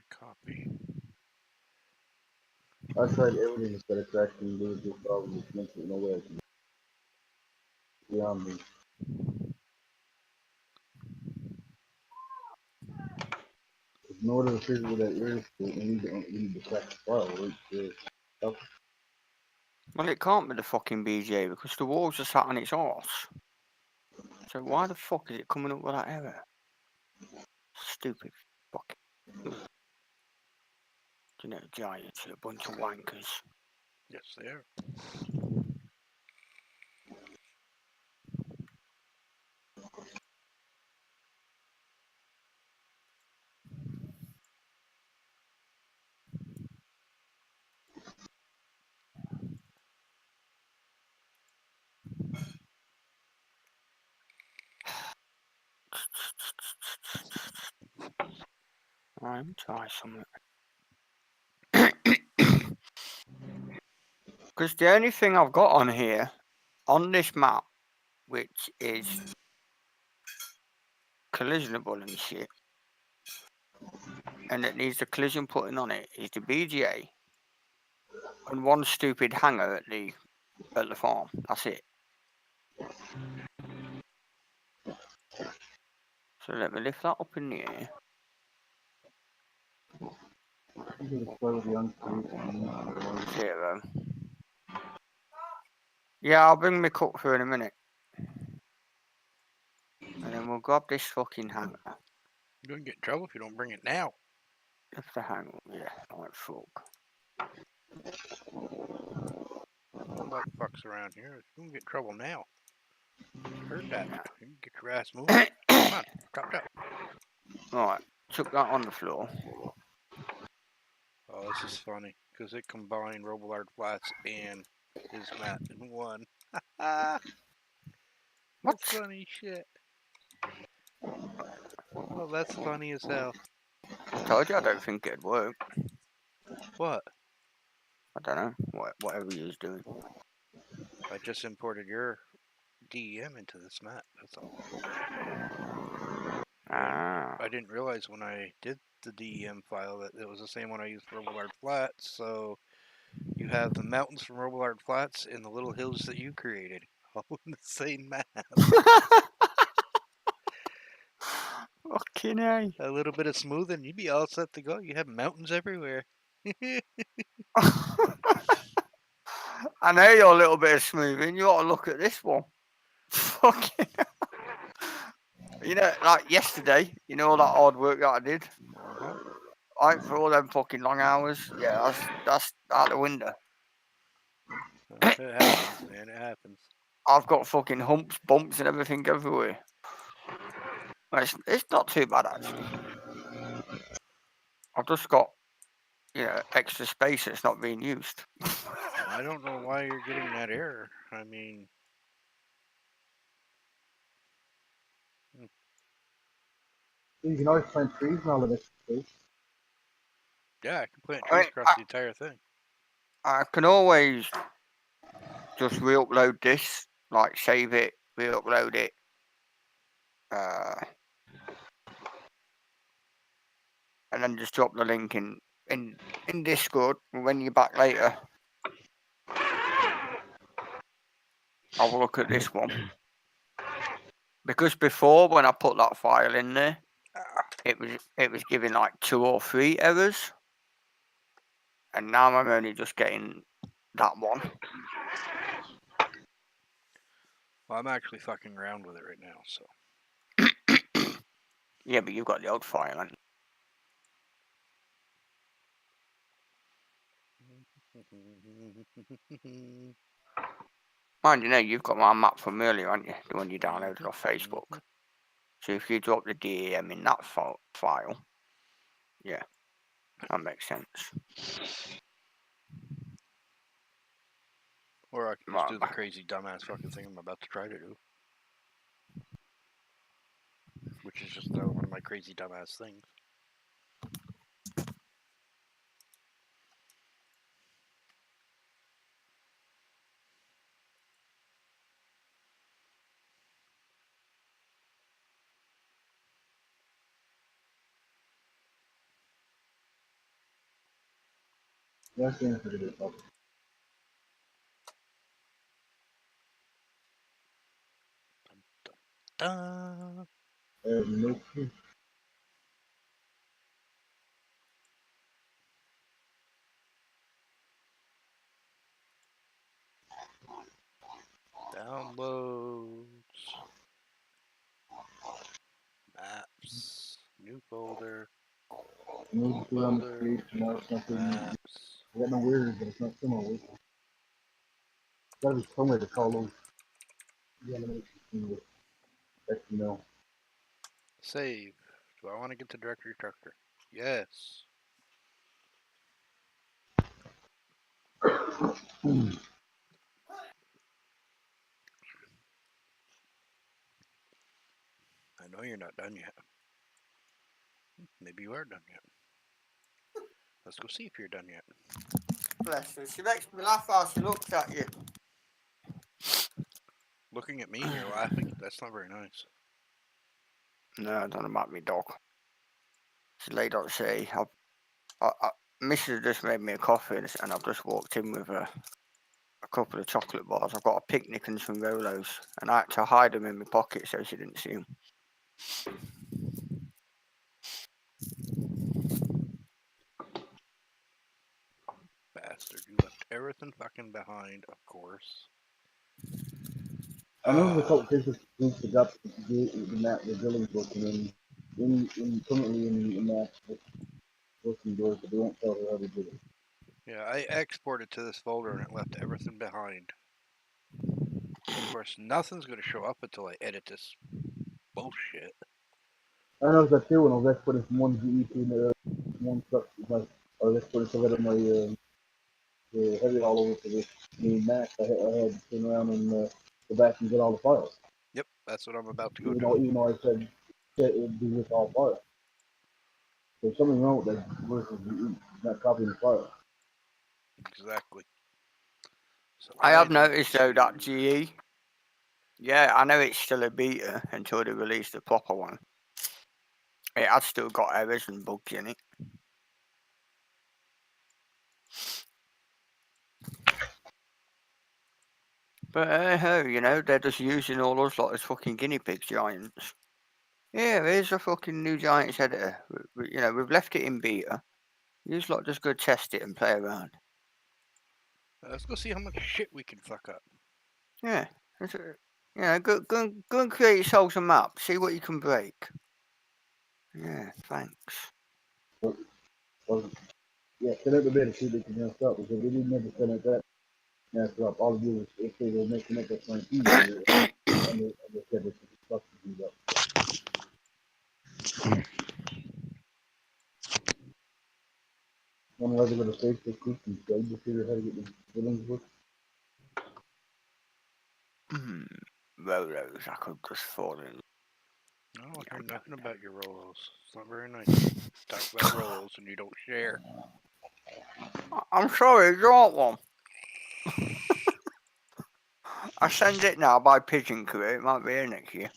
Copy. I tried everything instead of cracking the lid with problem with mental no way. Beyond me. In order to figure what that is, we need to crack the file. Right? Well, it can't be the fucking BGA because the walls are sat on its arse. So why the fuck is it coming up with that error? Stupid fucking... You know, Giants are a bunch of wankers. Yes, they are. I'm try something. Because the only thing I've got on here, on this map, which is collisionable and shit, and it needs a collision putting on it, is the BGA and one stupid hangar at the farm. That's it. So let me lift that up in the air. Zero. Yeah, I'll bring my cook through in a minute. And then we'll grab this fucking hanger. You're gonna get in trouble if you don't bring it now. Lift the hanger, yeah, like fuck. Don't like fucks around here. You can get in trouble now. Heard that. Yeah. You can get your ass moving. Come on, drop down. Right, chuck that on the floor. Oh, this is funny because it combined Robillard Flats and his mat in one. What? That's funny shit. Oh, that's funny as hell. I told you I don't think it'd work. What? I don't know, whatever he was doing. I just imported your DEM into this map, that's all. I didn't realize when I did the DEM file that it was the same one I used for Robillard Flats, so you have the mountains from Robillard Flats and the little hills that you created, all in the same map. Fucking A. A little bit of smoothing, you'd be all set to go. You have mountains everywhere. I know you're a little bit of smoothing. You ought to look at this one. Fucking. You know, like yesterday, you know all that hard work that I did? Right, for all them fucking long hours? Yeah, that's out the window. It happens, man, it happens. I've got fucking humps, bumps and everything everywhere. It's not too bad, actually. I've just got, extra space that's not being used. I don't know why you're getting that error. I mean... You can always plant trees and all of this space. Yeah, I can plant trees across the entire thing. I can always just re-upload this, like save it, re-upload it. And then just drop the link in Discord when you're back later. I'll look at this one. Because before, when I put that file in there, it was giving like 2 or 3 errors. And now I'm only just getting that one. Well, I'm actually fucking around with it right now, so. Yeah, but you've got the old file, haven't you? Mind you, you've got my map from earlier, haven't you? The one you downloaded off Facebook. So if you drop the DEM in that file, yeah, that makes sense. Or I can just do the crazy dumbass fucking thing I'm about to try to do. Which is just one of my crazy dumbass things. That's the answer to this problem. No proof. Downloads. Maps. New folder. Move to on the street, something. Maps. I got no weirders, but it's not similar. Gotta be somewhere to call those. Save. Do I want to get to directory structure? Yes. I know you're not done yet. Maybe you are done yet. Let's go see if you're done yet. Bless her. She makes me laugh while she looks at you. Looking at me and you're laughing? That's not very nice. No, I don't know about me dog. She laid on say, Mrs. just made me a coffee and I've just walked in with a couple of chocolate bars. I've got a picnic and some Rolos and I had to hide them in my pocket so she didn't see them. Bastard, you left everything fucking behind, of course. I know there's a couple cases since the got the map, the building's working currently in the map working doors, but they won't tell her how to do it. Yeah, I exported to this folder and it left everything behind. Of course, nothing's going to show up until I edit this bullshit. I noticed that too when I was exporting from one GE to one truck. I was exporting some of my heavy all over to this new Mac. I had to turn around and go back and get all the files. Yep, that's what I'm about to go do. Even though I said it would be with all files. There's something wrong with that versus GE, not copying the file. Exactly. So I have need noticed though that to- GE. Yeah, I know it's still a beta until they release the proper one. It has still got errors and bugs in it. But hey, you know, they're just using all us like as fucking guinea pig giants. Yeah, here's a fucking new Giants editor. You know, we've left it in beta. You just like just go test it and play around. Let's go see how much shit we can fuck up. Yeah, you know, go and create yourselves a map. See what you can break. Yeah, thanks. Well, yeah, set up the bed and see if they can mess up. Because we didn't never set up that mess up. All we do is if they were messing up that 19 and they said this is fucking things up. One way to go to Facebook group and show you figure how to get the feelings work. Rolos, I could just fall in. I don't hear nothing about your Rolos. It's not very nice. Talk about Rolos and you don't share. I'm sorry, you want one? I send it now by pigeon career. It might be here next year.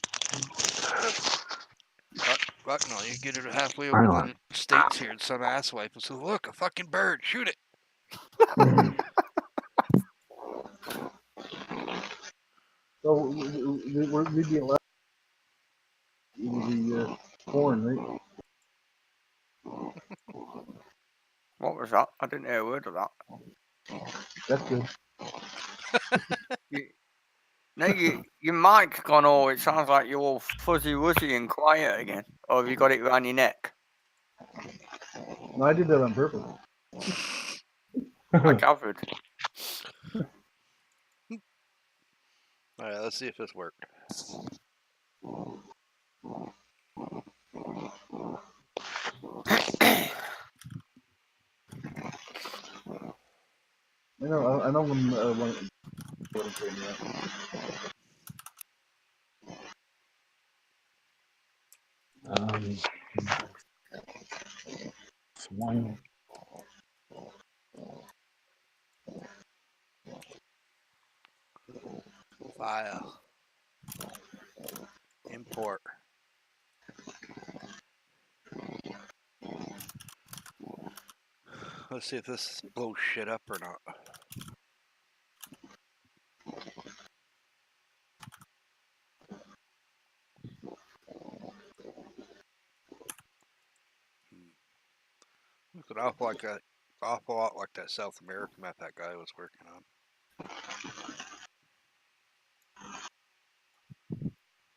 Fuck no, you get it halfway over the states here and some asswipe and say, look, a fucking bird, shoot it. So we'd be allowed the corn, right? What was that? I didn't hear a word of that. That's good. No, your mic's gone all. It sounds like you're all fuzzy wuzzy and quiet again. Or have you got it around your neck? No, I did that on purpose. I gathered. Alright, let's see if this worked. I know when one. File. Import. Let's see if this blows shit up or not. Looks an awful lot like that South American map that guy was working on.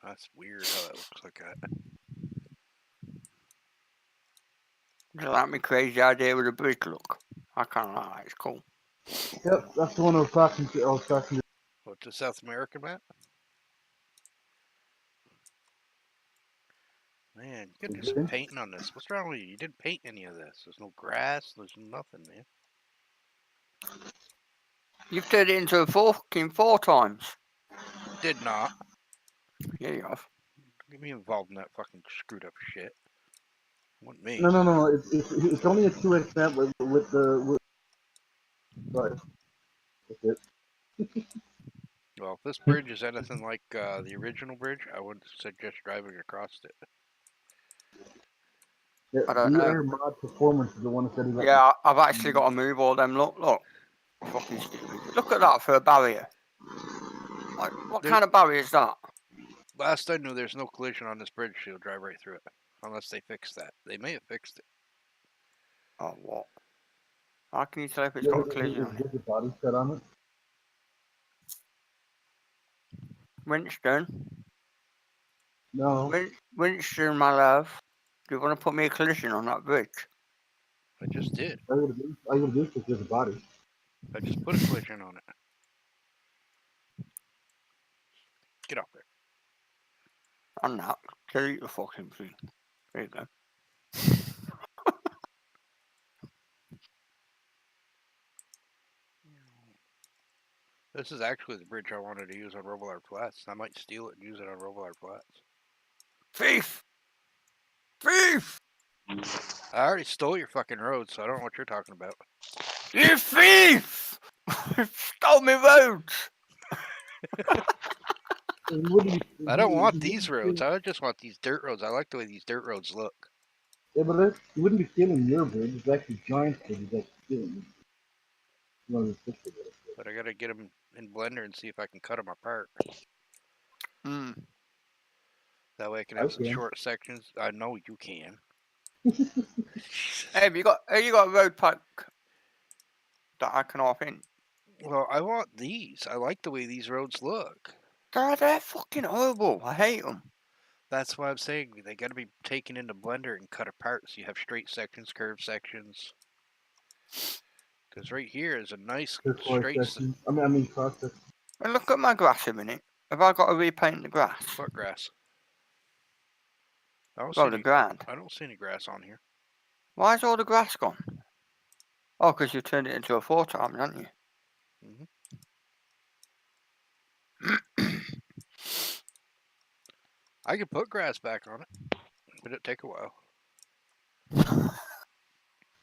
That's weird how that looks like that. Does that my crazy idea with a bridge look? I can't lie, it's cool. Yep, that's the one I was talking to. What's the South American map? Man, you gotta do some painting on this. What's wrong with you? You didn't paint any of this. There's no grass. There's nothing, man. You've turned it into a fucking 4 times. Did not. Yeah, you have. Get me involved in that fucking screwed up shit. Wasn't me. No. It's only a 2x map with the. Right. That's it. Well, if this bridge is anything like the original bridge, I would suggest driving across it. Yeah, I don't know. VR mod performance is the one that said he got. Yeah, I've actually got to move all them. Look. Fucking stupid. Look at that for a barrier. Like, what kind of barrier is that? Last I knew, there's no collision on this bridge, so you'll drive right through it. Unless they fix that. They may have fixed it. Oh, what? How can you tell if it's got a collision on it? Is the body set on it? Winston? No. Winston, my love. Do you want to put me a collision on that bridge? I just did. I would do it with the body. I just put a collision on it. Get off there. I'm not. Delete the fucking thing. There you go. This is actually the bridge I wanted to use on Robillard Flats. I might steal it and use it on Robillard Flats. Thief! Thief! I already stole your fucking road, so I don't know what you're talking about. You thief! Stole me roads! I don't want these roads. I just want these dirt roads. I like the way these dirt roads look. Yeah, but you wouldn't be stealing your bridge. It's actually Giant's bridge that's stealing. But I gotta get them in Blender and see if I can cut them apart. Hmm. That way I can have some short sections. I know you can. Hey, have you got a road pack that I can off in? Well, I want these. I like the way these roads look. They're fucking horrible. I hate them. That's why I'm saying they gotta be taken into Blender and cut apart so you have straight sections, curved sections. Because right here is a nice straight section. I mean cross section. Well, look at my grass a minute. Have I got to repaint the grass? What grass? I don't Well, the ground. I don't see any grass on here. Why is all the grass gone? Oh, because you turned it into a 4-time, haven't you? I could put grass back on it, but it'd take a while.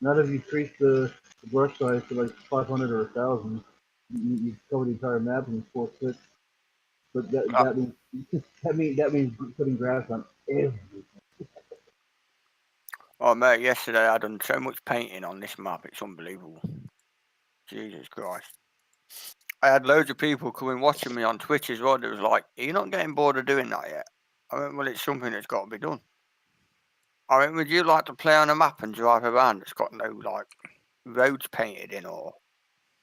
Not if you increase the brush size to like 500 or 1,000. You cover the entire map in 4/6. But that means putting grass on everything. Oh, mate, yesterday I done so much painting on this map, it's unbelievable. Jesus Christ. I had loads of people coming watching me on Twitch as well. They was like, are you not getting bored of doing that yet? I went, well, it's something that's got to be done. I went, would you like to play on a map and drive around that's got no, like, roads painted in or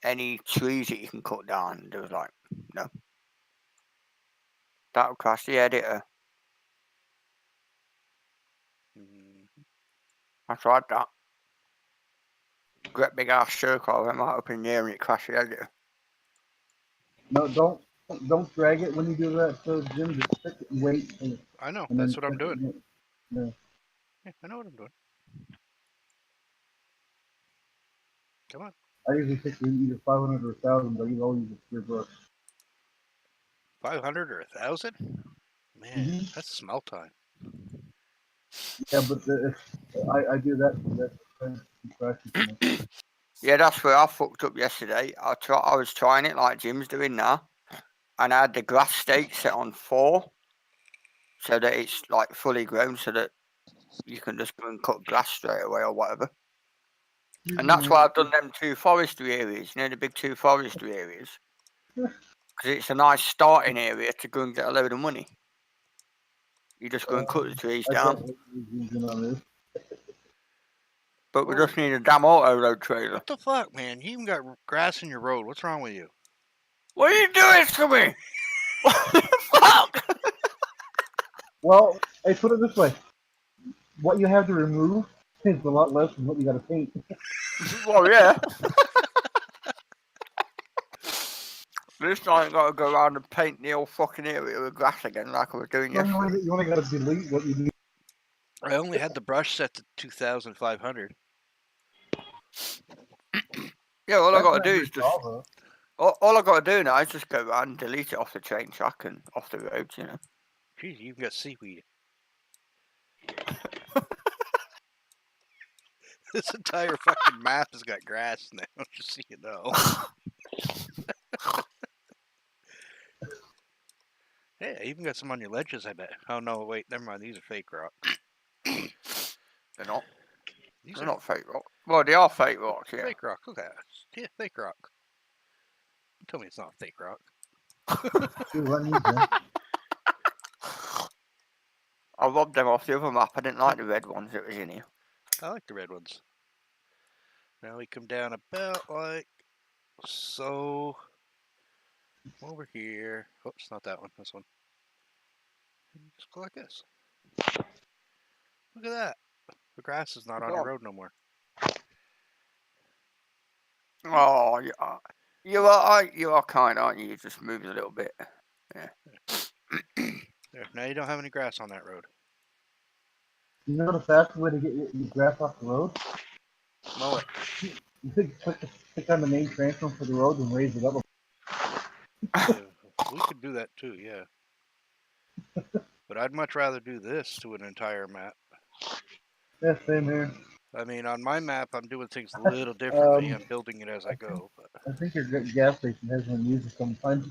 any trees that you can cut down? And they was like, no. That would crash the editor. I tried that. Great big ass circle, I went right up in the air and it crashed the editor. No, don't drag it when you do that. So Jim, just stick it and wait. I know. That's what I'm doing. Yeah. Yeah, I know what I'm doing. Come on. I usually pick either 500 or 1,000, but you always use a brush. 500 or 1,000? Man, that's smell time. Yeah, but I do that. Yeah, that's where I fucked up yesterday. I was trying it like Jim's doing now, and I had the grass stake set on 4, so that it's like fully grown, so that you can just go and cut grass straight away or whatever. And that's why I've done them 2 forestry areas, you know, the big 2 forestry areas, because it's a nice starting area to go and get a load of money. You just go and cut the trees down. But we just need a damn auto road trailer. What the fuck, man? You even got grass in your road. What's wrong with you? What are you doing to me? What the fuck? Well, I put it this way. What you have to remove is a lot less than what you got to paint. Well, yeah. This time I got to go around and paint the whole fucking area with grass again like I was doing yesterday. You only got to delete what you need. I only had the brush set to 2,500. Yeah, all I got to do is just... All I got to do now is just go around and delete it off the train track and off the roads, you know. Jeez, you've got seaweed. This entire fucking map has got grass now, just so you know. Hey, I even got some on your ledges, I bet. Oh, no, wait, never mind. These are fake rock. They're not. These They're are not fake rock. Well, they are fake rocks, yeah. fake rock. Look at that. Yeah, fake rock. Don't tell me it's not fake rock. I robbed them off the other map. I didn't like the red ones that was in here. I like the red ones. Now we come down about like so. Over here. Oops, not that one. This one. Just go like this. Look at that. The grass is not on your road no more. Oh, you are kind, aren't you? You just moved a little bit. Yeah. There. Now you don't have any grass on that road. You know the fastest way to get your grass off the road? Mow it. You click on the main transform for the road and raise it up. Yeah, we could do that too, yeah. But I'd much rather do this to an entire map. Yeah, same here. I mean, on my map, I'm doing things a little differently. I'm building it as I go. But I think your gas station has one used some kind of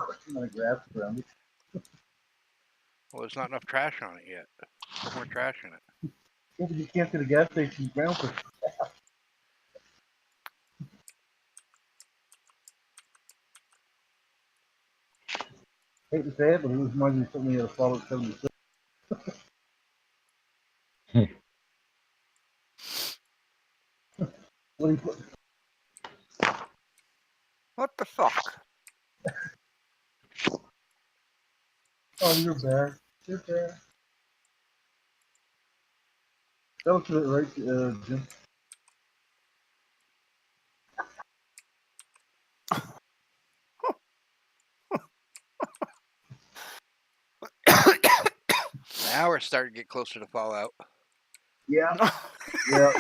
grass around it. well, there's not enough trash on it yet. Put more trash in it. Yeah, but you can't see the gas station ground for. Hate to say it, but it was reminds me of something out of Fallout 76. What do you put? What the fuck? Oh, you're bad. You're bad. That was it, right, Jim? Now we're starting to get closer to Fallout. Yeah. Yeah.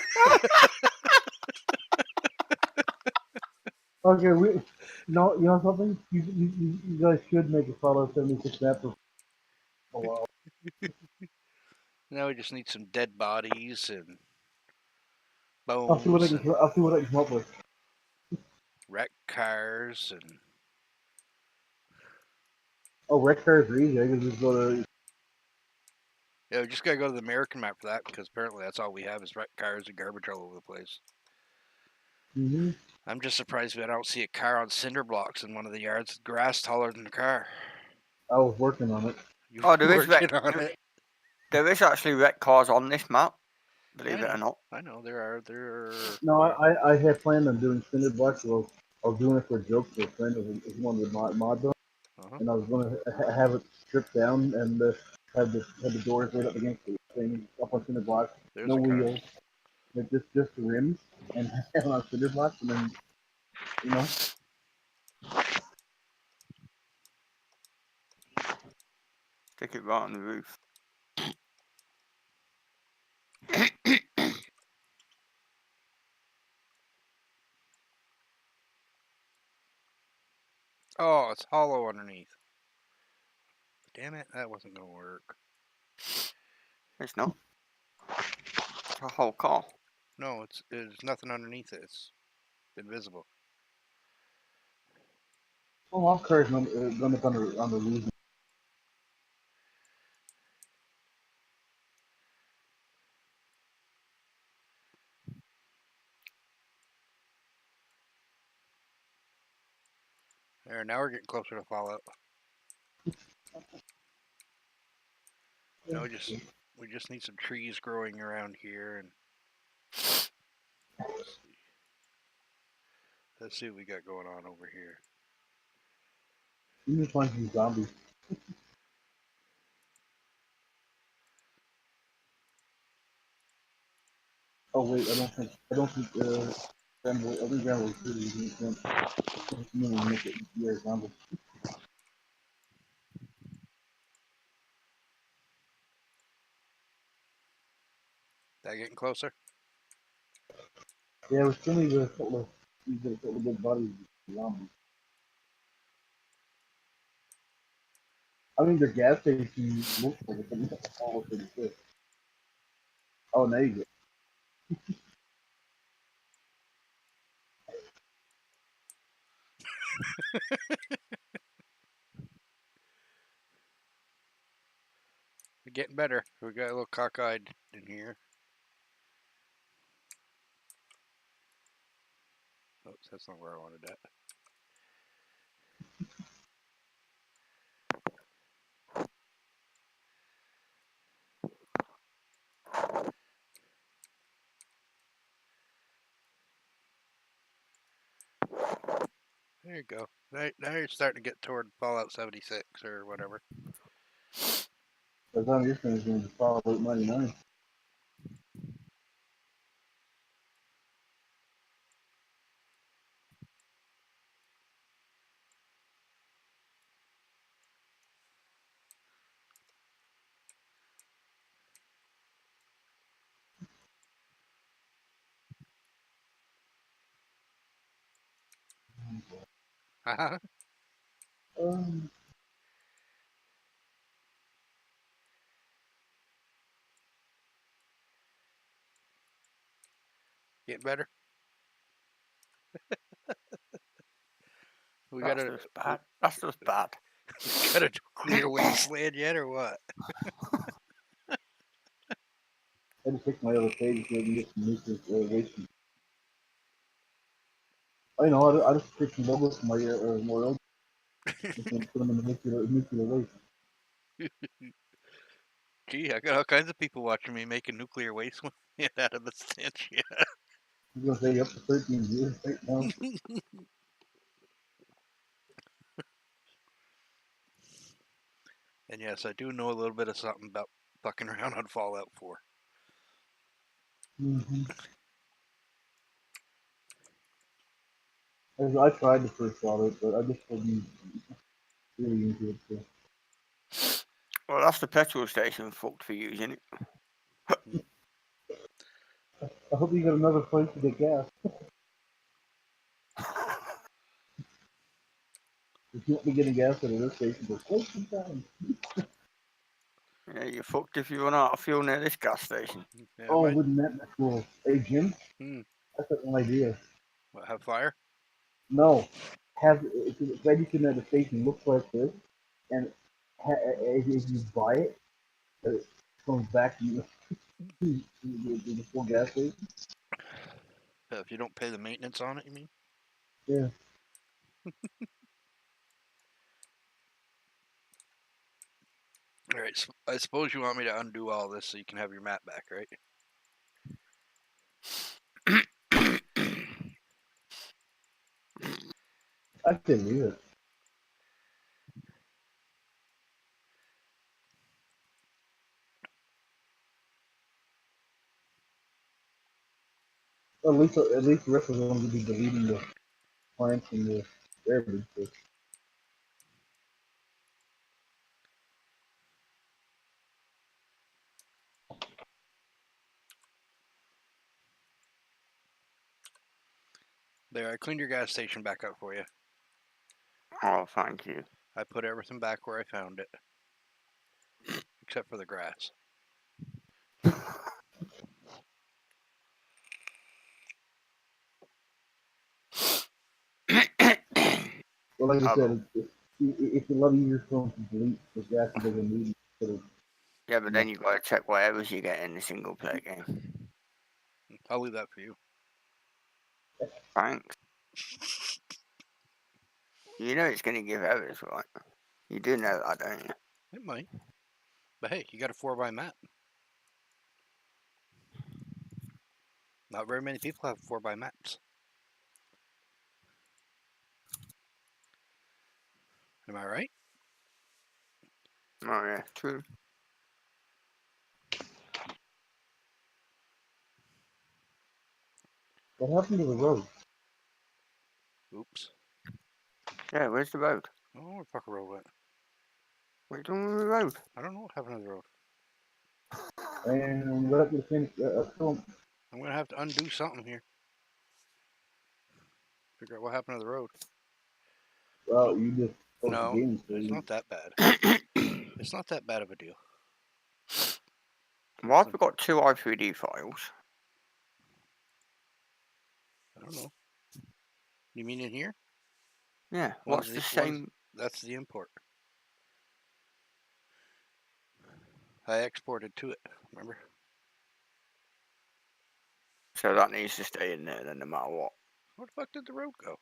Okay, you know something? You guys should make a Fallout 76 map for a while. Now we just need some dead bodies and I'll see what I bones can. and I'll see what I can come up with. wrecked cars and Oh, wreck cars are easy. I can just go to. yeah, we just gotta go to the American map for that because apparently that's all we have is wrecked cars and garbage all over the place. Mm-hmm. I'm just surprised I don't see a car on cinder blocks in one of the yards. Grass taller than the car. I was working on it. You Oh, there is working on it? there is actually wreck cars on this map, believe it or not. I know there are. No, I had planned on doing cinder blocks. So I was doing it for a joke for a friend of one of the mods on, and I was going to have it stripped down and have the doors right up against the thing up on cinder blocks. There's No a car. wheels, but just the rims and have it on cinder blocks, and then you know. Stick it right on the roof. Oh, it's hollow underneath. Damn it, that wasn't gonna work. It's not. It's a whole car. No, there's nothing underneath it. It's invisible. Well, all cars run up on the roof. There, now we're getting closer to Fallout. Now we just need some trees growing around here and let's see what we got going on over here. You need to find some zombies. Oh wait, I don't think Granville, I think Granville is really make it yeah, zombie. That getting closer? Yeah, we still need a couple of good bodies of zombies. I mean, the gas station looks like it's in all 36. Oh, now you go. We're getting better. We got a little cockeyed in here. Oops, that's not where I wanted that. There you go. Now you're starting to get toward Fallout 76 or whatever. By the time you're finished, going to follow about 99. Um, Getting better? We That's got just bad. That's just bad. a clear wasteland yet, or what? I just fix my other page so I can get some nuclear waste. I know, I just fix some logos for my more old and put them in the nuclear waste. Gee, I got all kinds of people watching me making nuclear waste out of the stench. Yeah. I'm gonna say up to 13 years right now. And yes, I do know a little bit of something about fucking around on Fallout 4. Mm-hmm. I tried the first Fallout, but I just wasn't really into it. So. Well, that's the petrol station fucked for using it. I hope you got another place to get gas. If you want me getting gas at this station, go take some time. Yeah, you're fucked if you run out of fuel near this gas station. Yeah, Oh, wouldn't that be cool? Hey, Jim, that's an idea. What, have fire? No, have it's registered at the station. Looks like this, and if you buy it, it comes back to you. The full gas station. If you don't pay the maintenance on it, you mean? Yeah. All right, so I suppose you want me to undo all this so you can have your map back, right? I can leave it. At least the rest of them will be deleting the plants and the everything. So. There, I cleaned your gas station back up for you. Oh, thank you. I put everything back where I found it, except for the grass. Well, like I said, it's a lot easier for them to delete the gas that doesn't need it. Yeah, but then you've got to check what errors you get in the single player game. I'll leave that for you. Thanks. You know it's going to give errors, right? You do know that, don't you? It might. But hey, you got a 4x map. Not very many people have 4x maps. Am I right? Oh, yeah, true. What happened to the road? Oops. Yeah, where's the road? Oh, where the fuck road went? What are you doing with the road? I don't know what happened to the road. And what happened to finish? I'm gonna have to undo something here. Figure out what happened to the road. Well, you just No, the game, so it's you, not that bad. It's not that bad of a deal. Why have we got two i3D files? I don't know. You mean in here? Yeah, One's what's the same? That's the import. I exported to it, remember? So that needs to stay in there then, no matter what. Where the fuck did the road go?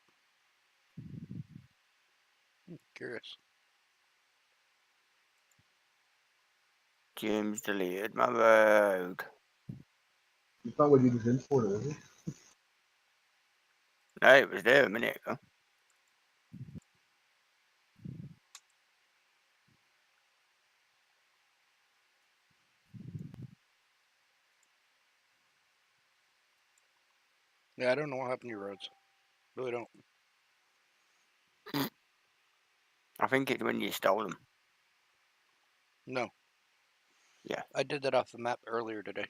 Curious. Jim's deleted my road. it's not what you just imported, is it? No, it was there a minute ago. Yeah, I don't know what happened to your roads. Really don't. I think it's when you stole them. No. Yeah. I did that off the map earlier today.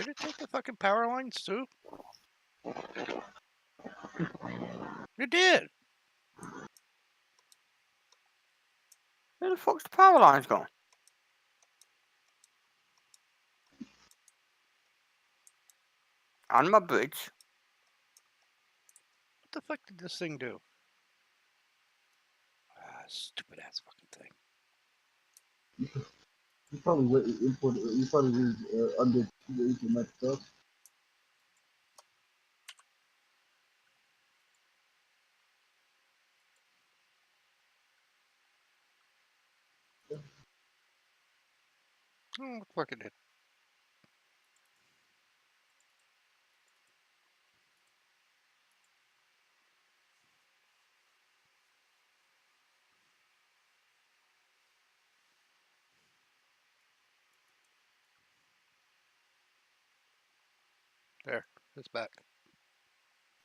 Did it take the fucking power lines too? It did. Where the fuck's the power lines gone? And my bridge. What the fuck did this thing do? Ah, stupid ass fucking thing. You probably input. You probably read under the internet stuff. Oh, what the fuck it did? There, it's back.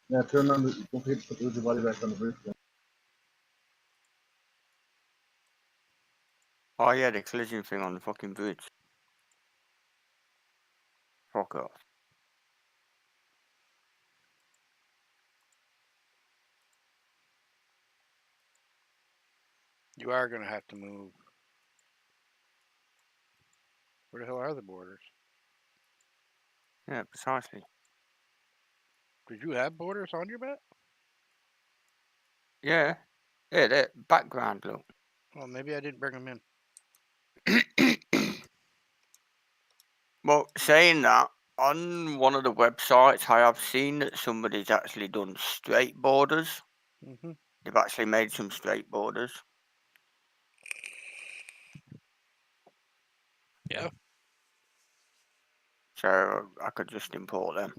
Yeah, turn on the. Don't forget to put the body back on the bridge. Oh yeah, the collision thing on the fucking bridge. Fuck off. You are gonna have to move. Where the hell are the borders? Yeah, precisely. Did you have borders on your map? Yeah. Yeah, the background look. Well, maybe I didn't bring them in. Well, saying that, on one of the websites, I have seen that somebody's actually done straight borders. Mm-hmm. They've actually made some straight borders. Yeah. So I could just import them.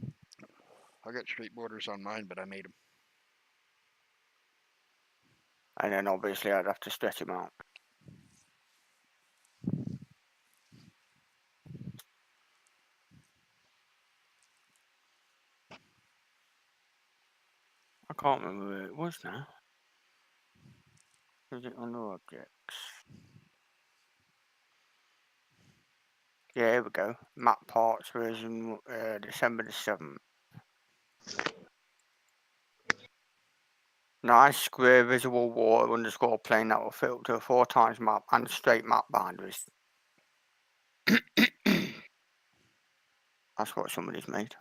I got straight borders on mine, but I made them. And then obviously I'd have to stretch them out. I can't remember where it was now. Is it under objects? Yeah, here we go. Map parts version December the 7th. Nice square visible water underscore plane that will filter 4 times map and straight map boundaries. That's what somebody's made.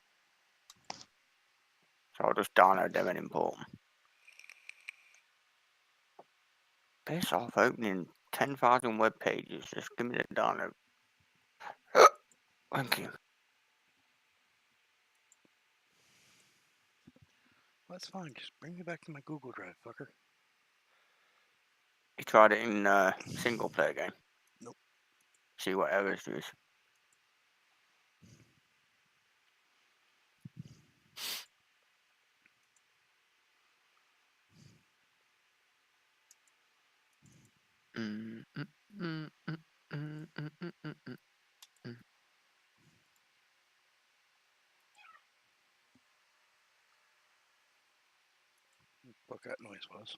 So I'll just download them and import them. Piss off opening 10,000 web pages. Just give me the download. Thank you. That's fine. Just bring me back to my Google Drive, fucker. You tried it in single player game? Nope. See what errors there is. What that noise was.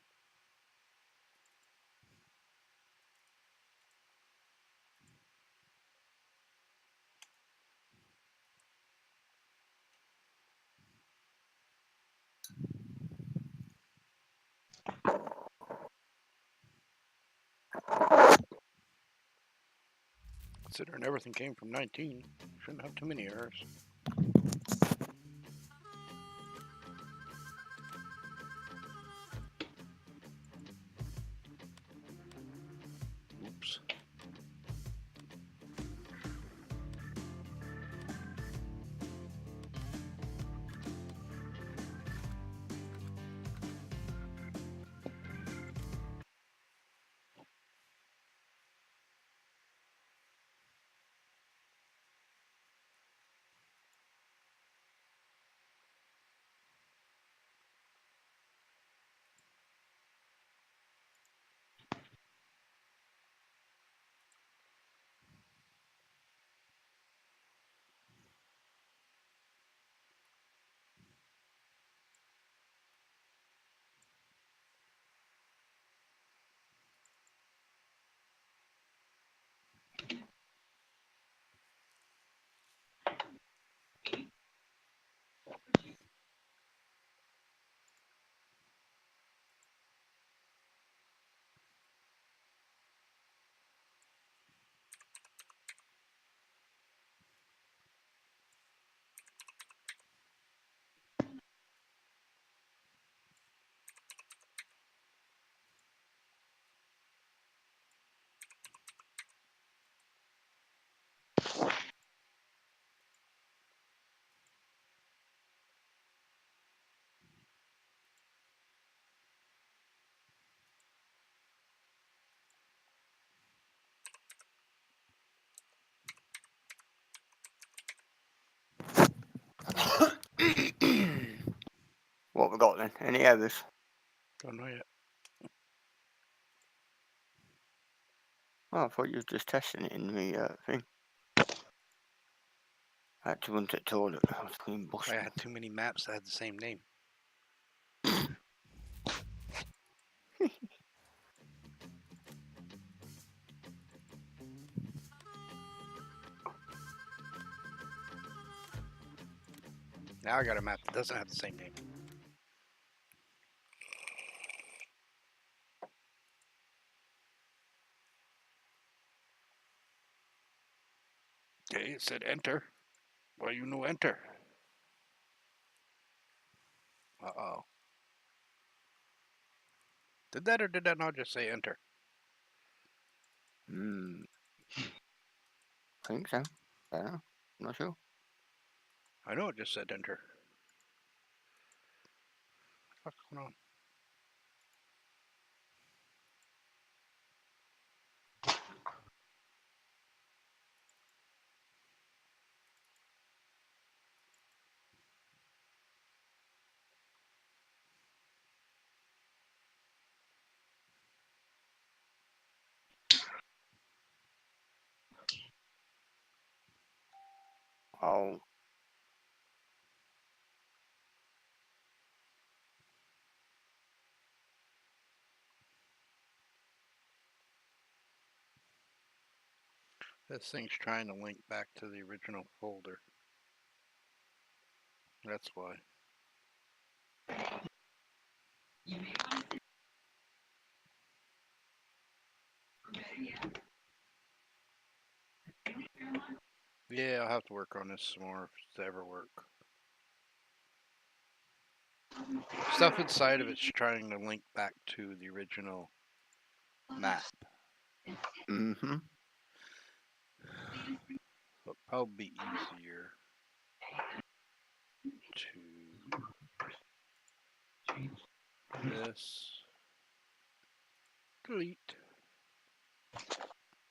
Considering everything came from 19, shouldn't have too many errors. Oops. What we got then? Any errors? Don't know yet. Oh, I thought you were just testing it in the thing. I had to run to the toilet. I was clean bust. I had too many maps that had the same name. Now I got a map that doesn't have the same name. Okay, it said enter. Well, you know enter. Uh-oh. Did that or did that not just say enter? I think so. I don't know. I'm not sure. I know it just said enter. What's going on? Oh, This thing's trying to link back to the original folder. That's why. Yeah, I'll have to work on this some more if it's to ever work. Stuff inside of it's trying to link back to the original map. mm-hmm. It'll probably be easier to this. Delete.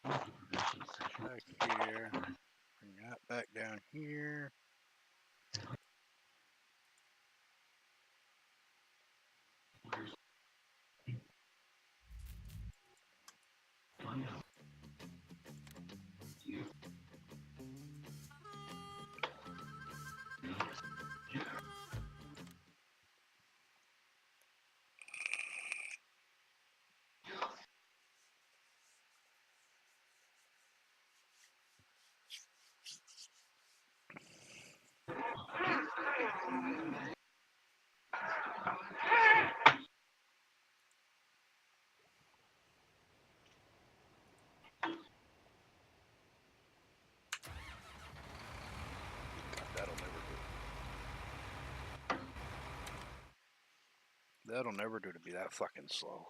Back here. Bring that back down here. That'll never do. That'll never do to be that fucking slow.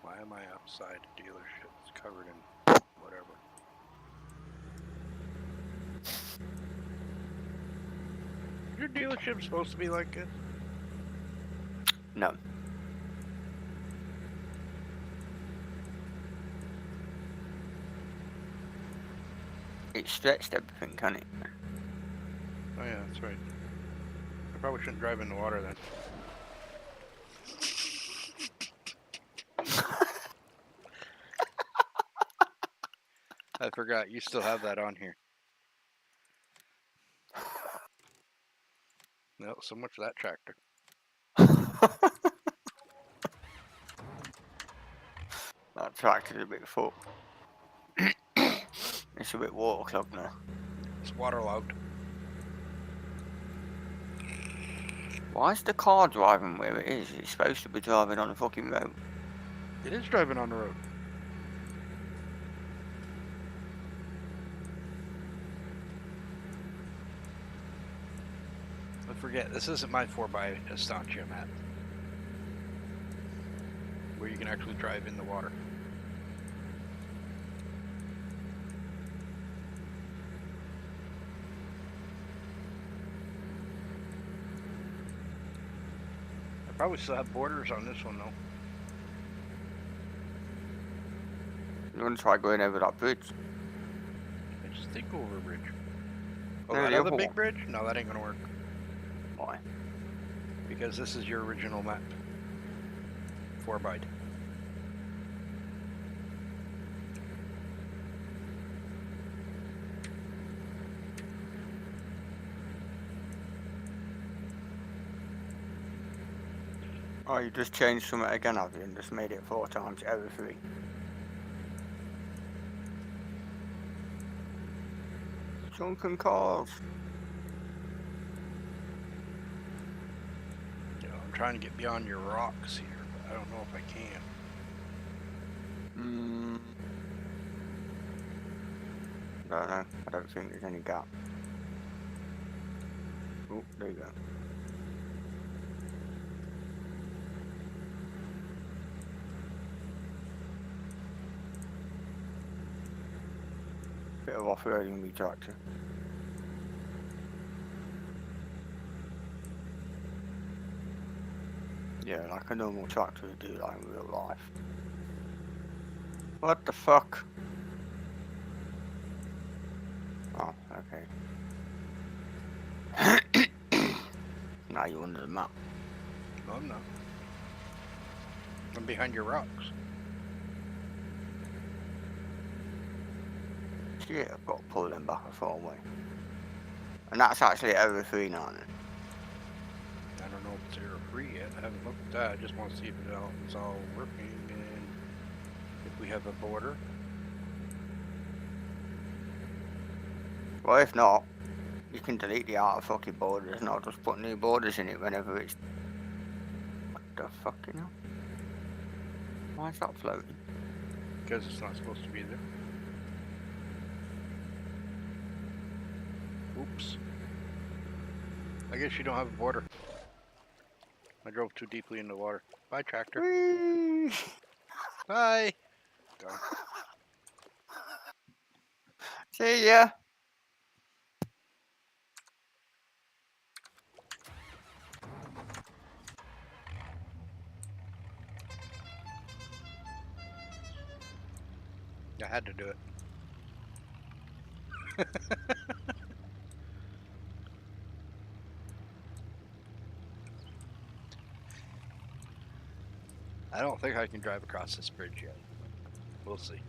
Why am I outside a dealership? It's covered in whatever. Your dealership supposed to be like this? No. It stretched everything, can it? Oh yeah, that's right. I probably shouldn't drive in the water then. I forgot, you still have that on here. No, so much for that tractor. That tractor's a bit full. It's a bit waterlogged now. It's waterlogged. Why is the car driving where it is? It's supposed to be driving on the fucking road. It is driving on the road. I forget, this isn't my 4x Estancia map. Where you can actually drive in the water. I probably still have borders on this one though. You want to try going over that bridge? I just think over a bridge. Oh, No, that the other other big one. bridge? No, that ain't gonna work. Why? Because this is your original map. 4x. Oh, you just changed something again, have you? And just made it 4 times error free. Drunken calls. You know, I'm trying to get beyond your rocks here, but I don't know if I can. Don't know. I don't think there's any gap. Oh, there you go. Bit of off-roading me tractor. Yeah, like a normal tractor would do, like in real life. What the fuck? Oh, okay. Now you're under the map. No, I'm not. I'm behind your rocks. Shit, I've got to pull them back a far away. And that's actually error free now. I don't know if it's error free yet. I haven't looked at that. I just want to see if it's all working and if we have a border. Well, if not, you can delete the out of fucking borders and I'll just put new borders in it whenever it's... What the fuck, you know? Why is that floating? Because it's not supposed to be there. Oops. I guess you don't have a border. I drove too deeply into the water. Bye, tractor. Whee! Bye. Gone. See ya! I had to do it. I don't think I can drive across this bridge yet. We'll see.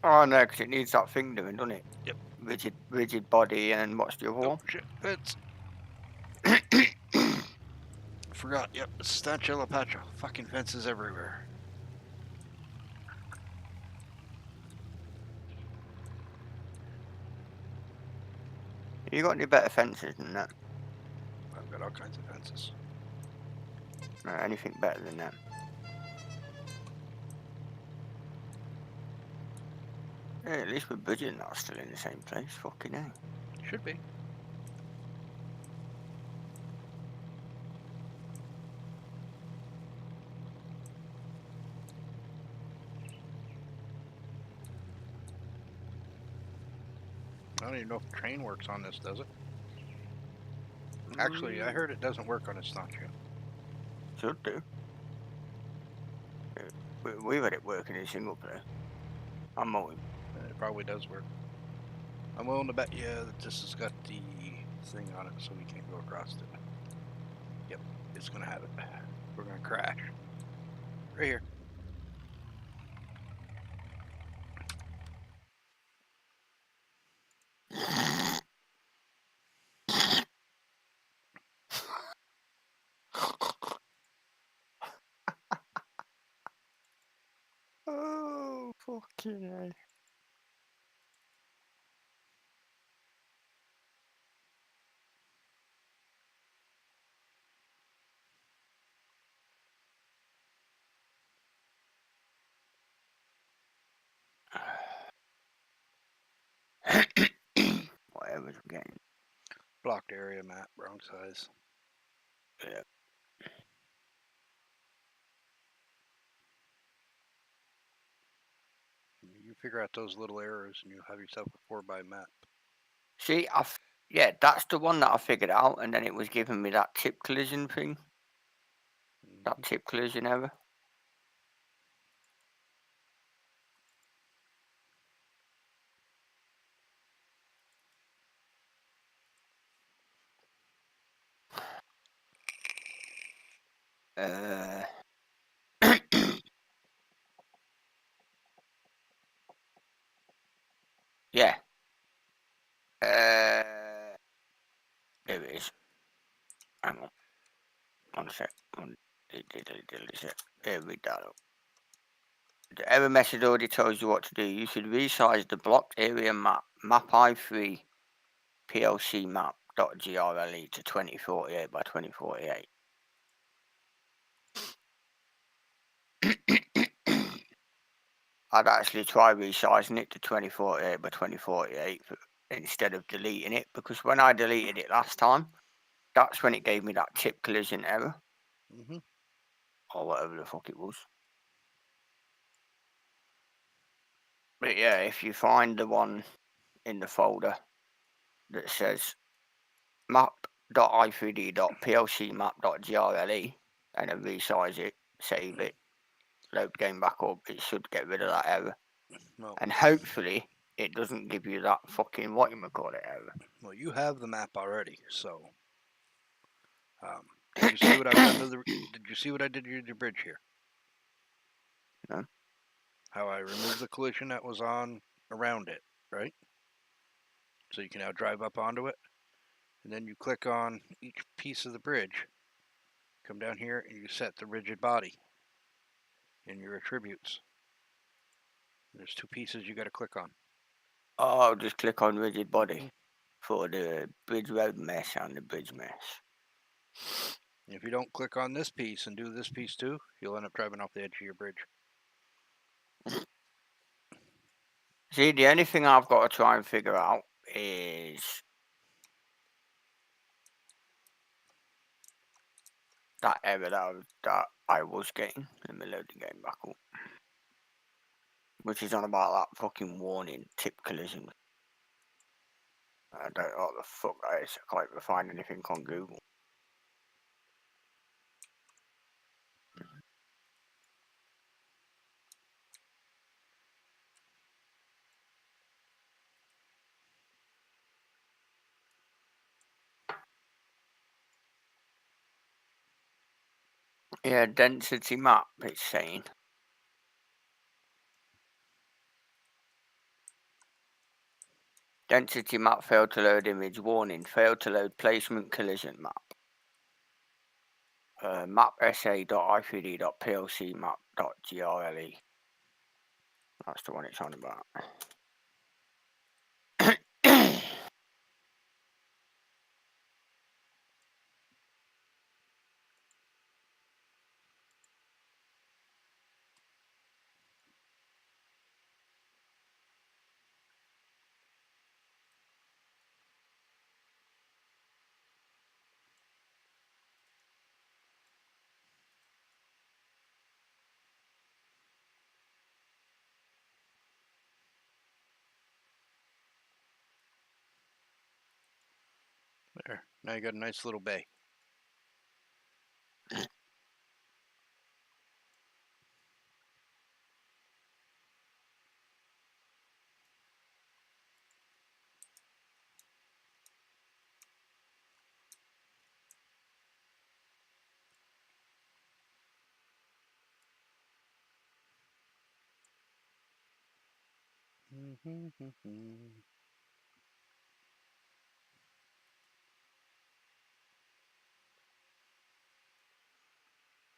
Oh no, because it needs that thing doing, doesn't it? Yep. Rigid body and what's the other Oh one? shit, fence. Forgot, yep, it's Stancho La Pacho. Fucking fences everywhere. You got any better fences than that? I've got all kinds of fences. No, anything better than that? Yeah, at least we're budgeting not still in the same place. Fucking hell. Should be. I don't even know if the train works on this, does it? Actually, I heard it doesn't work on a Stancho. Should do. We've had it working in single player. I'm mowing. It probably does work. I'm willing to bet you that this has got the thing on it so we can't go across it. Yep, it's gonna have it. We're gonna crash. Right here. Oh, fucking hell. Whatever's getting. Blocked area map, wrong size. Yeah. You figure out those little errors and you'll have yourself a 4x map. See, yeah, that's the one that I figured out, and then it was giving me that tip collision thing. That tip collision error. Yeah. Here it is. Hang on. One sec. Here we go. The error message already tells you what to do. You should resize the blocked area map I3 PLC map.grle to 2048 by 2048. I'd actually try resizing it to 2048 by 2048 instead of deleting it, because when I deleted it last time, that's when it gave me that tip collision error. Or whatever the fuck it was. But yeah, if you find the one in the folder that says map.i3d.plcmap.grle and then resize it, save it, load game back up, it should get rid of that error. Well, And hopefully it doesn't give you that fucking whatchamacallit error. well, you have the map already, so. Did you see what I've done to the? Did you see what I did to the bridge here? No. How I removed the collision that was on around it, right? So you can now drive up onto it, and then you click on each piece of the bridge. Come down here and you set the rigid body in your attributes. There's two pieces you got to click on. Oh, just click on rigid body for the bridge road mesh and the bridge mesh. If you don't click on this piece and do this piece too, you'll end up driving off the edge of your bridge. See, the only thing I've got to try and figure out is that error that I was getting. Let me load the game back up. Which is on about that fucking warning, tip collision. I don't know what the fuck that is. I can't even find anything on Google. Yeah, density map, it's saying. Density map failed to load image warning. Failed to load placement collision map. Map sa.i3d.plc map.grle. That's the one it's on about. There. Now you got a nice little bay.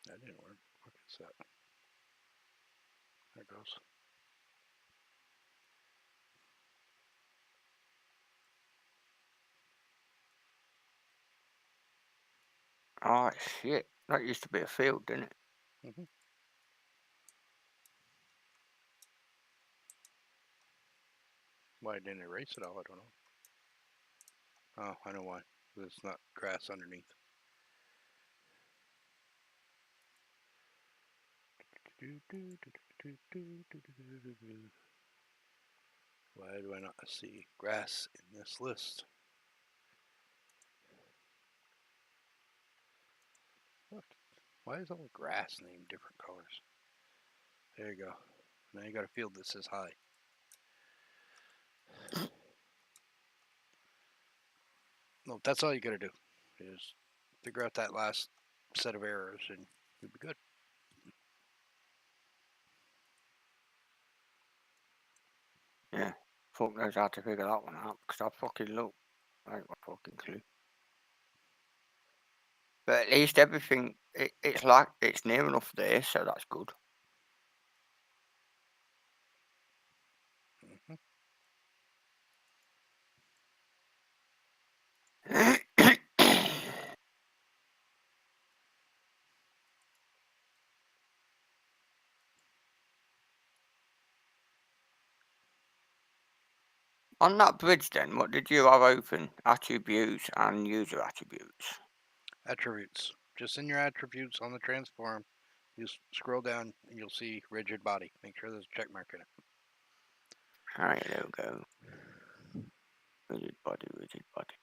That didn't work. What is that? There it goes. Oh shit! That used to be a field, didn't it? Why I didn't erase it all, I don't know. Oh, I know why. There's not grass underneath. Why do I not see grass in this list? What? Why is all the grass named different colors? There you go. Now you got a field that says hi. No, that's all you got to do is figure out that last set of errors and We'd be good. Yeah. Fuck knows how to figure that one out, because I fucking look. I ain't got a fucking clue. But at least everything, it's like, it's near enough there, so that's good. Mm-hmm. On that bridge then, what did you have open? Attributes and user attributes. Attributes. Just in your attributes on the transform, you scroll down and you'll see rigid body. Make sure there's a check mark in it. Alright, there we go. Rigid body, rigid body.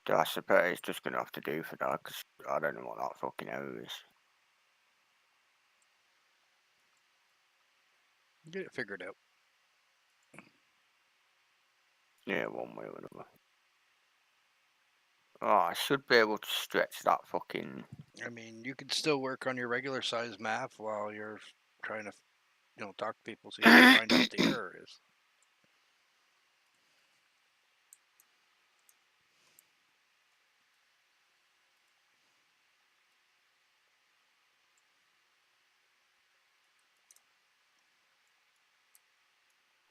I suppose it's just going to have to do for that, because I don't know what that fucking error is. Get it figured out. Yeah, one way or another. Oh, I should be able to stretch that fucking... I mean, you could still work on your regular size map while you're trying to, talk to people so you can find out what the error is.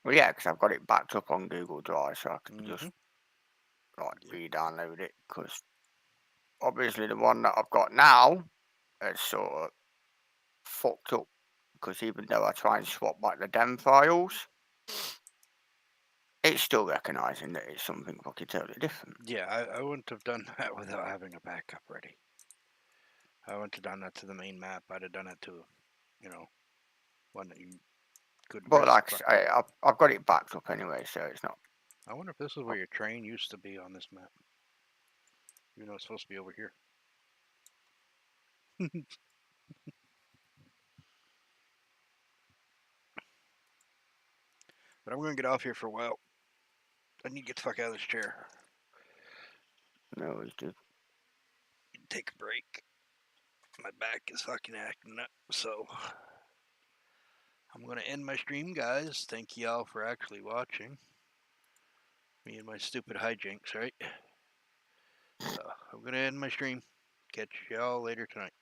Well, yeah, because I've got it backed up on Google Drive, so I can just Yep. re-download it. Because obviously the one that I've got now is sort of fucked up. Because even though I try and swap back the DEM files, it's still recognising that it's something fucking totally different. Yeah, I wouldn't have done that without having a backup ready. I wouldn't have done that to the main map. I'd have done it to, one that you could. But like I've got it backed up anyway, so it's not. I wonder if this is where your train used to be on this map. Even though it's supposed to be over here. But I'm going to get off here for a while. I need to get the fuck out of this chair. No, it's just. Take a break. My back is fucking acting up, so I'm going to end my stream, guys. Thank y'all for actually watching. Me and my stupid hijinks, right? So I'm going to end my stream. Catch y'all later tonight.